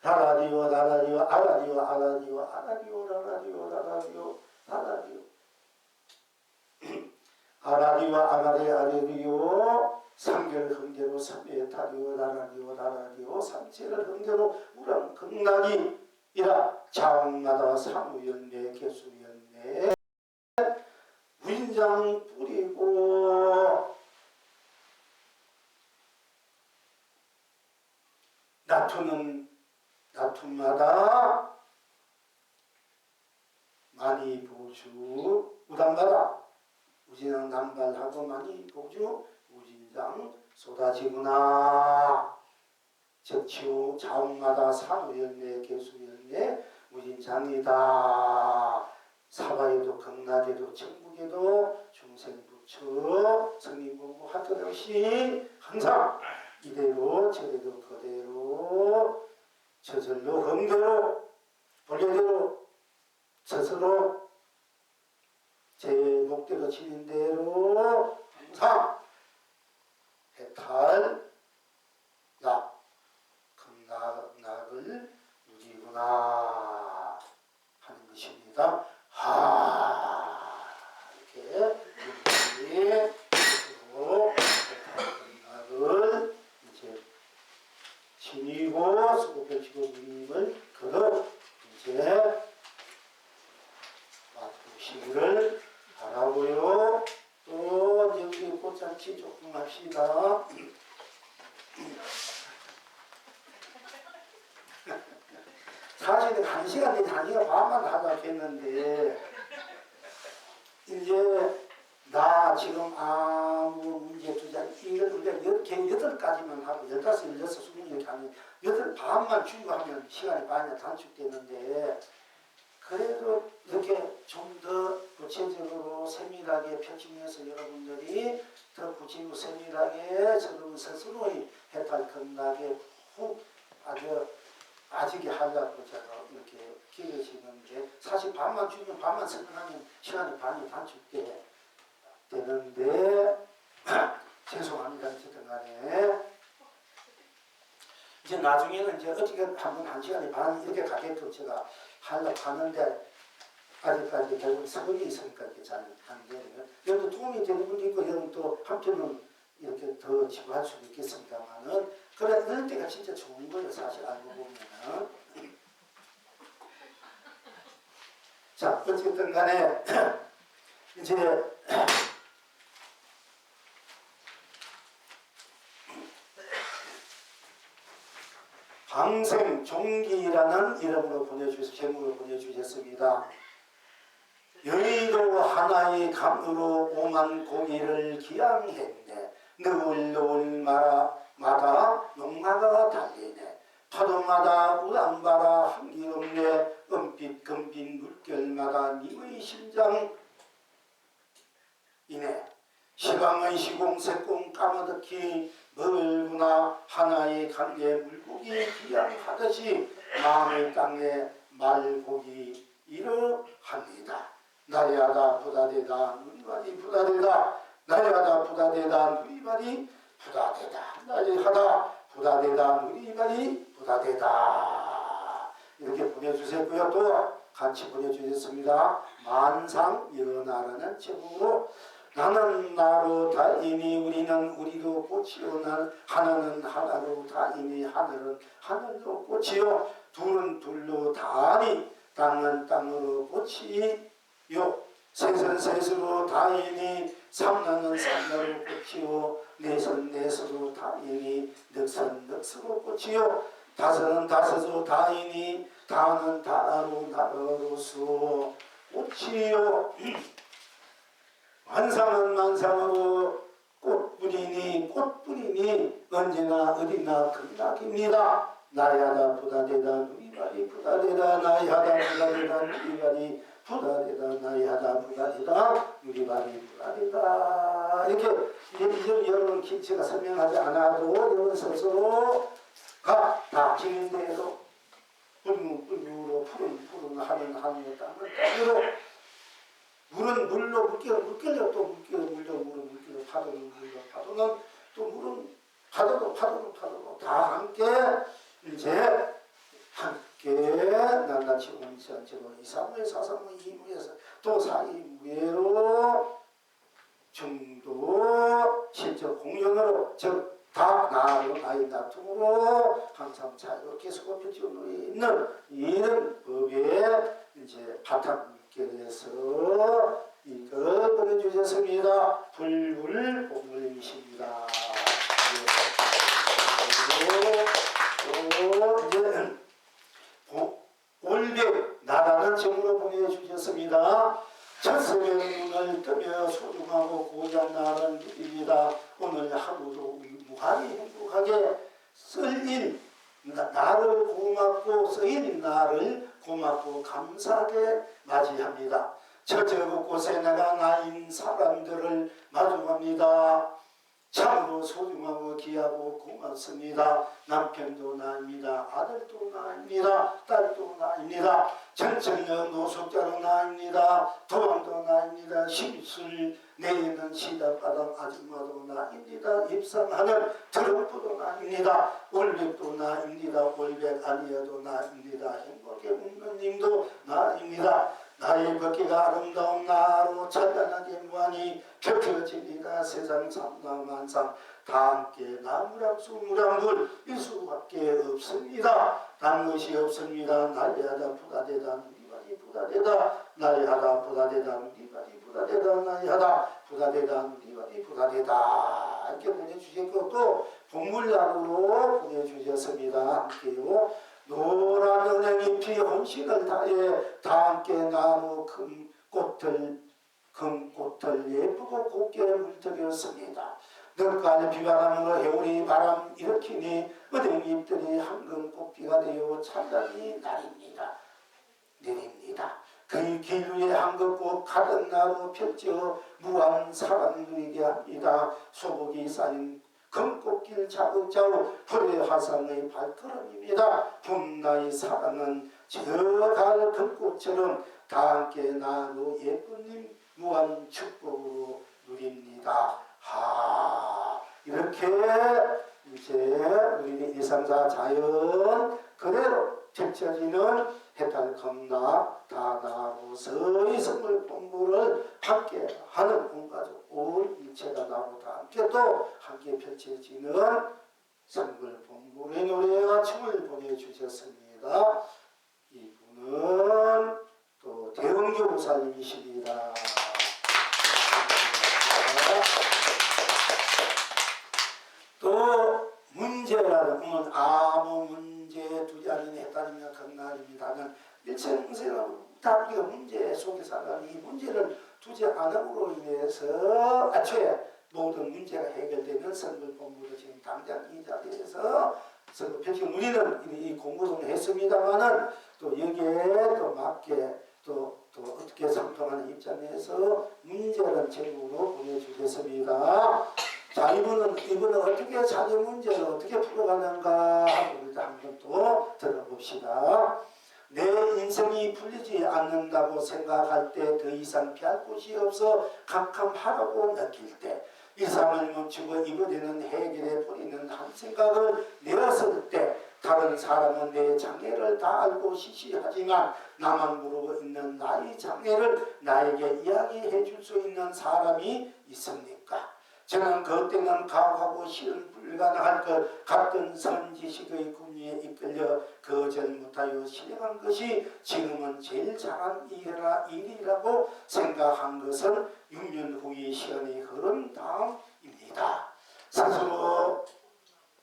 라라리오 라라리오 아라리오 아라리오 아라리오 라라리오 라라리오 아라리오 아라리오 아라리 아라리오 삼결 흥대로 삼외 다리오 라라리오 라라리오 삼체를 흥대로 우랑 극락이 이라 자원마다 사무연매 개수연매 무인장 뿌리고 나툼마다 많이 보주 우당마다 우진장 남발하고 많이 보주 우진장 쏟아지구나. 적치우 자원마다 사무연매 개수연매 무진장이다. 사바에도 극락에도 천국에도 중생부처 성인공부 할 것 없이 항상 이대로 저대로 그대로 저절로 험대로 본래대로 스스로 제 목대로 치는 대로 항상 해탈 극락을 누리구나 하는 것입니다. 이렇게 스스로 극락을 이제 지니고 수고펼치고 누림을 거듭 이제 맡으시기를 바라고요. 또 여기 꽃잔치 조금 합시다. 사실은 1시간 내지 1시간 반만 하자고 했는데 이제 나 지금 아무 문제 두지 않고 이걸 우리가 이렇게 8가지만 하고 15, 16, 20 이렇게 하면 8반만 주고 하면 시간이 많이 단축되는데 그래도 이렇게 좀 더 구체적으로 세밀하게 표준해서 여러분들이 더 구체적으로 세밀하게 저는 스스로의 해탈 건나게 훅 아직이 하려고 제가 이렇게 기르시는 게 사실 반만 주면 반만 설명하면 시간이 반이 단축돼 되는데 죄송합니다. 어쨌든 간에 이제 나중에는 이제 어떻게 한번 1시간에 반 이렇게 가게끔 제가 하려고 하는데 아직까지 결국 서울에 있으니까 이렇게 잘 안 되는 여기도 도움이 되는 분도 있고 여기 또 한편은 이렇게 더 지구할 수도 있겠습니다만은 그래 이럴 때가 진짜 좋은 거예요. 사실 알고 보면은 자 어쨌든 간에 이제 방생 종기라는 이름으로 보내주셔서 제목으로 보내주셨습니다. 여의도 하나의 강으로 오만 고기를 기양했네. 너울 마다 농마가 달리네. 파도마다 우람바라 한기롭네. 은빛 금빛 물결마다 니의 심장이네. 시방의 시공새공 까마득히 멀구나. 하나의 강에 물고기 기양하듯이 마음의 땅에 말고기 이러합니다. 나야다 부다되다 누리바리 부다되다 나야다 부다되다 누리바리 부다되다 나야다 부다되다 누리바리 부다되다 이렇게 보내주셨고요. 또 같이 보내주셨습니다. 만상연하라는 제목으로 나는 나로 다이니 우리는 우리로 꽃이요 하늘은 하나로 다이니 하늘은 하늘로 꽃이요 둘은 둘로 다니 땅은 땅으로 꽃이 요 셋은 셋으로 다이니 삼나는 삼나로 꽃이요 넷은 넷으로 다이니 넉은 넉으로 꽃이요 다섯은 다섯으로 다이니 다는 다로 나로서 꽃이요 만상은 만상으로 꽃뿌리니 꽃뿌리니 언제나 어디나 극락입니다. 나야다 부다되다 누리바리 부다되다 나야다 부다되다 누리바리 부다되다 나야다 부다되다 누리바리 부다되다 이렇게 여러분 제가 설명하지 않아도 여러분 스스로가 다 기린대로 뿔무로 푸른 하는 땅은 땅으로 물은 물로 물결로 또 물로 물은 파도는 물로 파도는 또 물은 파도도 다 함께 이제 함께 낱낱이 온시한체로 이사무에 사사무 이무에서 또 사이무에로 정도 실적 공연으로 즉 다 나로 나의 나툼으로 항상 자유롭게 소급해지고 있는 이런 법에 이제 바탕께서 이거 보내주셨습니다. 불불 보물이십니다. 이제 올백 나라는 점으로 보내주셨습니다. 첫새벽 눈을 뜨며 소중하고 고장 나는 일입니다. 오늘 하루도 무한히 행복하게 쓰인 나를 고맙고 쓰인 나를 고맙고 감사하게 맞이합니다. 저저 곳곳에 내가 나인 사람들을 마주합니다. 참으로 소중하고 귀하고 고맙습니다. 남편도 나입니다. 아들도 나입니다. 딸도 나입니다. 전천녀 노숙자도 나입니다. 도망도 나입니다. 심술 내리는 시다바닥 아줌마도 나입니다. 입상하는 트럼프도 나입니다. 올백도 나입니다. 올백 아니어도 나입니다. 행복에 웃는 님도 나입니다. 나의 벗기가 아름다운 나로 찬란하게 무한히 펼쳐집니다. 세상 삼나만상 다 함께 나무랑수 무랑불 일 수밖에 없습니다. 딴 것이 없습니다. 나리하다 부다되다 누리바리 부다되다 나리하다 부다되다 누리바리 부다되다 나리하다 부다되다 누리바리 부다되다 이렇게 보내주셨고 또 복물락으로 보내주셨습니다. 함께요. 노란 은행잎이 혼신을 다해 다 함께 나무 금꽃을 금꽃 꽃들 예쁘고 곱게 물들였습니다. 늦가을 비바람으로 해오리 바람 일으키니 은행잎들이 황금 꽃비가 되어 찬란히 내립니다. 그 길 위에 황금꽃 가득 나루 펼쳐 무한 사랑 누리게 합니다. 소복이 쌓인 금꽃길 자국자국 불의 화상의 발걸음입니다. 봄나의 사랑은 저 가을 금꽃처럼 다 함께 나누 예쁜님 무한 축복으로 누립니다. 이렇게 이제 우리 이상사 자연 그대로 펼쳐지는 해탈 겁나 다나로서의 선물 본부를 함께 하는 온 가족 온 일체가 나로 다 함께 또 함께 펼쳐지는 선물 본부의 노래와 춤을 보내주셨습니다. 이분은 또 대흥교 부사님이십니다. 또 문제라는 오늘 아무 문제 두지 않는 해탈이며 건날입니다는 일체생은 다 우리가 문제 속에 살아가는 이 문제를 두지 않음으로 인해서 애초에 모든 문제가 해결되는 선물본부도 지금 당장 이 자리에서 펼치고 우리는 이 공부를 했습니다만은 또 여기에 또 맞게 또 어떻게 상통하는 입장에서 문제를 제목으로 보내주겠습니다. 자, 이분은 어떻게 자기 문제를 어떻게 풀어가는가 하고 일단 한번 또 들어봅시다. 내 인생이 풀리지 않는다고 생각할 때 더 이상 피할 곳이 없어 캄캄하다고 느낄 때 일상을 멈추고 이번에는 해결해 버리는 한 생각을 내었을 때 다른 사람은 내 장애를 다 알고 시시하지만 나만 모르고 있는 나의 장애를 나에게 이야기해 줄 수 있는 사람이 있습니까? 저는 그때는 가혹하고 실은 불가능할 것 같은 선지식의 꿈에 이끌려 거절 못하여 실행한 것이 지금은 제일 잘한 일이라고 생각한 것은 6년 후의 시간이 흐른 다음입니다. 스스로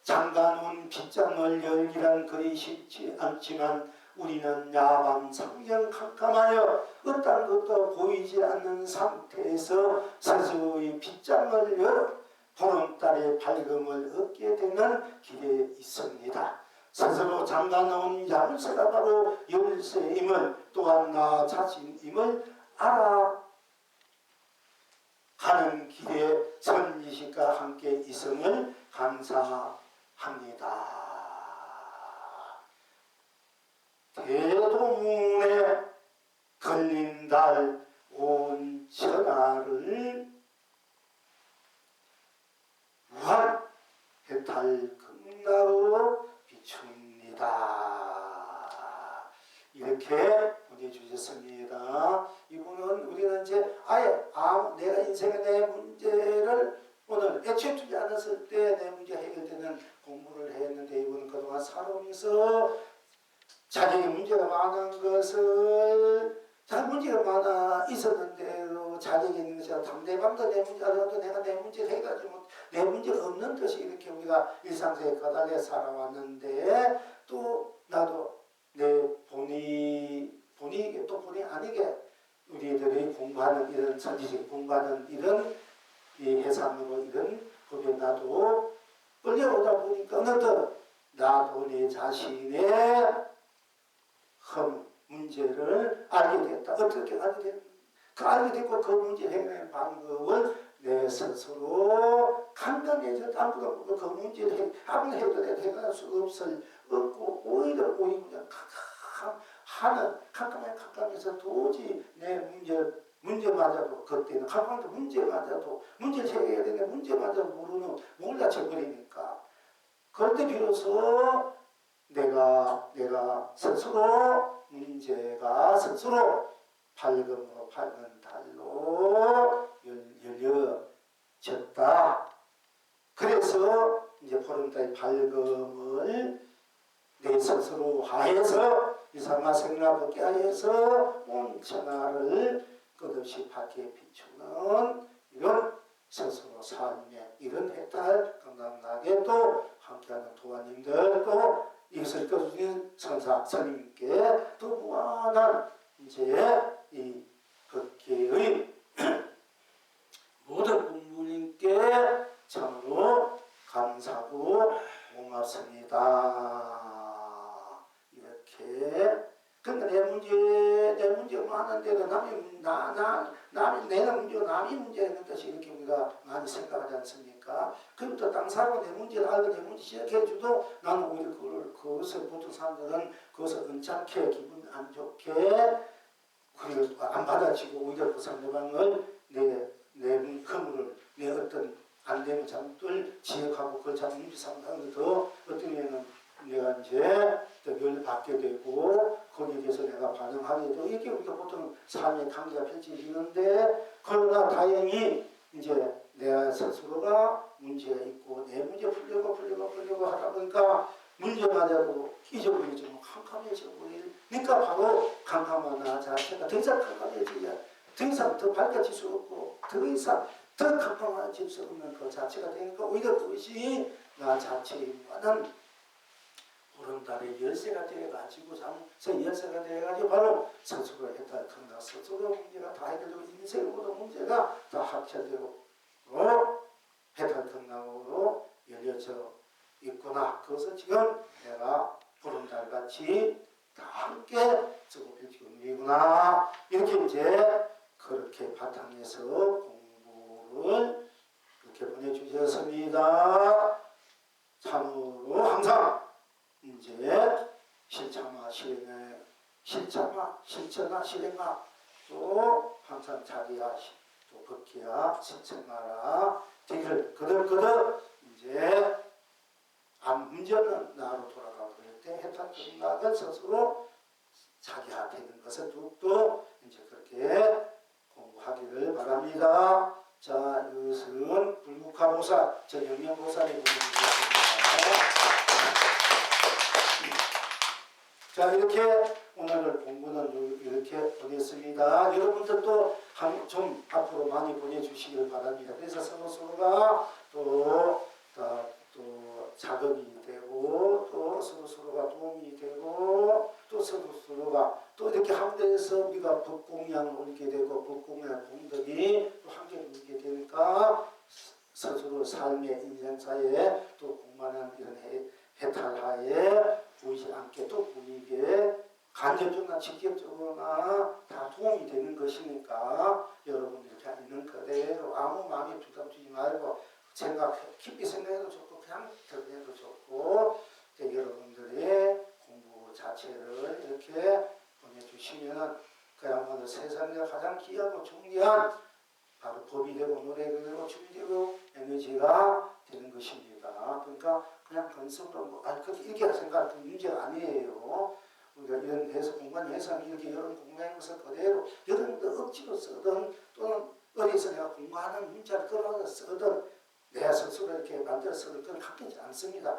잠가놓은 빗장을 열기란 그리 쉽지 않지만 우리는 야밤 상경 캄캄하여 어떤 것도 보이지 않는 상태에서 스스로의 빗장을 열어 보름달의 밝음을 얻게 되는 길에 있습니다. 스스로 잠가놓은 야물쇠가 바로 열쇠임을 또한 나 자신임을 알아가는 길에 선지식과 함께 있음을 감사합니다. 대도문에 걸린 달 온 천하를 무한 해탈 금나로 비춥니다. 이렇게 보내주셨습니다. 이분은 우리는 이제 아예 내가 인생의 내 문제를 오늘 애초에 두지 않았을 때 내 문제 해결되는 공부를 했는데 이분은 그동안 살아오면서 자기의 문제가 많은 것을 자 문제가 많아 있었는데도 자기에게 있는 것이 상대방도 내 문제 알아도 내가 내 문제를 해가지고 내 문제가 없는 듯이 이렇게 우리가 일상생활에 거달려 살아왔는데 또 나도 내 본의 아니게 우리들이 공부하는 이런 선지식 공부하는 이런 이 해상으로 이런 법에 나도 끌려오다 보니까 어느덧 나도 내 자신의 문제를 알게 됐다. 어떻게 알게 됐다? 알게 됐고 그 문제 해결의 방법을 내 스스로 간단해서 아무도 없고 그 문제를 아무리 해결해도 해결할 수 없고 오히려 그냥 캄캄해서 도저히 내 문제마저도 그때는 캄캄한데 문제마저도 문제를 해결해야 되는데 문제마저도 몰라쳐 버리니까 그럴 때 비로소 내가 스스로 문제가 스스로 밝은 달로 열려졌다. 그래서 이제 보름달의 밝음을 내 스스로 하여서 이상마 생라붙게 하여서 온 천하를 끝없이 밝게 비추는 이런 스스로 삶의 이런 해탈 건강나게 또 함께하는 도화님들 또 이것을 떠주신 선사 스님께 또 무한한 이제 이 법계의 나왔습니다. 이렇게. 그러니까 내 문제가 많은데도 내는 문제고 남이 문제라는 뜻이 이렇게 우리가 많이 생각하지 않습니까? 그리고 또 다른 사람은 내 문제를 알고 내 문제 지적해줘도 나는 오히려 그것을 보통 사람들은 그것을 언짢게 기분 안 좋게 그리고 안 받아치고 오히려 그 상대방을 내 허물을 내 어떤 안 되는 잘못을 지적하고 그걸 잘 문제 삼는 더 어떤 면은 내가 이제 열받게 되고 거기에 대해서 내가 반응하게 되고 이렇게 우리가 보통 삶의 관계가 펼쳐지는데 그러나 다행히 이제 내가 스스로가 문제가 있고 내 문제 풀려고 하다 보니까 문제마저도 잊어버리지 뭐 캄캄해져 버리니까 바로 캄캄한 나 자체가 더 이상 캄캄해지냐 더 이상 더 밝아질 수 없고 더 이상 더 캄캄해질 수 없는 그 자체가 되니까 오히려 그것이 나 자체의 무한한 보름달의 열쇠가 되어가지고 잠시 열쇠가 되어가지고 바로 스스로 해탈 건강 스스로 문제가 다 해결되고 인생 모든 문제가 다 합쳐되고 해탈 건강으로 열려져 있구나. 그것을 지금 내가 보름달같이 다 함께 쓰고 펼치고 있구나. 이렇게 이제 그렇게 바탕에서 공부를 그렇게 보내주셨습니다. 참으로 항상 이제 실천과 실행하 또 항상 자기야 또 벗기야 실천하라 되기를 거듭 이제 문제는 나로 돌아가고 그럴 때 해탈 건강을 스스로 자기야 되는 것을 뚝뚝 이제 그렇게 공부하기를 바랍니다. 자, 이것은 불국화보살, 영명보살이 보내주셨습니다. 자, 이렇게 오늘 공부는 이렇게 보냈습니다. 여러분들도 좀 앞으로 많이 보내주시길 바랍니다. 그래서 서로가 또 자극이 되고 또 서로가 도움이 되고 또 서로가 또 이렇게 함께해서 우리가 법공양을 올리게 되고 법공양 공덕이 또 함께 누리게 되니까 스스로 삶의 인생사에 또 공만한 이런 해탈하에 보이지 않게 또 보이게 간접적으로나 직접적으로나 다 도움이 되는 것이니까 여러분들이 그냥 있는 그대로 아무 마음에 부담 주지 말고 깊이 생각해도 좋고 그냥 들어도 좋고 여러분들의 공부 자체를 이렇게 보내주시면 그야말로 세상에 가장 귀하고 중요한 바로 법이 되고 노래가 되고 춤이 되고 에너지가 되는 것입니다. 그러니까 그냥 건성으로 이렇게 생각할 문제가 아니에요. 우리가 이런 해석 공부해서 이렇게 여러분 공부하는 것을 그대로 여러분들 억지로 쓰든 또는 어디서 내가 공부하는 문자를 끌어서 쓰든 내가 스스로 이렇게 만들어서 그건 바뀌지 않습니다.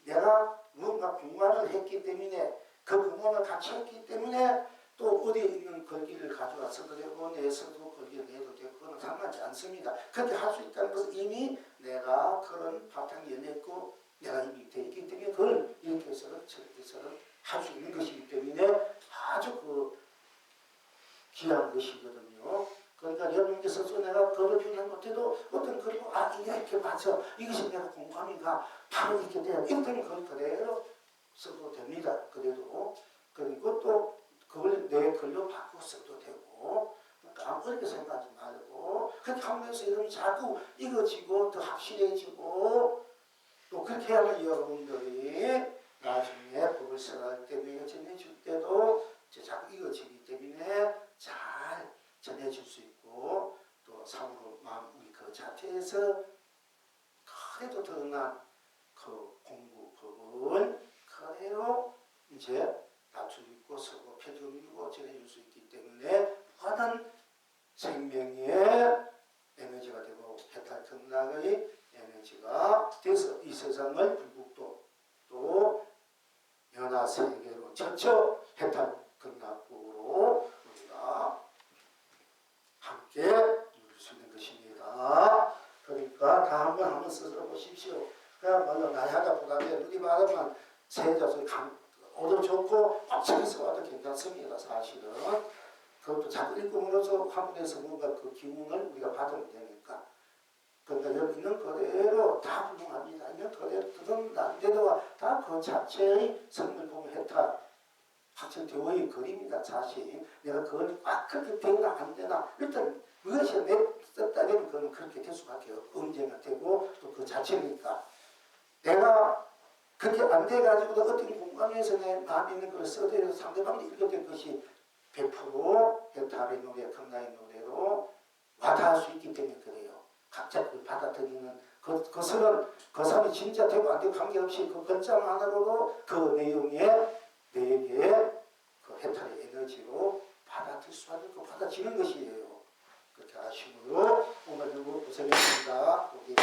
내가 무언가 공부를 했기 때문에 그 공부를 같이 했기 때문에 또 어디에 있는 글귀를 가져와 써도 되고 내서도 글귀를 내도 되고 그건 상관하지 않습니다. 그렇게 할 수 있다는 것은 이미 내가 그런 바탕이 연했고 내가 이미 되어 있기 때문에 그걸 이렇게 해서는 저렇게 해서는 할 수 있는 것이기 때문에 아주 귀한 것이거든요. 그러니까 여러분께서 내가 글을 표현한 것에도 어떤 글이고 이렇게 봐서 이것이 내가 공감이가 바로 이렇게 돼요. 이렇다면 그걸 그대로 써도 됩니다. 그래도 그리고 또 그걸 내 글로 바꾸어 써도 되고 그러니까 어렵게 생각하지 말고 그렇게 하면서 여러분이 자꾸 익어지고 더 확실해지고 또 그렇게 하면 여러분들이 나중에 법을 써갈 때 전해줄 때도 자꾸 익어지기 때문에 잘 전해줄 수 있고 또 상으로 마음 우리 그 자체에서 그래도 드러난 그 공부법은 그대로 이제 낮추고 있고 서고 펴주고 전해줄 수 있기 때문에 무한한 생명의 에너지가 되고 해탈 경락의 에너지가 돼서 이 세상을 불국도 또 연화 세계로 전처 해탈 경락으로 우리가 함께 누릴 수 있는 것입니다. 그러니까 다 한번 스스로 보십시오. 그야말로 나야가 보다에 누리 말하면 세자서 얻어 좋고 책에서 와도 괜찮습니다. 사실은 그것도 자꾸 읽음으로써 화문에서 뭔가 그 기운을 우리가 받으면 되니까 그러니까 여기 있는 그대로 다 훌륭합니다. 있는 그대로 뜻은 안 되도와 다 그 자체의 성밀공 해탈 확정되어의 글입니다. 사실 내가 그걸 그렇게 되나 안 되나 일단 그것이 내 썼다면 그건 그렇게 될 수밖에 언제나 되고 또 그 자체니까 내가 그렇게 안 돼가지고도 어떤 공간에서 내 마음에 있는 걸 써대서 상대방이 읽어낸 것이 100% 해탈의 노래, 건강의 노래로 와닿을 수 있기 때문에 그래요. 각자 그 받아들이는 그것은 그 사람이 진짜 되고 안 되고 관계없이 그 글자만 하나로도 그 내용에 내게 그 해탈의 에너지로 받아들일 수밖에 없고 받아지는 것이에요. 그렇게 아쉬움으로 오늘 누구 고생했습니다. 우리